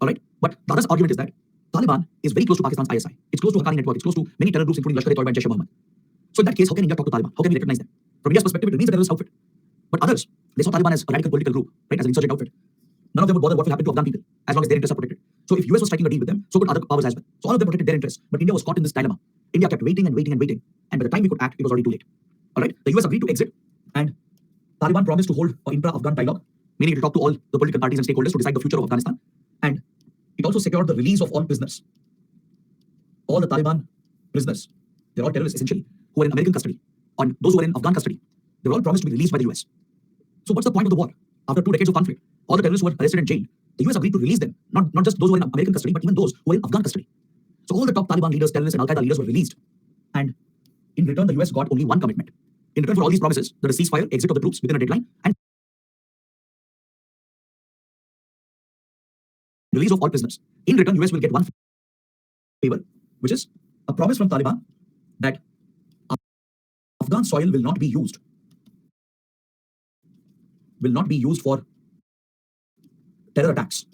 All right? But the other argument is that Taliban is very close to Pakistan's ISI. It's close to Haqqani network. It's close to many terror groups, including Lashkar-e-Taiba and Jaish-e-Mohammed. So in that case, how can India talk to Taliban? How can we recognize them? From India's perspective, it remains a terrorist outfit. But others, they saw Taliban as a radical political group, right, as an insurgent outfit. None of them would bother what will happen to Afghan people, as long as their interests are protected. So if US was striking a deal with them, so could other powers as well. So all of them protected their interests, but India was caught in this dilemma. India kept waiting and waiting and waiting, and by the time we could act, it was already too late. All right, the US agreed to exit, and Taliban promised to hold an intra-Afghan dialogue, meaning it will talk to all the political parties and stakeholders to decide the future of Afghanistan, and it also secured the release of all prisoners. All the Taliban prisoners, they're all terrorists essentially, who are in American custody, and those who are in Afghan custody, they were all promised to be released by the US. So what's the point of the war? After 2 decades of conflict, all the terrorists who were arrested and jailed, the US agreed to release them, not just those who were in American custody, but even those who were in Afghan custody. So all the top Taliban leaders, terrorists, and Al-Qaeda leaders were released. And in return, the US got only one commitment. In return for all these promises, that a ceasefire, exit of the troops within a deadline, and release of all prisoners. In return, US will get one favor, which is a promise from Taliban that Afghan soil will not be used for terror attacks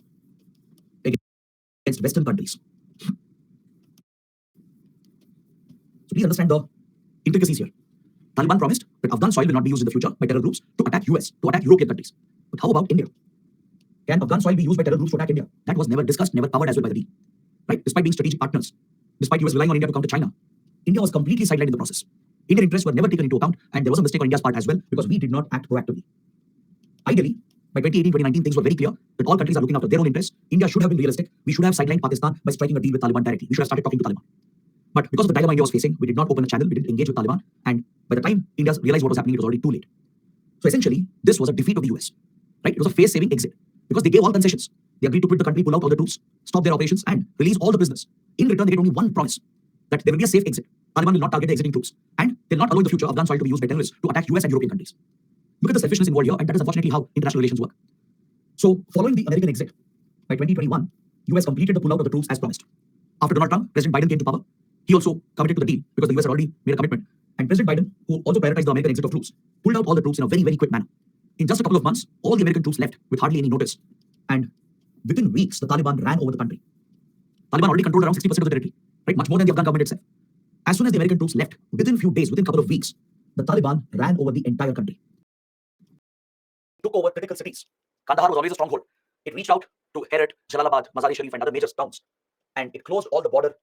against Western countries. So please understand the intricacies here. Taliban promised that Afghan soil will not be used in the future by terror groups to attack US, to attack European countries. But how about India? Can Afghan soil be used by terror groups to attack India? That was never discussed, never covered as well by the deal. Right? Despite being strategic partners, despite US relying on India to counter China, India was completely sidelined in the process. Indian interests were never taken into account, and there was a mistake on India's part as well because we did not act proactively. Ideally, by 2018, 2019, things were very clear that all countries are looking after their own interests. India should have been realistic. We should have sidelined Pakistan by striking a deal with Taliban directly. We should have started talking to Taliban. But because of the dilemma India was facing, we did not open a channel, we didn't engage with Taliban, and by the time India realized what was happening, it was already too late. So essentially, this was a defeat of the US. Right? It was a face-saving exit because they gave all concessions. They agreed to quit the country, pull out all the troops, stop their operations, and release all the prisoners. In return, they get only one promise, that there will be a safe exit. Taliban will not target the exiting troops, and they'll not allow in the future Afghan soil to be used by terrorists to attack US and European countries. Look at the selfishness involved here, and that is unfortunately how international relations work. So following the American exit, by 2021, US completed the pullout of the troops as promised. After Donald Trump, President Biden came to power. He also committed to the deal because the US had already made a commitment. And President Biden, who also prioritized the American exit of troops, pulled out all the troops in a very, very quick manner. In just a couple of months, all the American troops left with hardly any notice. And within weeks, the Taliban ran over the country. Taliban already controlled around 60% of the territory, right? Much more than the Afghan government itself. As soon as the American troops left, within few days, within a couple of weeks, the Taliban ran over the entire country. Took over critical cities. Kandahar was always a stronghold. It reached out to Herat, Jalalabad, Mazar-e-Sharif, and other major towns. And it closed all the border.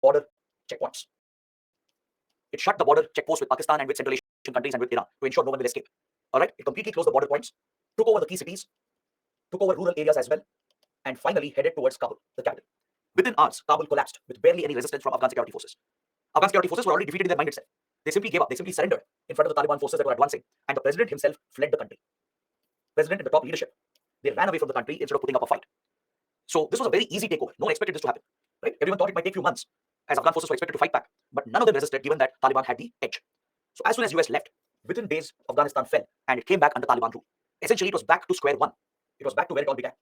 Border checkpoints. It shut the border checkposts with Pakistan and with Central Asian countries and with Iran to ensure no one will escape. All right, it completely closed the border points, took over the key cities, took over rural areas as well, and finally headed towards Kabul, the capital. Within hours, Kabul collapsed with barely any resistance from Afghan security forces. Afghan security forces were already defeated in their mind itself. They simply gave up. They simply surrendered in front of the Taliban forces that were advancing, and the president himself fled the country. President and the top leadership, they ran away from the country instead of putting up a fight. So this was a very easy takeover. No one expected this to happen. Right? Everyone thought it might take a few months, as Afghan forces were expected to fight back, but none of them resisted, given that Taliban had the edge. So as soon as US left, within days, Afghanistan fell, and it came back under Taliban rule. Essentially, it was back to square one. It was back to where it all began.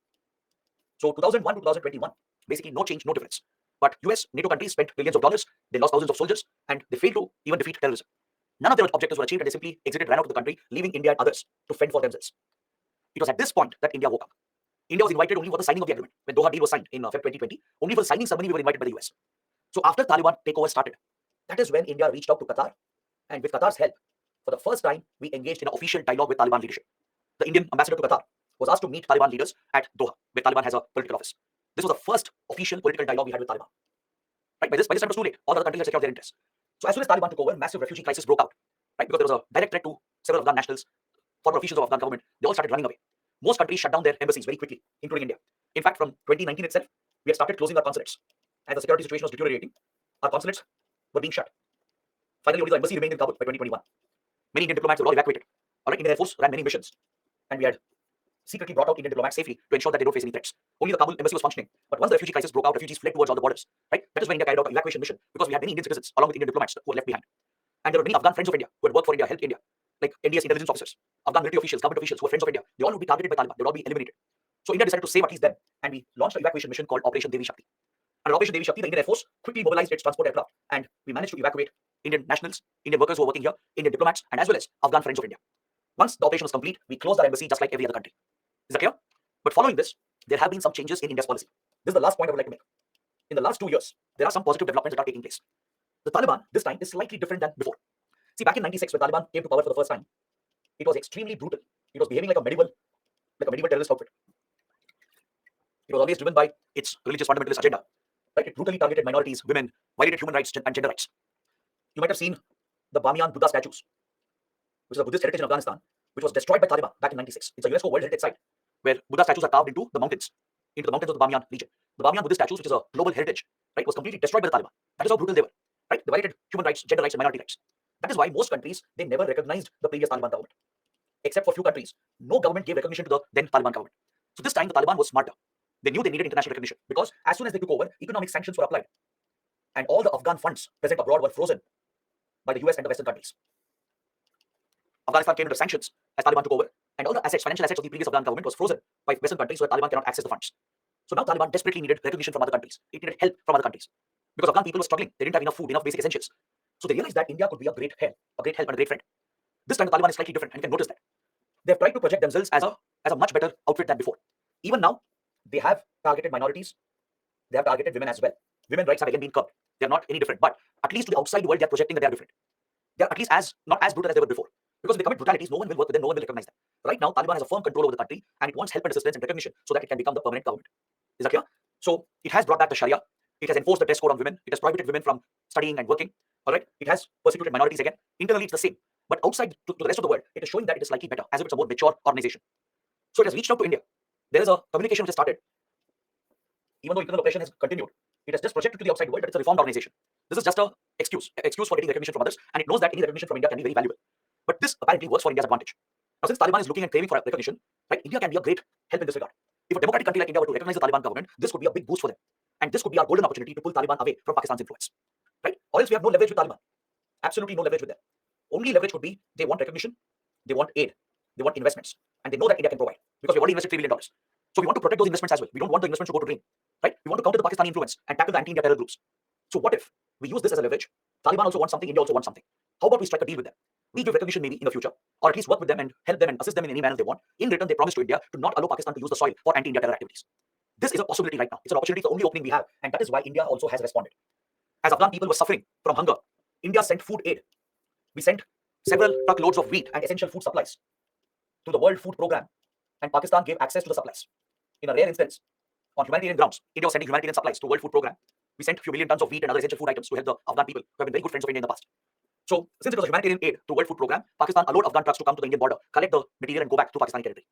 So 2001 to 2021, basically no change, no difference. But US, NATO countries spent billions of dollars, they lost thousands of soldiers, and they failed to even defeat terrorism. None of their objectives were achieved, and they simply exited, ran out of the country, leaving India and others to fend for themselves. It was at this point that India woke up. India was invited only for the signing of the agreement. When Doha deal was signed in February 2020, only for the signing ceremony we were invited by the US. So after Taliban takeover started, that is when India reached out to Qatar, and with Qatar's help, for the first time, we engaged in an official dialogue with Taliban leadership. The Indian ambassador to Qatar was asked to meet Taliban leaders at Doha, where Taliban has a political office. This was the first official political dialogue we had with Taliban. Right? By this time it was too late. All the other countries had secured their interests. So as soon as Taliban took over, massive refugee crisis broke out. Right? Because there was a direct threat to several Afghan nationals, former officials of Afghan government. They all started running away. Most countries shut down their embassies very quickly, including India. In fact, from 2019 itself, we had started closing our consulates. As the security situation was deteriorating, our consulates were being shut. Finally, only the embassy remained in Kabul by 2021. Many Indian diplomats were all evacuated. All right, Indian Air Force ran many missions, and we had secretly brought out Indian diplomats safely to ensure that they don't face any threats. Only the Kabul embassy was functioning. But once the refugee crisis broke out, refugees fled towards all the borders. Right? That is when India carried out an evacuation mission because we had many Indian citizens along with Indian diplomats who were left behind. And there were many Afghan friends of India who had worked for India, helped India, like NDS intelligence officers, Afghan military officials, government officials who were friends of India. They all would be targeted by Taliban. They would all be eliminated. So India decided to save at least them, and we launched an evacuation mission called Operation Devi Shakti. Under Operation Devi Shakti, the Indian Air Force quickly mobilized its transport aircraft, and we managed to evacuate Indian nationals, Indian workers who were working here, Indian diplomats, and as well as Afghan friends of India. Once the operation was complete, we closed our embassy just like every other country. Is that clear? But following this, there have been some changes in India's policy. This is the last point I would like to make. In the last 2 years, there are some positive developments that are taking place. The Taliban this time is slightly different than before. See, back in '96, when Taliban came to power for the first time, it was extremely brutal. It was behaving like a medieval terrorist outfit. It was always driven by its religious fundamentalist agenda. Right? It brutally targeted minorities, women, violated human rights and gender rights. You might have seen the Bamiyan Buddha statues, which is a Buddhist heritage in Afghanistan, which was destroyed by Taliban back in '96. It's a UNESCO World Heritage Site where Buddha statues are carved into the mountains of the Bamiyan region. The Bamiyan Buddhist statues, which is a global heritage, right, was completely destroyed by the Taliban. That is how brutal they were. Right? They violated human rights, gender rights, and minority rights. That is why most countries, they never recognized the previous Taliban government. Except for a few countries, no government gave recognition to the then Taliban government. So this time the Taliban was smarter. They knew they needed international recognition because as soon as they took over, economic sanctions were applied. And all the Afghan funds present abroad were frozen by the US and the Western countries. Afghanistan came under sanctions as Taliban took over, and all the financial assets of the previous Afghan government was frozen by Western countries so that Taliban cannot access the funds. So now Taliban desperately needed recognition from other countries. It needed help from other countries. Because Afghan people were struggling. They didn't have enough food, enough basic essentials. So they realized that India could be a great help and a great friend. This time the Taliban is slightly different, and you can notice that. They've tried to project themselves as a much better outfit than before. Even now, they have targeted minorities. They have targeted women as well. Women's rights have again been curbed. They're not any different. But at least to the outside world, they're projecting that they're different. They're at least not as brutal as they were before. Because if they commit brutalities, no one will work with them, no one will recognize them. Right now, Taliban has a firm control over the country, and it wants help and assistance and recognition so that it can become the permanent government. Is that clear? So it has brought back the Sharia. It has enforced the dress code on women. It has prohibited women from studying and working. All right. It has persecuted minorities again. Internally, it's the same. But outside to the rest of the world, it is showing that it is slightly better, as if it's a more mature organization. So it has reached out to India. There is a communication which has started. Even though internal oppression has continued, it has just projected to the outside world that it's a reformed organization. This is just an excuse for getting recognition from others, and it knows that any recognition from India can be very valuable. But this apparently works for India's advantage. Now, since Taliban is looking and craving for recognition, right, India can be a great help in this regard. If a democratic country like India were to recognize the Taliban government, this could be a big boost for them. And this could be our golden opportunity to pull Taliban away from Pakistan's influence. Right? Or else we have no leverage with Taliban. Absolutely no leverage with them. Only leverage could be they want recognition, they want aid, they want investments. And they know that India can provide because we've already invested $3 billion. So we want to protect those investments as well. We don't want the investments to go to drain. Right? We want to counter the Pakistani influence and tackle the anti-India terror groups. So what if we use this as a leverage? Taliban also wants something, India also wants something. How about we strike a deal with them? We give recognition maybe in the future, or at least work with them and help them and assist them in any manner they want. In return, they promise to India to not allow Pakistan to use the soil for anti-India terror activities. This is a possibility right now. It's an opportunity, it's the only opening we have, and that is why India also has responded. As Afghan people were suffering from hunger, India sent food aid. We sent several truckloads of wheat and essential food supplies to the World Food Program, and Pakistan gave access to the supplies. In a rare instance, on humanitarian grounds, India was sending humanitarian supplies to World Food Program. We sent a few million tons of wheat and other essential food items to help the Afghan people who have been very good friends of India in the past. So, since it was a humanitarian aid to World Food Program, Pakistan allowed Afghan trucks to come to the Indian border, collect the material, and go back to Pakistani territory.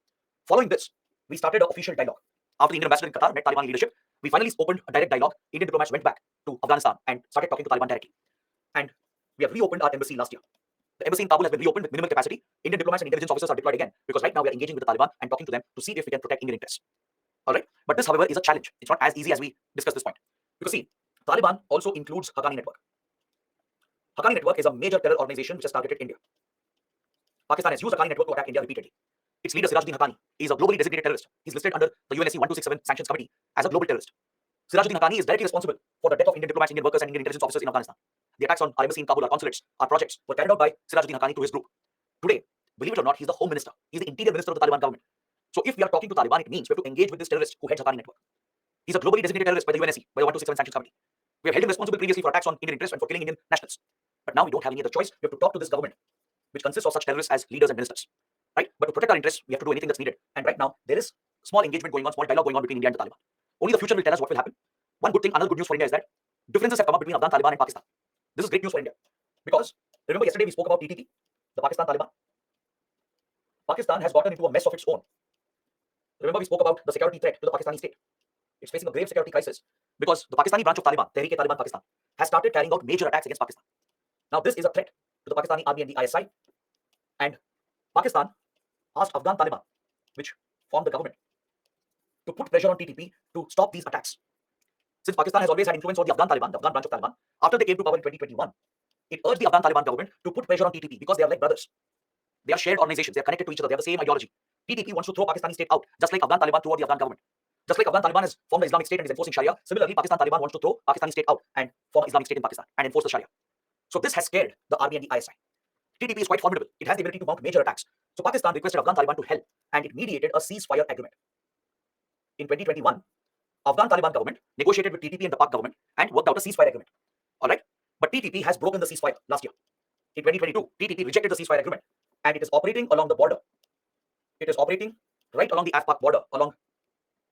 Following this, we started an official dialogue. After the Indian ambassador in Qatar met Taliban leadership, we finally opened a direct dialogue. Indian diplomats went back to Afghanistan and started talking to Taliban directly. And we have reopened our embassy last year. The embassy in Kabul has been reopened with minimal capacity. Indian diplomats and intelligence officers are deployed again because right now we are engaging with the Taliban and talking to them to see if we can protect Indian interests. All right. But this, however, is a challenge. It's not as easy as we discussed this point. Because see, Taliban also includes Haqqani Network. Haqqani Network is a major terror organization which has targeted India. Pakistan has used Haqqani Network to attack India repeatedly. Its leader, Sirajuddin Haqqani, is a globally designated terrorist. He's listed under the UNSC 1267 Sanctions Committee as a global terrorist. Sirajuddin Haqqani is directly responsible for the death of Indian diplomats, Indian workers, and Indian intelligence officers in Afghanistan. The attacks on our embassy in Kabul, our consulates, our projects were carried out by Sirajuddin Haqqani to his group. Today, believe it or not, he's the Home Minister. He's the Interior Minister of the Taliban government. So if we are talking to Taliban, it means we have to engage with this terrorist who heads Haqqani Network. He's a globally designated terrorist by the UNSC, by the 1267 Sanctions Committee. We have held him responsible previously for attacks on Indian interests and for killing Indian nationals. But now we don't have any other choice. We have to talk to this government, which consists of such terrorists as leaders and ministers. Right? But to protect our interests, we have to do anything that's needed. And right now, there is small engagement going on, small dialogue going on between India and the Taliban. Only the future will tell us what will happen. One good thing, another good news for India is that differences have come up between Afghan Taliban and Pakistan. This is great news for India. Because remember yesterday we spoke about TTP, the Pakistan Taliban. Pakistan has gotten into a mess of its own. Remember we spoke about the security threat to the Pakistani state. It's facing a grave security crisis because the Pakistani branch of Taliban, Tehreek-e-Taliban Pakistan, has started carrying out major attacks against Pakistan. Now this is a threat to the Pakistani army and the ISI. And Pakistan asked Afghan Taliban, which formed the government to put pressure on TTP to stop these attacks. Since Pakistan has always had influence on the Afghan Taliban, the Afghan branch of Taliban, after they came to power in 2021, it urged the Afghan Taliban government to put pressure on TTP because they are like brothers. They are shared organizations. They are connected to each other. They have the same ideology. TTP wants to throw Pakistani state out, just like Afghan Taliban threw out the Afghan government. Just like Afghan Taliban has formed the Islamic State and is enforcing Sharia, similarly, Pakistan Taliban wants to throw Pakistani state out and form Islamic State in Pakistan and enforce the Sharia. So this has scared the army and the ISI. TTP is quite formidable. It has the ability to mount major attacks. So Pakistan requested Afghan Taliban to help, and it mediated a ceasefire agreement. In 2021, Afghan Taliban government negotiated with TTP and the Pak government and worked out a ceasefire agreement. All right, but TTP has broken the ceasefire last year. In 2022, TTP rejected the ceasefire agreement, and it is operating along the border. It is operating right along the Af-Pak border, along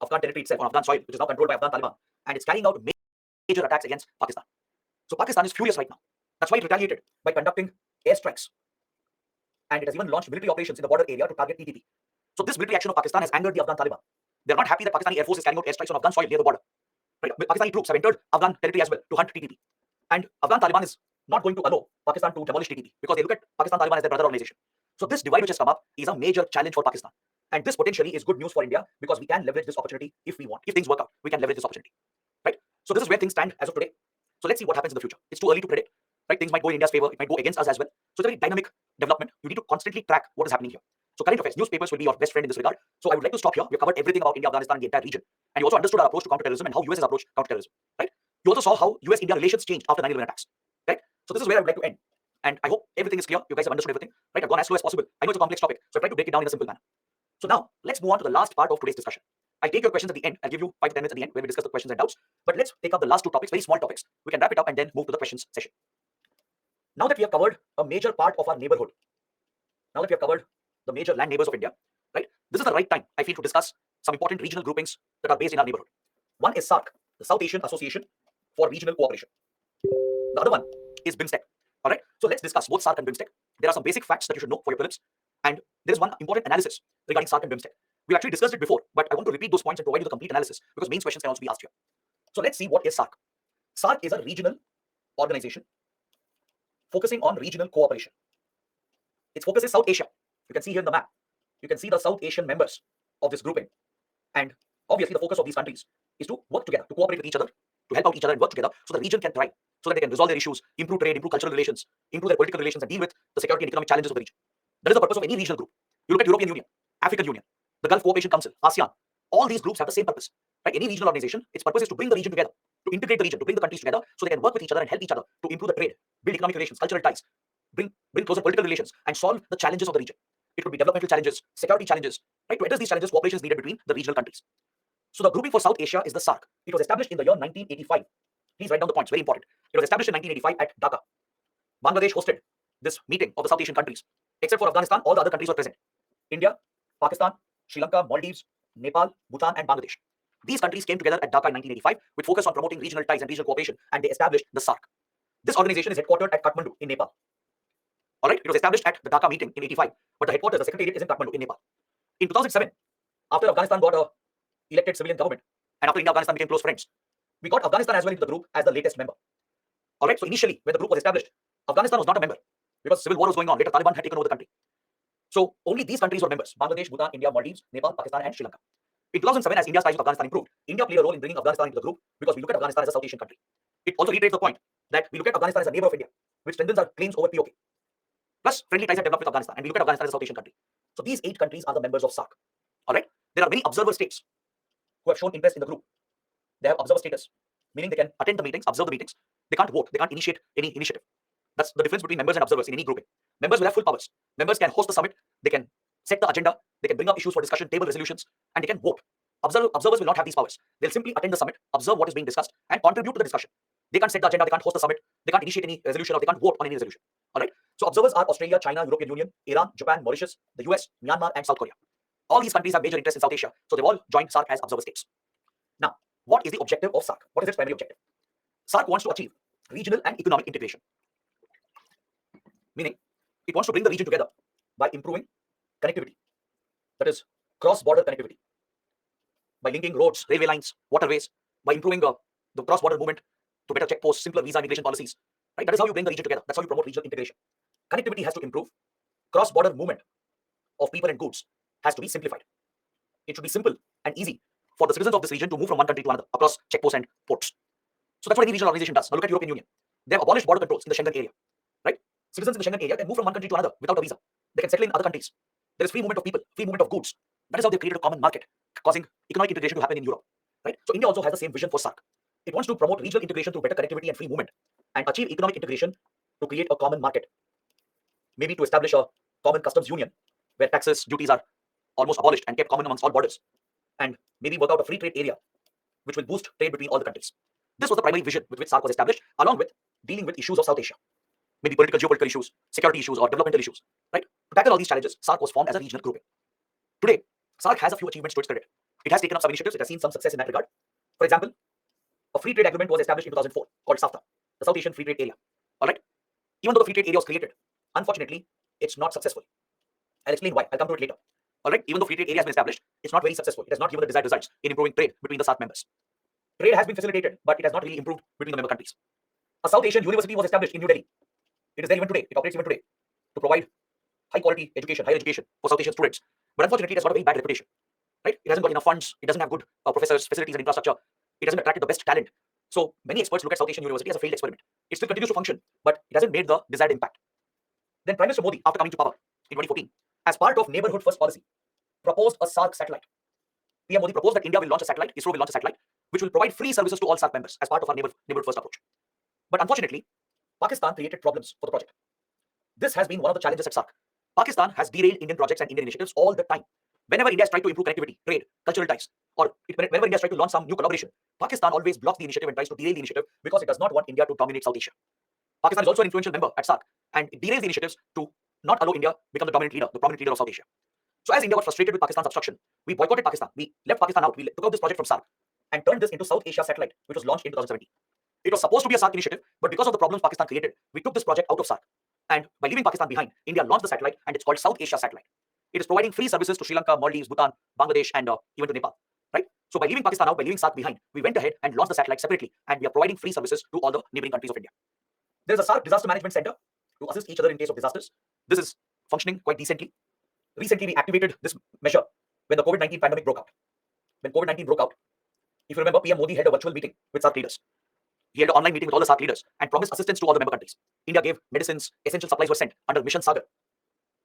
Afghan territory itself, on Afghan soil, which is now controlled by Afghan Taliban, and it's carrying out major attacks against Pakistan. So Pakistan is furious right now. That's why it retaliated by conducting airstrikes, and it has even launched military operations in the border area to target TTP. So this military action of Pakistan has angered the Afghan Taliban. They're not happy that Pakistani Air Force is carrying out airstrikes on Afghan soil near the border. Right? Pakistani troops have entered Afghan territory as well to hunt TTP. And Afghan Taliban is not going to allow Pakistan to demolish TTP because they look at Pakistan Taliban as their brother organization. So this divide which has come up is a major challenge for Pakistan. And this potentially is good news for India because we can leverage this opportunity if we want. If things work out, we can leverage this opportunity. Right? So this is where things stand as of today. So let's see what happens in the future. It's too early to predict. Right? Things might go in India's favor. It might go against us as well. So it's a very dynamic development. You need to constantly track what is happening here. So current affairs, newspapers will be your best friend in this regard. So I would like to stop here. We've covered everything about India, Afghanistan, and the entire region. And you also understood our approach to counterterrorism and how US has approached counterterrorism. Right? You also saw how US-India relations changed after 9/11 attacks. Right? So this is where I would like to end. And I hope everything is clear. You guys have understood everything. Right? I've gone as slow as possible. I know it's a complex topic, so I try to break it down in a simple manner. So now let's move on to the last part of today's discussion. I'll take your questions at the end. I'll give you 5 to 10 minutes at the end where we discuss the questions and doubts. But let's take up the last 2 topics, very small topics. We can wrap it up and then move to the questions session. Now that we have covered a major part of our neighborhood, now that we have covered the major land neighbors of India, right? This is the right time, I feel, to discuss some important regional groupings that are based in our neighborhood. One is SAARC, the South Asian Association for Regional Cooperation. The other one is BIMSTEC. All right. So let's discuss both SAARC and BIMSTEC. There are some basic facts that you should know for your prelims, and there is one important analysis regarding SAARC and BIMSTEC. We actually discussed it before, but I want to repeat those points and provide you the complete analysis because main questions can also be asked here. So let's see what is SAARC. SAARC is a regional organization focusing on regional cooperation. Its focus is South Asia. You can see here in the map. You can see the South Asian members of this grouping. And obviously the focus of these countries is to work together, to cooperate with each other, to help out each other and work together so the region can thrive, so that they can resolve their issues, improve trade, improve cultural relations, improve their political relations, and deal with the security and economic challenges of the region. That is the purpose of any regional group. You look at European Union, African Union, the Gulf Cooperation Council, ASEAN. All these groups have the same purpose. Right? Any regional organization, its purpose is to bring the region together, to integrate the region, to bring the countries together so they can work with each other and help each other to improve the trade, build economic relations, cultural ties, bring closer political relations, and solve the challenges of the region. It could be developmental challenges, security challenges. Right? To address these challenges, cooperation is needed between the regional countries. So the grouping for South Asia is the SAARC. It was established in the year 1985. Please write down the points, very important. It was established in 1985 at Dhaka. Bangladesh hosted this meeting of the South Asian countries. Except for Afghanistan, all the other countries were present. India, Pakistan, Sri Lanka, Maldives, Nepal, Bhutan, and Bangladesh. These countries came together at Dhaka in 1985 with focus on promoting regional ties and regional cooperation, and they established the SAARC. This organization is headquartered at Kathmandu in Nepal. All right, it was established at the Dhaka meeting in 85, but the headquarters, the secretariat, is in Kathmandu in Nepal. In 2007, after Afghanistan got a elected civilian government, and after India and Afghanistan became close friends, we got Afghanistan as well into the group as the latest member. All right, so initially, when the group was established, Afghanistan was not a member because civil war was going on. Later, Taliban had taken over the country. So only these countries were members: Bangladesh, Bhutan, India, Maldives, Nepal, Pakistan, and Sri Lanka. In 2007, as India's ties with Afghanistan improved, India played a role in bringing Afghanistan into the group because we look at Afghanistan as a South Asian country. It also reiterates the point that we look at Afghanistan as a neighbor of India, which strengthens our claims over POK. Plus, friendly ties have developed with Afghanistan, and we look at Afghanistan as a South Asian country. So these 8 countries are the members of SAARC. All right, there are many observer states who have shown interest in the group. They have observer status, meaning they can attend the meetings, observe the meetings. They can't vote. They can't initiate any initiative. That's the difference between members and observers in any grouping. Members will have full powers. Members can host the summit. They can set the agenda. They can bring up issues for discussion, table resolutions, and they can vote. Observers will not have these powers. They'll simply attend the summit, observe what is being discussed, and contribute to the discussion. They can't set the agenda. They can't host the summit. They can't initiate any resolution, or they can't vote on any resolution. All right. So observers are Australia, China, European Union, Iran, Japan, Mauritius, the US, Myanmar, and South Korea. All these countries have major interests in South Asia, so they've all joined SAARC as observer states. Now, what is the objective of SAARC? What is its primary objective? SAARC wants to achieve regional and economic integration, meaning it wants to bring the region together by improving connectivity, that is cross-border connectivity, by linking roads, railway lines, waterways, by improving the cross-border movement to better checkposts, simpler visa immigration policies. Right? That is how you bring the region together. That's how you promote regional integration. Connectivity has to improve. Cross-border movement of people and goods has to be simplified. it should be simple and easy for the citizens of this region to move from one country to another across checkposts and ports. So that's what any regional organization does. Now look at European Union. They have abolished border controls in the Schengen area, right? Citizens in the Schengen area can move from one country to another without a visa. They can settle in other countries. There is free movement of people, free movement of goods. That is how they created a common market, causing economic integration to happen in Europe, right? So India also has the same vision for SAARC. It wants to promote regional integration through better connectivity and free movement, and achieve economic integration to create a common market. Maybe to establish a common customs union where taxes, duties are almost abolished and kept common amongst all borders, and maybe work out a free trade area which will boost trade between all the countries. This was the primary vision with which SAARC was established, along with dealing with issues of South Asia, maybe political, geopolitical issues, security issues, or developmental issues, right? To tackle all these challenges, SAARC was formed as a regional grouping. Today, SAARC has a few achievements to its credit. It has taken up some initiatives. It has seen some success in that regard. For example, a free trade agreement was established in 2004 called SAFTA, the South Asian Free Trade Area. All right. Even though the free trade area was created, unfortunately, it's not successful. I'll explain why. I'll come to it later. All right. Even though free trade area has been established, it's not very successful. It has not given the desired results in improving trade between the SAARC members. Trade has been facilitated, but it has not really improved between the member countries. A South Asian university was established in New Delhi. It is there even today. It operates even today to provide high quality education, higher education for South Asian students. But unfortunately, it has got a very bad reputation. Right? It hasn't got enough funds. It doesn't have good professors, facilities, and infrastructure. It hasn't attracted the best talent. So many experts look at South Asian University as a failed experiment. It still continues to function, but it hasn't made the desired impact. Then Prime Minister Modi, after coming to power in 2014, as part of Neighborhood First policy, proposed a SAARC satellite. PM Modi proposed that India will launch a satellite, ISRO will launch a satellite, which will provide free services to all SAARC members as part of our Neighborhood First approach. But unfortunately, Pakistan created problems for the project. This has been one of the challenges at SAARC. Pakistan has derailed Indian projects and Indian initiatives all the time. Whenever India has tried to improve connectivity, trade, cultural ties, or whenever India has tried to launch some new collaboration, Pakistan always blocks the initiative and tries to derail the initiative because it does not want India to dominate South Asia. Pakistan is also an influential member at SAARC, and it derails the initiatives to not allow India become the prominent leader of South Asia. So as India got frustrated with Pakistan's obstruction, we boycotted Pakistan. We left Pakistan out. We took out this project from SAARC and turned this into South Asia Satellite, which was launched in 2017. It was supposed to be a SAARC initiative, but because of the problems Pakistan created, we took this project out of SAARC. And by leaving Pakistan behind, India launched the satellite, and it's called South Asia Satellite. It is providing free services to Sri Lanka, Maldives, Bhutan, Bangladesh, and even to Nepal. Right? So by leaving Pakistan out, by leaving SAARC behind, we went ahead and launched the satellite separately, and we are providing free services to all the neighboring countries of India. There is a SAARC Disaster Management Center to assist each other in case of disasters. This is functioning quite decently. Recently, we activated this measure when the COVID-19 pandemic broke out. When COVID-19 broke out, if you remember, PM Modi held a virtual meeting with SAARC leaders. He held an online meeting with all the SAARC leaders and promised assistance to all the member countries. India gave medicines, essential supplies were sent under Mission Sagar.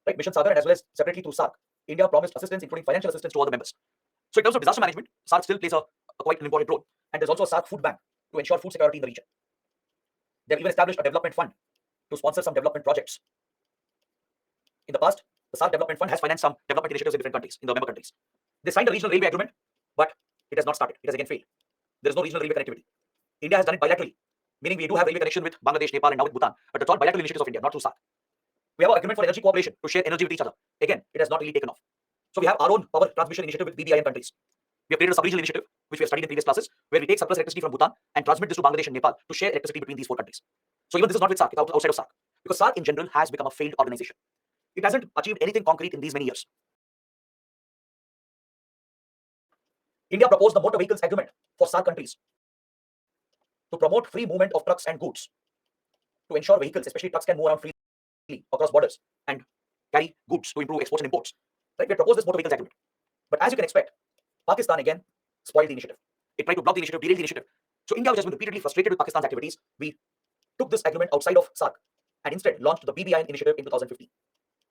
Right? Mission Sagar, and as well as separately through SAARC. India promised assistance, including financial assistance to all the members. So in terms of disaster management, SAARC still plays a quite an important role. And there's also a SAARC food bank to ensure food security in the region. They've even established a development fund to sponsor some development projects. In the past, the SAARC Development Fund has financed some development initiatives in different countries, in the member countries. They signed a regional railway agreement, but it has not started. It has again failed. There is no regional railway connectivity. India has done it bilaterally, meaning we do have railway connection with Bangladesh, Nepal, and now with Bhutan, but it's all bilateral initiatives of India, not through SAARC. We have an agreement for energy cooperation to share energy with each other. Again, it has not really taken off. So we have our own power transmission initiative with BBIN countries. We have created a sub-regional initiative, which we have studied in previous classes, where we take surplus electricity from Bhutan and transmit this to Bangladesh and Nepal to share electricity between these four countries. So even this is not with SAARC, it's outside of SAARC, because SAARC in general has become a failed organization. It hasn't achieved anything concrete in these many years. India proposed the Motor Vehicles Agreement for SAARC countries to promote free movement of trucks and goods, to ensure vehicles, especially trucks, can move around freely across borders and carry goods to improve exports and imports. Right? We proposed this Motor Vehicles Agreement. But as you can expect, Pakistan again spoiled the initiative. It tried to block the initiative, derail the initiative. So India, which has been repeatedly frustrated with Pakistan's activities, we took this agreement outside of SAARC and instead launched the BBIN initiative in 2015.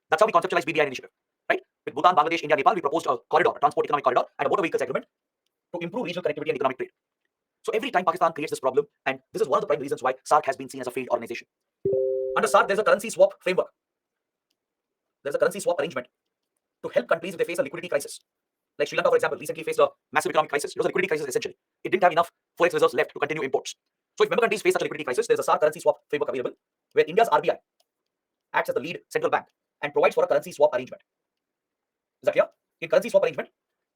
That's how we conceptualized BBIN initiative. Right? With Bhutan, Bangladesh, India, Nepal, we proposed a corridor, a transport economic corridor, and a motor vehicles agreement to improve regional connectivity and economic trade. So every time Pakistan creates this problem, and this is one of the prime reasons why SAARC has been seen as a failed organization. Under SAARC, there's a currency swap framework. There's a currency swap arrangement to help countries if they face a liquidity crisis. Like Sri Lanka, for example, recently faced a massive economic crisis. It was a liquidity crisis essentially. It didn't have enough forex reserves left to continue imports. So if member countries face such a liquidity crisis, there's a SAARC currency swap framework available where India's RBI acts as the lead central bank and provides for a currency swap arrangement. Is that clear? In currency swap arrangement,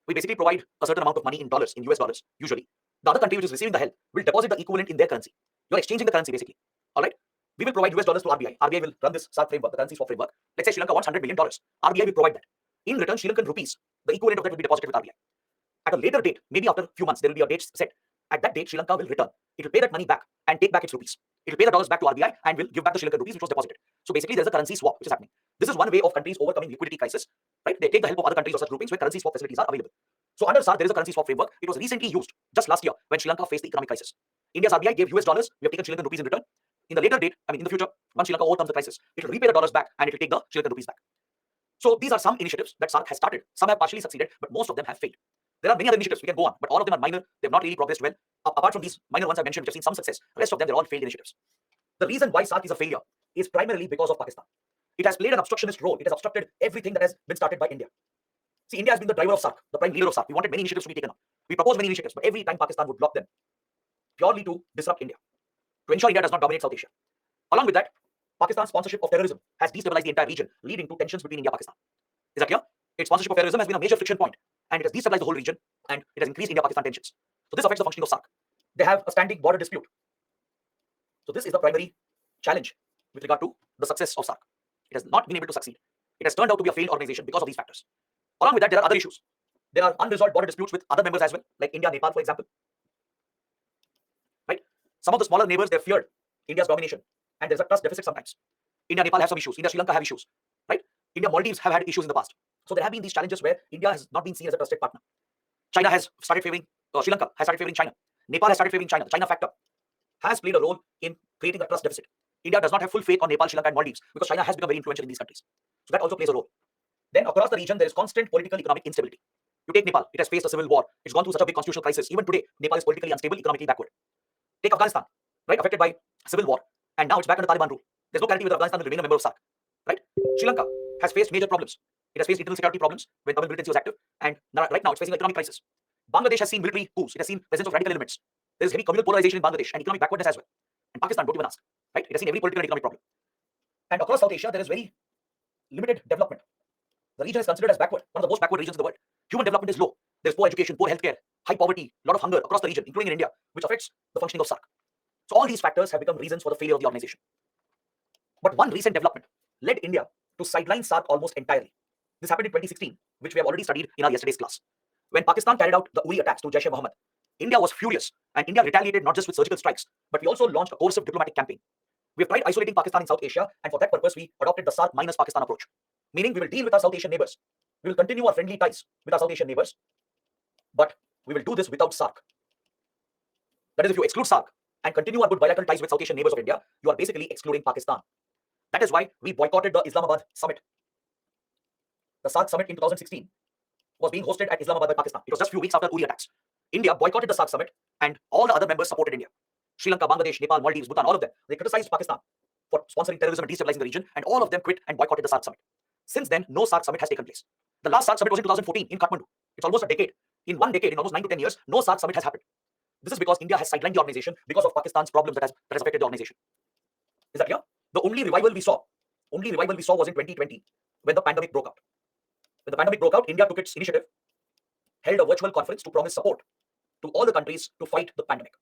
we basically provide a certain amount of money in dollars, in US dollars, usually. The other country which is receiving the help will deposit the equivalent in their currency. You're exchanging the currency basically. All right? We will provide US dollars to RBI. RBI will run this SAARC framework, the currency swap framework. Let's say Sri Lanka wants $100 million. RBI will provide that. In return, Sri Lankan rupees, the equivalent of that will be deposited with RBI. At a later date, maybe after a few months, there will be a date set. At that date, Sri Lanka will return. It will pay that money back and take back its rupees. It will pay the dollars back to RBI and will give back the Sri Lankan rupees which was deposited. So basically, there's a currency swap which is happening. This is one way of countries overcoming liquidity crisis. Right? They take the help of other countries or such groupings where currency swap facilities are available. So under SARC, there is a currency swap framework. It was recently used just last year when Sri Lanka faced the economic crisis. India's RBI gave US dollars. We have taken Sri Lankan rupees in return. In the later date, in the future, once Sri Lanka overcomes the crisis, it will repay the dollars back and it will take the Sri Lankan rupees back. So these are some initiatives that SARC has started. Some have partially succeeded, but most of them have failed. There are many other initiatives we can go on, but all of them are minor. They have not really progressed well. Apart from these minor ones I mentioned, which have seen some success, the rest of them, they're all failed initiatives. The reason why SARC is a failure is primarily because of Pakistan. It has played an obstructionist role. It has obstructed everything that has been started by India. See, India has been the driver of SARC, the prime leader of SARC. We wanted many initiatives to be taken up. We proposed many initiatives, but every time Pakistan would block them purely to disrupt India, to ensure India does not dominate South Asia. Along with that, Pakistan's sponsorship of terrorism has destabilized the entire region, leading to tensions between India and Pakistan. Is that clear? Its sponsorship of terrorism has been a major friction point, and it has destabilized the whole region, and it has increased India-Pakistan tensions. So this affects the functioning of SARC. They have a standing border dispute. So this is the primary challenge with regard to the success of SARC. It has not been able to succeed. It has turned out to be a failed organization because of these factors. Along with that, there are other issues. There are unresolved border disputes with other members as well, like India, Nepal, for example. Right? Some of the smaller neighbors, they've feared India's domination, and there's a trust deficit sometimes. India, Nepal have some issues. India, Sri Lanka have issues. Right? India, Maldives have had issues in the past. So there have been these challenges where India has not been seen as a trusted partner. China has started favoring, Sri Lanka has started favoring China. Nepal has started favoring China. The China factor has played a role in creating a trust deficit. India does not have full faith on Nepal, Sri Lanka, and Maldives because China has become very influential in these countries. So that also plays a role. Then across the region, there is constant political economic instability. You take Nepal, it has faced a civil war. It's gone through such a big constitutional crisis. Even today, Nepal is politically unstable, economically backward. Take Afghanistan, right, affected by civil war, and now it's back under Taliban rule. There's no clarity whether Afghanistan will remain a member of SARC, right? Sri Lanka has faced major problems. It has faced internal security problems when Tamil militancy was active, and right now it's facing an economic crisis. Bangladesh has seen military coups. It has seen presence of radical elements. There is heavy communal polarization in Bangladesh and economic backwardness as well. And Pakistan, don't even ask, right? It has seen every political and economic problem. And across South Asia, there is very limited development. The region is considered as backward, one of the most backward regions in the world. Human development is low. There's poor education, poor healthcare, high poverty, a lot of hunger across the region, including in India, which affects the functioning of SARC. So all these factors have become reasons for the failure of the organization. But one recent development led India to sideline SARC almost entirely. This happened in 2016, which we have already studied in our yesterday's class. When Pakistan carried out the Uri attacks to Jaish-e-Mohammed, India was furious, and India retaliated not just with surgical strikes, but we also launched a coercive diplomatic campaign. We have tried isolating Pakistan in South Asia, and for that purpose, we adopted the SARC minus Pakistan approach, meaning we will deal with our South Asian neighbors. We will continue our friendly ties with our South Asian neighbors, but we will do this without SARC. That is, if you exclude SARC and continue our good bilateral ties with South Asian neighbors of India, you are basically excluding Pakistan. That is why we boycotted the Islamabad summit. The SARC summit in 2016 was being hosted at Islamabad by Pakistan. It was just a few weeks after Uri attacks. India boycotted the SARC summit, and all the other members supported India. Sri Lanka, Bangladesh, Nepal, Maldives, Bhutan, all of them, they criticized Pakistan for sponsoring terrorism and destabilizing the region, and all of them quit and boycotted the SARC summit. Since then, no SARC summit has taken place. The last SARC summit was in 2014 in Kathmandu. It's almost a decade. In one decade, in almost 9 to 10 years, no SARC summit has happened. This is because India has sidelined the organization because of Pakistan's problems that has affected the organization. Is that clear? The only revival we saw was in 2020 when the pandemic broke out. When the pandemic broke out, India took its initiative, held a virtual conference to promise support to all the countries to fight the pandemic.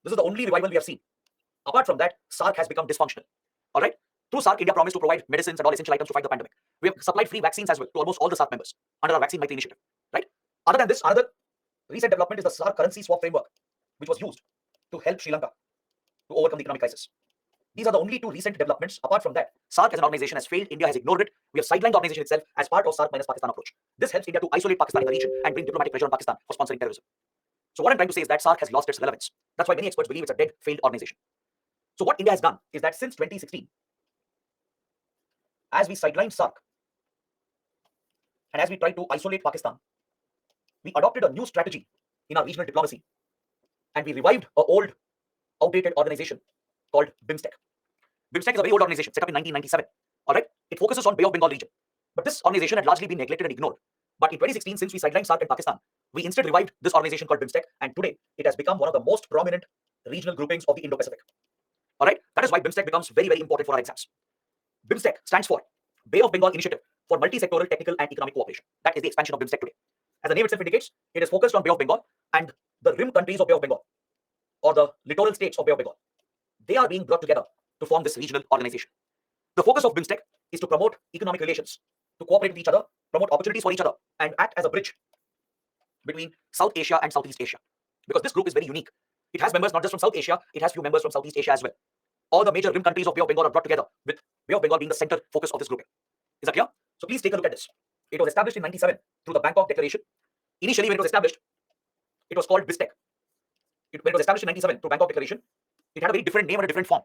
This is the only revival we have seen. Apart from that, SARC has become dysfunctional. All right? Through SARC, India promised to provide medicines and all essential items to fight the pandemic. We have supplied free vaccines as well to almost all the SARC members under our Vaccine Maitri initiative. Right? Other than this, another recent development is the SARC currency swap framework, which was used to help Sri Lanka to overcome the economic crisis. These are the only two recent developments. Apart from that, SARC as an organization has failed. India has ignored it. We have sidelined the organization itself as part of SARC minus Pakistan approach. This helps India to isolate Pakistan in the region and bring diplomatic pressure on Pakistan for sponsoring terrorism. So what I'm trying to say is that SARC has lost its relevance. That's why many experts believe it's a dead, failed organization. So what India has done is that since 2016, as we sidelined SARC and as we tried to isolate Pakistan, we adopted a new strategy in our regional diplomacy, and we revived an old, outdated organization called BIMSTEC. BIMSTEC is a very old organization set up in 1997. All right, it focuses on Bay of Bengal region, but this organization had largely been neglected and ignored. But in 2016, since we sidelined SARC in Pakistan, we instead revived this organization called BIMSTEC, and today it has become one of the most prominent regional groupings of the Indo-Pacific. All right, that is why BIMSTEC becomes very, very important for our exams. BIMSTEC stands for Bay of Bengal Initiative for Multi-Sectoral Technical and Economic Cooperation. That is the expansion of BIMSTEC today. As the name itself indicates, it is focused on Bay of Bengal and the rim countries of Bay of Bengal, or the littoral states of Bay of Bengal. They are being brought together to form this regional organization. The focus of BIMSTEC is to promote economic relations, to cooperate with each other, promote opportunities for each other, and act as a bridge between South Asia and Southeast Asia. Because this group is very unique. It has members not just from South Asia, it has few members from Southeast Asia as well. All the major rim countries of Bay of Bengal are brought together, with Bay of Bengal being the center focus of this grouping. Is that clear? So please take a look at this. It was established in 1997 through the Bangkok Declaration. Initially, when it was established, it was called BISTEC. When it was established in 1997 through Bangkok Declaration, it had a very different name and a different form.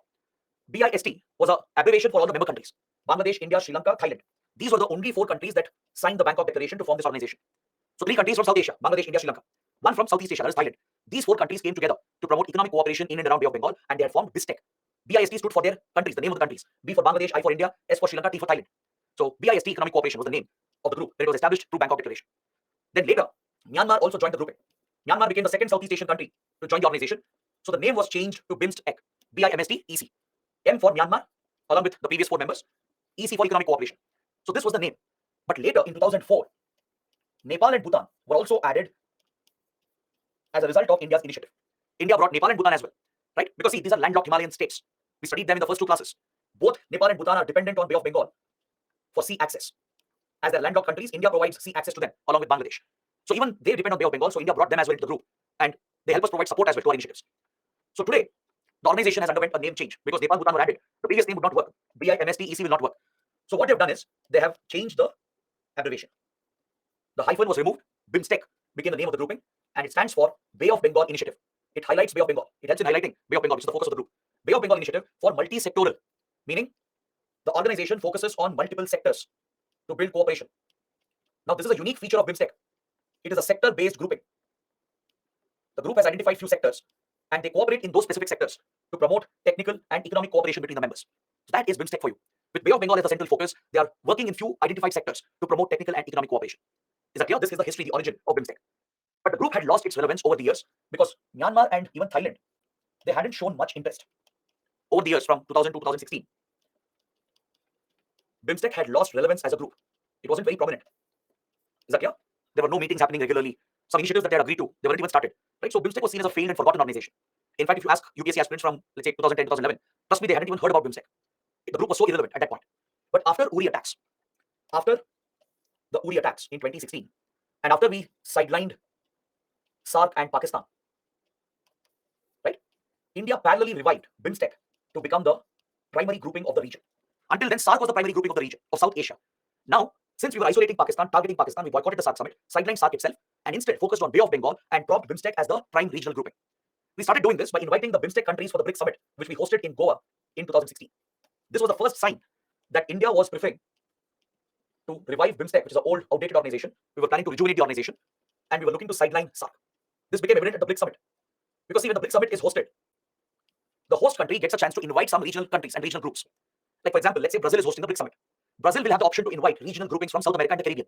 BIST was an abbreviation for all the member countries: Bangladesh, India, Sri Lanka, Thailand. These were the only 4 countries that signed the Bangkok Declaration to form this organization. So 3 countries from South Asia: Bangladesh, India, Sri Lanka. 1 from Southeast Asia, that is Thailand. These 4 countries came together to promote economic cooperation in and around Bay of Bengal, and they had formed BISTEC. BIST stood for their countries, the name of the countries. B for Bangladesh, I for India, S for Sri Lanka, T for Thailand. So BIST, Economic Cooperation, was the name of the group when it was established through Bangkok Declaration. Then later, Myanmar also joined the grouping. Myanmar became the second Southeast Asian country to join the organization. So the name was changed to BIMSTEC, BIMST-EC. M for Myanmar, along with the previous 4 members. EC for Economic Cooperation. So this was the name. But later, in 2004, Nepal and Bhutan were also added as a result of India's initiative. India brought Nepal and Bhutan as well, right? Because see, these are landlocked Himalayan states. We studied them in the first 2 classes. Both Nepal and Bhutan are dependent on Bay of Bengal for sea access. As they're landlocked countries, India provides sea access to them along with Bangladesh. So even they depend on Bay of Bengal, so India brought them as well into the group, and they help us provide support as well to our initiatives. So today, the organization has underwent a name change because Nepal and Bhutan were added. The previous name would not work. BIMST-EC will not work. So what they've done is they have changed the abbreviation. The hyphen was removed. BIMSTEC became the name of the grouping, and it stands for Bay of Bengal Initiative. It highlights Bay of Bengal. It helps in highlighting Bay of Bengal, which is the focus of the group. Bay of Bengal Initiative for multi-sectoral, meaning the organization focuses on multiple sectors to build cooperation. Now, this is a unique feature of BIMSTEC. It is a sector-based grouping. The group has identified few sectors, and they cooperate in those specific sectors to promote technical and economic cooperation between the members. So that is BIMSTEC for you. With Bay of Bengal as the central focus, they are working in few identified sectors to promote technical and economic cooperation. Is that clear? This is the history, the origin of BIMSTEC. But the group had lost its relevance over the years because Myanmar and even Thailand, they hadn't shown much interest over the years from 2000 to 2016. BIMSTEC had lost relevance as a group. It wasn't very prominent. Is that clear? There were no meetings happening regularly. Some initiatives that they had agreed to, they weren't even started. Right? So BIMSTEC was seen as a failed and forgotten organization. In fact, if you ask UPSC aspirants from, let's say, 2010, 2011, trust me, they hadn't even heard about BIMSTEC. The group was so irrelevant at that point. But after Uri attacks, after the Uri attacks in 2016, and after we sidelined SAARC and Pakistan, right? India parallelly revived BIMSTEC to become the primary grouping of the region. Until then, SAARC was the primary grouping of the region, of South Asia. Now, since we were isolating Pakistan, targeting Pakistan, we boycotted the SAARC summit, sidelined SAARC itself, and instead focused on Bay of Bengal and propped BIMSTEC as the prime regional grouping. We started doing this by inviting the BIMSTEC countries for the BRICS summit, which we hosted in Goa in 2016. This was the first sign that India was preferring to revive BIMSTEC, which is an old, outdated organization. We were planning to rejuvenate the organization, and we were looking to sideline SAARC. This became evident at the BRICS summit. Because see, when the BRICS summit is hosted, the host country gets a chance to invite some regional countries and regional groups. Like, for example, let's say Brazil is hosting the BRICS summit. Brazil will have the option to invite regional groupings from South America and the Caribbean.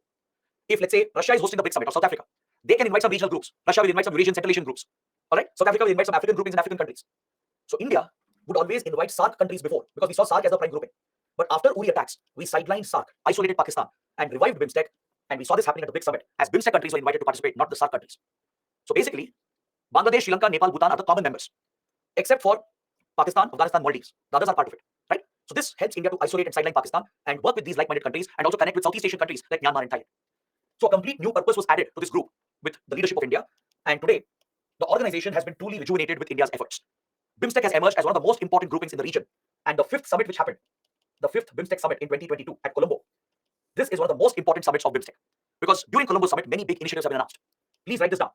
If, let's say, Russia is hosting the BRICS summit or South Africa, they can invite some regional groups. Russia will invite some Eurasian Central Asian groups. All right? South Africa will invite some African groupings in African countries. So India would always invite SAARC countries before, because we saw SAARC as the prime grouping. But after Uri attacks, we sidelined SAARC, isolated Pakistan, and revived BIMSTEC. And we saw this happening at the BRICS summit, as BIMSTEC countries were invited to participate, not the SAARC countries. So basically, Bangladesh, Sri Lanka, Nepal, Bhutan are the common members, except for Pakistan, Afghanistan, Maldives. The others are part of it, right? So this helps India to isolate and sideline Pakistan and work with these like-minded countries and also connect with Southeast Asian countries like Myanmar and Thailand. So a complete new purpose was added to this group with the leadership of India. And today, the organization has been truly rejuvenated with India's efforts. BIMSTEC has emerged as one of the most important groupings in the region. And the 5th summit which happened, the 5th BIMSTEC summit in 2022 at Colombo, this is one of the most important summits of BIMSTEC. Because during Colombo summit, many big initiatives have been announced. Please write this down.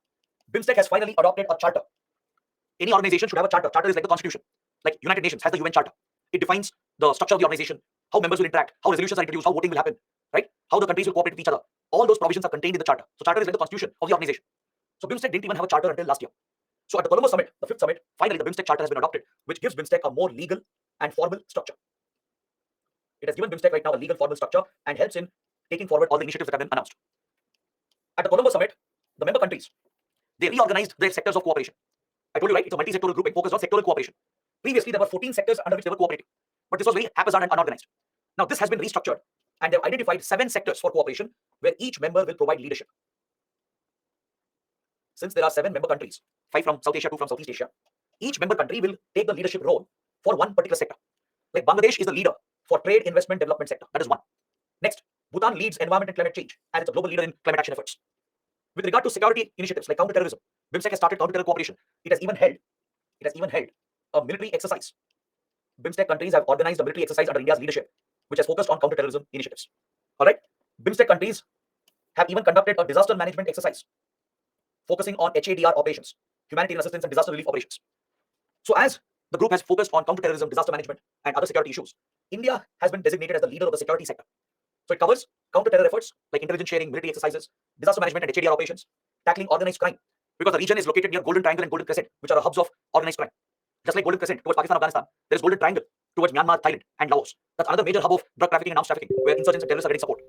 BIMSTEC has finally adopted a charter. Any organization should have a charter. Charter is like the constitution. Like United Nations has the UN Charter. It defines the structure of the organization, how members will interact, how resolutions are introduced, how voting will happen, right? How the countries will cooperate with each other. All those provisions are contained in the charter. So charter is like the constitution of the organization. So BIMSTEC didn't even have a charter until last year. So at the Colombo summit, the 5th summit, finally the BIMSTEC charter has been adopted, which gives BIMSTEC a more legal and formal structure. It has given BIMSTEC right now a legal formal structure and helps in taking forward all the initiatives that have been announced. At the Colombo summit, the member countries, they reorganized their sectors of cooperation. I told you, right? It's a multi-sectoral grouping focused on sectoral cooperation. Previously, there were 14 sectors under which they were cooperating, but this was very haphazard and unorganized. Now, this has been restructured, and they've identified 7 sectors for cooperation where each member will provide leadership. Since there are 7 member countries, 5 from South Asia, 2 from Southeast Asia, each member country will take the leadership role for one particular sector. Like Bangladesh is the leader for trade, investment, development sector. That is one. Next, Bhutan leads environment and climate change, and it's a global leader in climate action efforts. With regard to security initiatives like counterterrorism, BIMSTEC has started counter-terror cooperation. It has even held a military exercise. BIMSTEC countries have organized a military exercise under India's leadership, which has focused on counterterrorism initiatives. All right. BIMSTEC countries have even conducted a disaster management exercise focusing on HADR operations, humanitarian assistance and disaster relief operations. So as the group has focused on counterterrorism, disaster management, and other security issues, India has been designated as the leader of the security sector. So it covers counter-terror efforts like intelligence sharing, military exercises, disaster management and HADR operations, tackling organized crime, because the region is located near Golden Triangle and Golden Crescent, which are hubs of organized crime. Just like Golden Crescent towards Pakistan, Afghanistan, there is Golden Triangle towards Myanmar, Thailand, and Laos. That's another major hub of drug trafficking and arms trafficking, where insurgents and terrorists are getting support.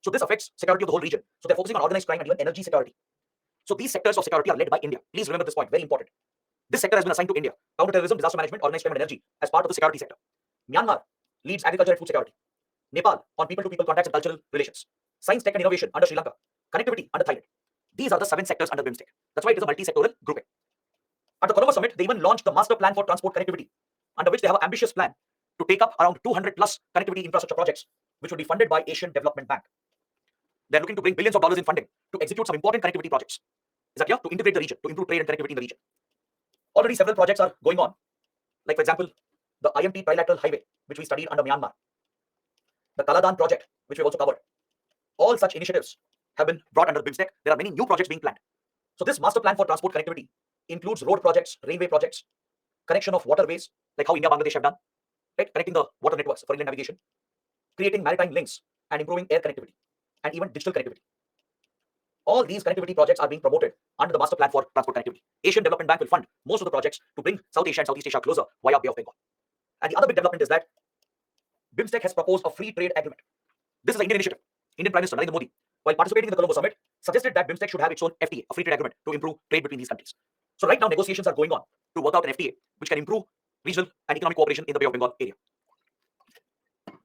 So this affects security of the whole region. So they're focusing on organized crime and even energy security. So these sectors of security are led by India. Please remember this point, very important. This sector has been assigned to India: counterterrorism, disaster management, organized crime, and energy as part of the security sector. Myanmar leads agriculture and food security. Nepal on people-to-people contacts and cultural relations. Science, tech, and innovation under Sri Lanka. Connectivity under Thailand. These are the 7 sectors under BIMSTEC. That's why it is a multi-sectoral grouping. At the Colombo Summit, they even launched the Master Plan for Transport Connectivity, under which they have an ambitious plan to take up around 200 plus connectivity infrastructure projects, which will be funded by Asian Development Bank. They're looking to bring billions of dollars in funding to execute some important connectivity projects. Is that clear? To integrate the region, to improve trade and connectivity in the region. Already several projects are going on. Like, for example, the IMT Trilateral Highway, which we studied under Myanmar. The Kaladan project, which we also covered. All such initiatives have been brought under BIMSTEC. There are many new projects being planned. So this master plan for transport connectivity includes road projects, railway projects, connection of waterways, like how India, Bangladesh have done, right? Connecting the water networks for inland navigation, creating maritime links and improving air connectivity, and even digital connectivity. All these connectivity projects are being promoted under the master plan for transport connectivity. Asian Development Bank will fund most of the projects to bring South Asia and Southeast Asia closer via Bay of Bengal. And the other big development is that BIMSTEC has proposed a free trade agreement. This is an Indian initiative. Indian Prime Minister Narendra Modi, while participating in the Colombo Summit, suggested that BIMSTEC should have its own FTA, a free trade agreement, to improve trade between these countries. So right now, negotiations are going on to work out an FTA, which can improve regional and economic cooperation in the Bay of Bengal area.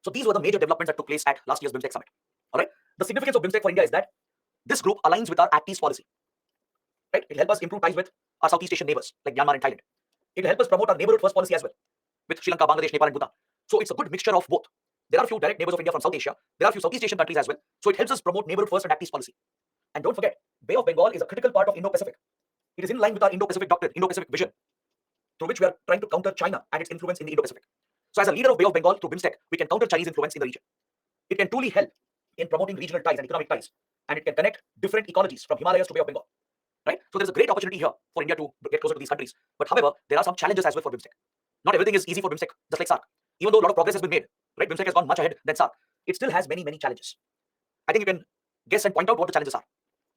So these were the major developments that took place at last year's BIMSTEC Summit. All right. The significance of BIMSTEC for India is that this group aligns with our Act East policy. Right? It will help us improve ties with our Southeast Asian neighbors like Myanmar and Thailand. It will help us promote our neighborhood first policy as well, with Sri Lanka, Bangladesh, Nepal, and Bhutan. So it's a good mixture of both. There are a few direct neighbors of India from South Asia. There are a few Southeast Asian countries as well. So it helps us promote neighborhood first and Act East policy. And don't forget, Bay of Bengal is a critical part of Indo-Pacific. It is in line with our Indo-Pacific doctrine, Indo-Pacific vision, through which we are trying to counter China and its influence in the Indo-Pacific. So as a leader of Bay of Bengal through BIMSTEC, we can counter Chinese influence in the region. It can truly help in promoting regional ties and economic ties, and it can connect different ecologies from Himalayas to Bay of Bengal. Right? So there's a great opportunity here for India to get closer to these countries. But however, there are some challenges as well for BIMSTEC. Not everything is easy for BIMSTEC, just like SAARC. Even though a lot of progress has been made, right? BIMSTEC has gone much ahead than SAARC. It still has many, many challenges. I think you can guess and point out what the challenges are.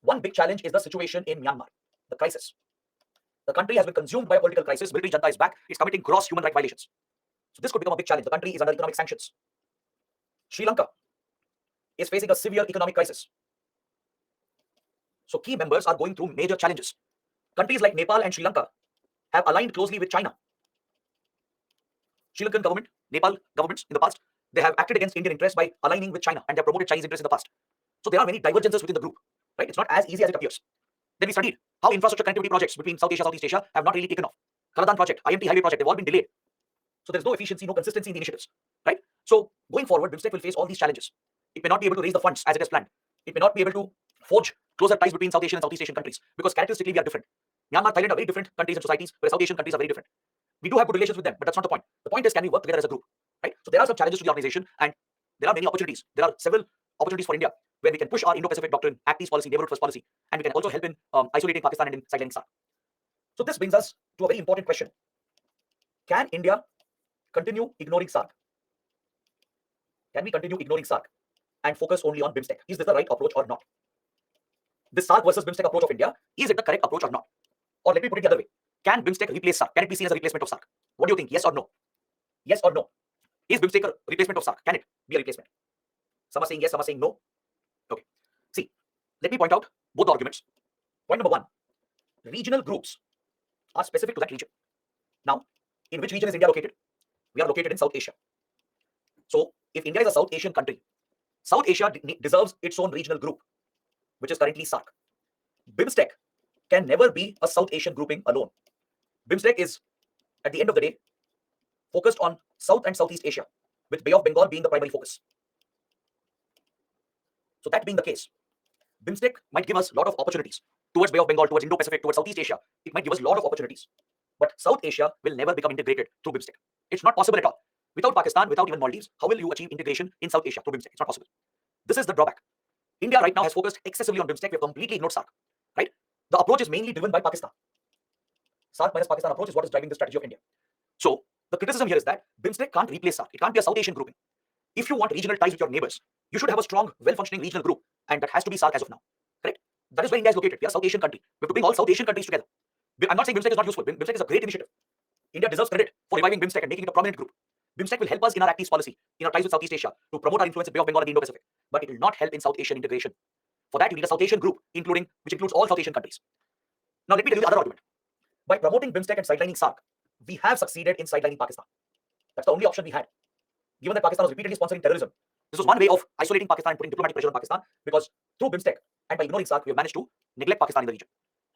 One big challenge is the situation in Myanmar, the crisis. The country has been consumed by a political crisis. Military junta is back. It's committing gross human rights violations. So this could become a big challenge. The country is under economic sanctions. Sri Lanka is facing a severe economic crisis. So key members are going through major challenges. Countries like Nepal and Sri Lanka have aligned closely with China. Sri Lankan government, Nepal governments in the past, they have acted against Indian interests by aligning with China, and they have promoted Chinese interests in the past. So there are many divergences within the group, right? It's not as easy as it appears. Then we studied how infrastructure connectivity projects between South Asia, Southeast Asia have not really taken off. Kaladan project, IMT highway project, they've all been delayed. So there's no efficiency, no consistency in the initiatives, right? So going forward, BIMSTEC will face all these challenges. It may not be able to raise the funds as it is planned. It may not be able to forge closer ties between South Asian and Southeast Asian countries, because characteristically we are different. Myanmar, Thailand are very different countries and societies, where South Asian countries are very different. We do have good relations with them, but that's not the point. The point is, can we work together as a group, right? So there are some challenges to the organization, and there are many opportunities. There are several opportunities for India where we can push our Indo-Pacific doctrine, Act East policy, neighborhood first policy, and we can also help in isolating Pakistan and in sidelining SAARC. So this brings us to a very important question. Can India continue ignoring SAARC? Can we continue ignoring SAARC and focus only on BIMSTEC? Is this the right approach or not? This SAARC versus BIMSTEC approach of India, is it the correct approach or not? Or let me put it the other way. Can BIMSTEC replace SAARC? Can it be seen as a replacement of SAARC? What do you think? Yes or no? Yes or no? Is BIMSTEC a replacement of SAARC? Can it be a replacement? Some are saying yes, some are saying no. Okay. See, let me point out both the arguments. Point number one, regional groups are specific to that region. Now, in which region is India located? We are located in South Asia. So, if India is a South Asian country, South Asia deserves its own regional group, which is currently SAARC. BIMSTEC can never be a South Asian grouping alone. BIMSTEC is, at the end of the day, focused on South and Southeast Asia, with Bay of Bengal being the primary focus. So that being the case, BIMSTEC might give us a lot of opportunities towards Bay of Bengal, towards Indo-Pacific, towards Southeast Asia. It might give us a lot of opportunities. But South Asia will never become integrated through BIMSTEC. It's not possible at all. Without Pakistan, without even Maldives, how will you achieve integration in South Asia through BIMSTEC? It's not possible. This is the drawback. India right now has focused excessively on BIMSTEC. We have completely ignored SAARC, right? The approach is mainly driven by Pakistan. SAARC minus Pakistan approach is what is driving the strategy of India. So the criticism here is that BIMSTEC can't replace SAARC. It can't be a South Asian grouping. If you want regional ties with your neighbors, you should have a strong, well-functioning regional group, and that has to be SAARC as of now. Correct? That is where India is located. We are a South Asian country. We have to bring all South Asian countries together. I'm not saying BIMSTEC is not useful. BIMSTEC is a great initiative. India deserves credit for reviving BIMSTEC and making it a prominent group. BIMSTEC will help us in our Act East policy, in our ties with Southeast Asia, to promote our influence in Bay of Bengal and the Indo-Pacific. But it will not help in South Asian integration. For that, you need a South Asian group, which includes all South Asian countries. Now, let me tell you the other argument. By promoting BIMSTEC and sidelining SAARC, we have succeeded in sidelining Pakistan. That's the only option we had. Given that Pakistan was repeatedly sponsoring terrorism, this was one way of isolating Pakistan and putting diplomatic pressure on Pakistan, because through BIMSTEC and by ignoring SAARC, we have managed to neglect Pakistan in the region.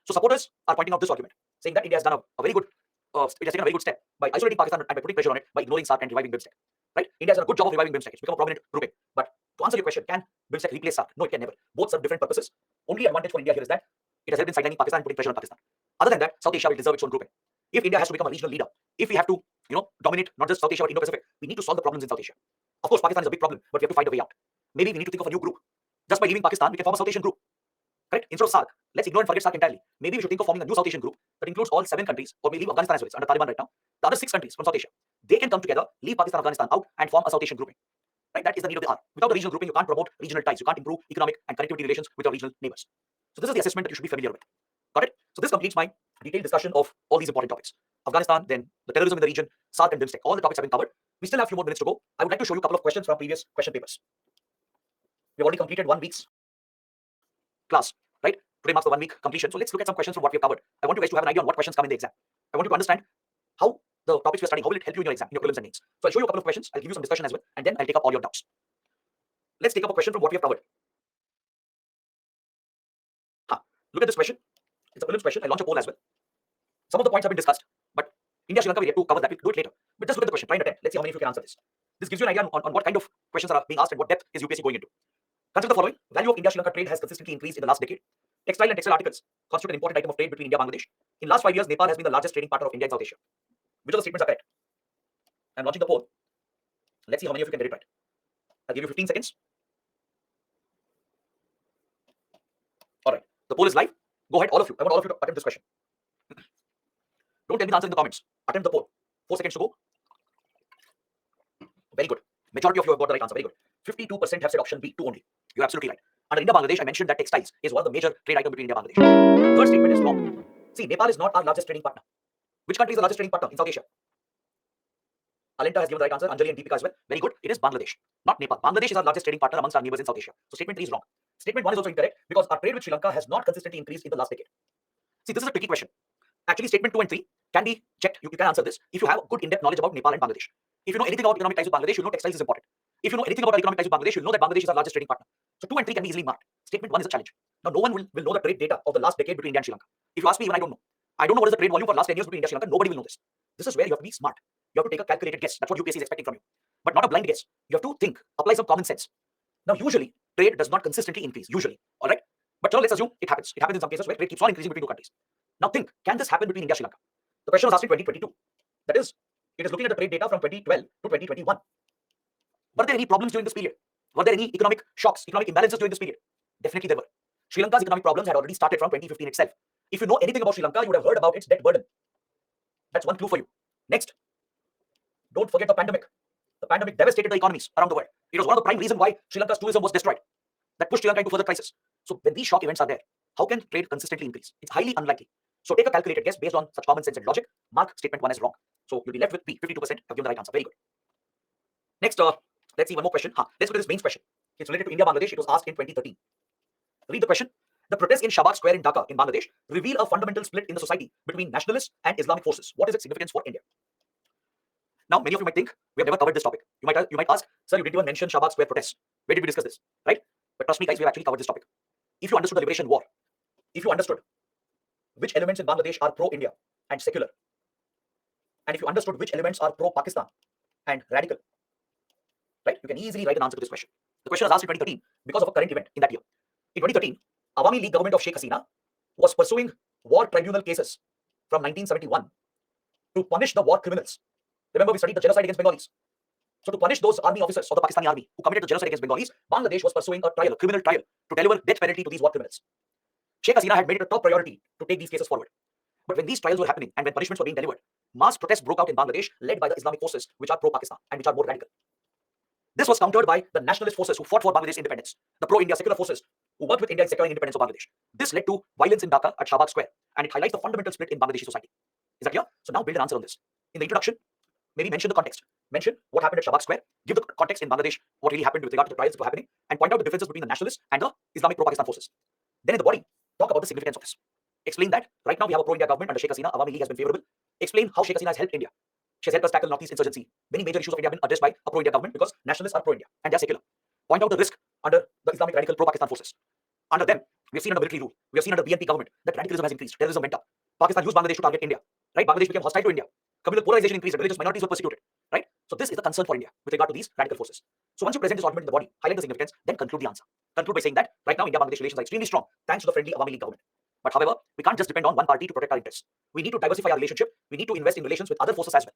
So supporters are pointing out this argument, saying that India has done a very good, it has taken a very good step by isolating Pakistan and by putting pressure on it, by ignoring SAARC and reviving BIMSTEC. Right? India has done a good job of reviving BIMSTEC. It's become a prominent grouping. But to answer your question, can BIMSTEC replace SAARC? No, it can never. Both serve different purposes. Only advantage for India here is that it has helped in sidelining Pakistan and putting pressure on Pakistan. Other than that, South Asia will deserve its own grouping. If India has to become a regional leader, if we have to, dominate not just South Asia but Indo-Pacific, we need to solve the problems in South Asia. Of course, Pakistan is a big problem, but we have to find a way out. Maybe we need to think of a new group. Just by leaving Pakistan, we can form a South Asian group. Correct? Instead of SAARC, let's ignore and forget SAARC entirely. Maybe we should think of forming a new South Asian group that includes all 7 countries, or maybe Afghanistan as well. It's under Taliban right now. The other 6 countries from South Asia, they can come together, leave Pakistan, Afghanistan out, and form a South Asian grouping. Right? That is the need of the hour. Without a regional grouping, you can't promote regional ties. You can't improve economic and connectivity relations with your regional neighbors. So this is the assessment that you should be familiar with. Got it? So this completes my detailed discussion of all these important topics. Afghanistan, then the terrorism in the region, SAARC and BIMSTEC. All the topics have been covered. We still have a few more minutes to go. I would like to show you a couple of questions from previous question papers. We've already completed 1 week's class, right? Today marks the 1 week completion. So let's look at some questions from what we've covered. I want you guys to have an idea on what questions come in the exam. I want you to understand how the topics we're studying, how will it help you in your exam, in your prelims and mains. So I'll show you a couple of questions. I'll give you some discussion as well, and then I'll take up all your doubts. Let's take up a question from what we have covered. Look at this question. It's a prelims question. I'll launch a poll as well. Some of the points have been discussed, but India, Sri Lanka, we have to cover that. We'll do it later. But just look at the question. Try and attend. Let's see how many of you can answer this. This gives you an idea on what kind of questions are being asked and what depth is UPSC going into. Consider the following. Value of India-Sri Lanka trade has consistently increased in the last decade. Textile and textile articles constitute an important item of trade between India and Bangladesh. In the last 5 years, Nepal has been the largest trading partner of India in South Asia. Which of the statements are correct? I'm launching the poll. Let's see how many of you can get it right. I'll give you 15 seconds. All right. The poll is live. Go ahead, all of you. I want all of you to attempt this question. Don't tell me the answer in the comments. Attempt the poll. 4 seconds to go. Very good. Majority of you have got the right answer. Very good. 52% have said option B, 2 only. You're absolutely right. Under India-Bangladesh, I mentioned that textiles is one of the major trade items between India and Bangladesh. Third statement is wrong. See, Nepal is not our largest trading partner. Which country is the largest trading partner in South Asia? Alenta has given the right answer. Anjali and Deepika as well. Very good. It is Bangladesh, not Nepal. Bangladesh is our largest trading partner amongst our neighbors in South Asia. So statement 3 is wrong. Statement 1 is also incorrect because our trade with Sri Lanka has not consistently increased in the last decade. See, this is a tricky question. Actually, statement 2 and 3 can be checked. You can answer this if you have good in-depth knowledge about Nepal and Bangladesh. If you know anything about economic ties with Bangladesh, you know textiles is important. If you know anything about economic ties with Bangladesh, you know that Bangladesh is our largest trading partner. So 2 and 3 can be easily marked. Statement 1 is a challenge. Now, no one will know the trade data of the last decade between India and Sri Lanka. If you ask me, even I don't know. I don't know what is the trade volume for the last 10 years between India and Sri Lanka. Nobody will know this. This is where you have to be smart. You have to take a calculated guess. That's what UPSC is expecting from you. But not a blind guess. You have to think, apply some common sense. Now, usually, trade does not consistently increase. Usually. All right? But let's assume it happens. It happens in some cases where trade keeps on increasing between 2 countries. Now, think, can this happen between India and Sri Lanka? The question was asked in 2022. That is, it is looking at the trade data from 2012 to 2021. Were there any problems during this period? Were there any economic shocks, economic imbalances during this period? Definitely there were. Sri Lanka's economic problems had already started from 2015 itself. If you know anything about Sri Lanka, you would have heard about its debt burden. That's one clue for you. Next, don't forget the pandemic. The pandemic devastated the economies around the world. It was one of the prime reasons why Sri Lanka's tourism was destroyed. That pushed Sri Lanka into further crisis. So when these shock events are there, how can trade consistently increase? It's highly unlikely. So take a calculated guess based on such common sense and logic. Mark statement 1 as wrong. So you'll be left with B. 52% have given the right answer. Very good. Next, let's see one more question. Let's look at this main question. It's related to India, Bangladesh. It was asked in 2013. Read the question. The protests in Shahbag Square in Dhaka, in Bangladesh, reveal a fundamental split in the society between nationalists and Islamic forces. What is its significance for India? Now, many of you might think we have never covered this topic. You might ask, sir, you didn't even mention Shahbag Square protests. Where did we discuss this? Right? But trust me, guys, we've actually covered this topic. If you understood the Liberation War, if you understood which elements in Bangladesh are pro-India and secular, and if you understood which elements are pro-Pakistan and radical, right, you can easily write an answer to this question. The question was asked in 2013 because of a current event in that year. In 2013, Awami League government of Sheikh Hasina was pursuing war tribunal cases from 1971 to punish the war criminals. Remember, we studied the genocide against Bengalis. So to punish those army officers of the Pakistani army who committed the genocide against Bengalis, Bangladesh was pursuing a trial, a criminal trial, to deliver death penalty to these war criminals. Sheikh Hasina had made it a top priority to take these cases forward. But when these trials were happening and when punishments were being delivered, mass protests broke out in Bangladesh led by the Islamic forces which are pro-Pakistan and which are more radical. This was countered by the nationalist forces who fought for Bangladesh's independence, the pro-India secular forces who worked with India in securing independence of Bangladesh. This led to violence in Dhaka at Shahbag Square, and it highlights the fundamental split in Bangladeshi society. Is that clear? So now build an answer on this. In the introduction, maybe mention the context. Mention what happened at Shahbag Square, give the context in Bangladesh, what really happened with regard to the trials that were happening, and point out the differences between the nationalists and the Islamic pro-Pakistan forces. Then in the body, talk about the significance of this. Explain that right now we have a pro-India government under Sheikh Hasina, Awami League has been favorable. Explain how Sheikh Hasina has helped India. She has helped us tackle Northeast insurgency. Many major issues of India have been addressed by a pro-India government because nationalists are pro-India and they are secular. Point out the risk under the Islamic radical pro-Pakistan forces. Under them, we have seen under military rule, we have seen under BNP government that radicalism has increased, terrorism went up. Pakistan used Bangladesh to target India, right? Bangladesh became hostile to India. Communal polarization increased, religious minorities were persecuted, right? So this is the concern for India with regard to these radical forces. So once you present this argument in the body, highlight the significance, then conclude the answer. Conclude by saying that right now India-Bangladesh relations are extremely strong thanks to the friendly Awami League government. But however, we can't just depend on one party to protect our interests. We need to diversify our relationship. We need to invest in relations with other forces as well,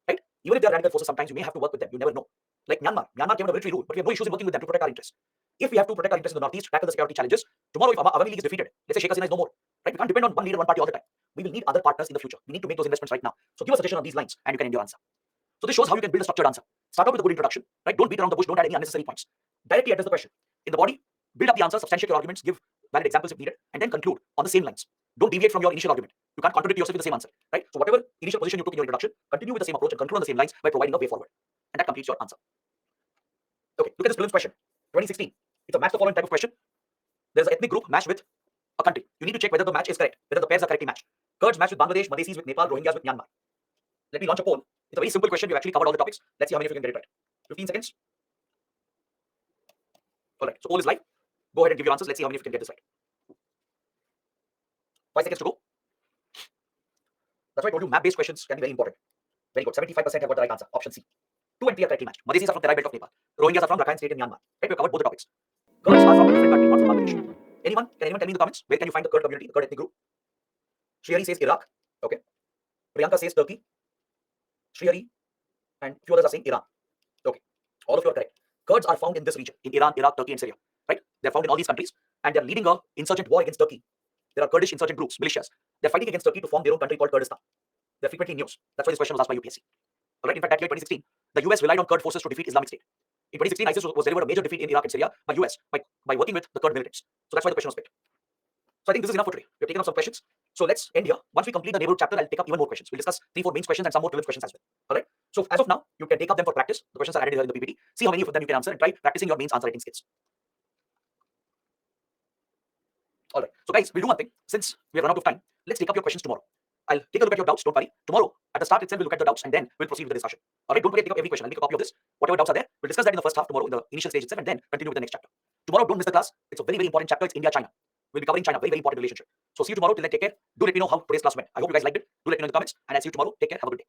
right? Even if they are radical forces, sometimes you may have to work with them. You never know. Like Myanmar came under military rule, but we have no issues in working with them to protect our interests. If we have to protect our interests in the Northeast, tackle the security challenges, tomorrow if Awami League is defeated, let's say Sheikh Hasina is no more, right? We can't depend on one leader, one party all the time. We will need other partners in the future. We need to make those investments right now. So give a suggestion on these lines and you can end your answer. So this shows how you can build a structured answer. Start out with a good introduction, right? Don't beat around the bush, don't add any unnecessary points. Directly address the question. In the body, build up the answer, substantiate your arguments, give valid examples if needed, and then conclude on the same lines. Don't deviate from your initial argument. You can't contradict yourself with the same answer, right? So whatever initial position you took in your introduction, continue with the same approach and conclude on the same lines by providing a way forward. And that completes your answer. Okay, look at this prelims question. 2016. It's a match the following type of question. There's an ethnic group matched with a country. You need to check whether the match is correct, whether the pairs are correctly matched. Kurds matched with Bangladesh, Madhesis with Nepal, Rohingyas with Myanmar. Let me launch a poll. It's a very simple question. We've actually covered all the topics. Let's see how many of you can get it right. 15 seconds. All right. So poll is live. Go ahead and give your answers. Let's see how many of you can get this right. 5 seconds to go. That's why I told you map-based questions can be very important. Very good. 75% have got the right answer. Option C. 2 and 3 are correctly matched. Madhesis are from Terai belt of Nepal. Rohingyas are from Rakhine State in Myanmar. Right? We've covered both the topics. Kurds are from a different country, not from Bangladesh. Can anyone tell me in the comments where can you find the Kurd community, the Kurd ethnic group? Shriyari says Iraq. Okay. Priyanka says Turkey. Shriyari and few others are saying Iran. Okay. All of you are correct. Kurds are found in this region, in Iran, Iraq, Turkey, and Syria. Right? They're found in all these countries, and they're leading a insurgent war against Turkey. There are Kurdish insurgent groups, militias. They're fighting against Turkey to form their own country called Kurdistan. They're frequently in news. That's why this question was asked by UPSC. All right. In fact, that year, 2016, the US relied on Kurd forces to defeat Islamic State. In 2016, ISIS was delivered a major defeat in Iraq and Syria by US by working with the Kurd militants. So that's why the question was picked. So I think this is enough for today. We've taken up some questions. So let's end here. Once we complete the neighborhood chapter, I'll take up even more questions. We'll discuss 3-4 mains questions and some more prelims questions as well. All right. So as of now, you can take up them for practice. The questions are added here in the PPT. See how many of them you can answer and try practicing your mains answer writing skills. All right. So guys, we'll do one thing. Since we have run out of time, let's take up your questions tomorrow. I'll take a look at your doubts. Don't worry. Tomorrow, at the start itself, we'll look at the doubts and then we'll proceed with the discussion. All right. Don't forget to take up every question. I'll make a copy of this. Whatever doubts are there, we'll discuss that in the first half tomorrow in the initial stage itself and then continue with the next chapter. Tomorrow, don't miss the class. It's a very, very important chapter. It's India-China. We'll be covering China. Very, very important relationship. So see you tomorrow. Till then, take care. Do let me know how today's class went. I hope you guys liked it. Do let me know in the comments. And I'll see you tomorrow. Take care. Have a good day.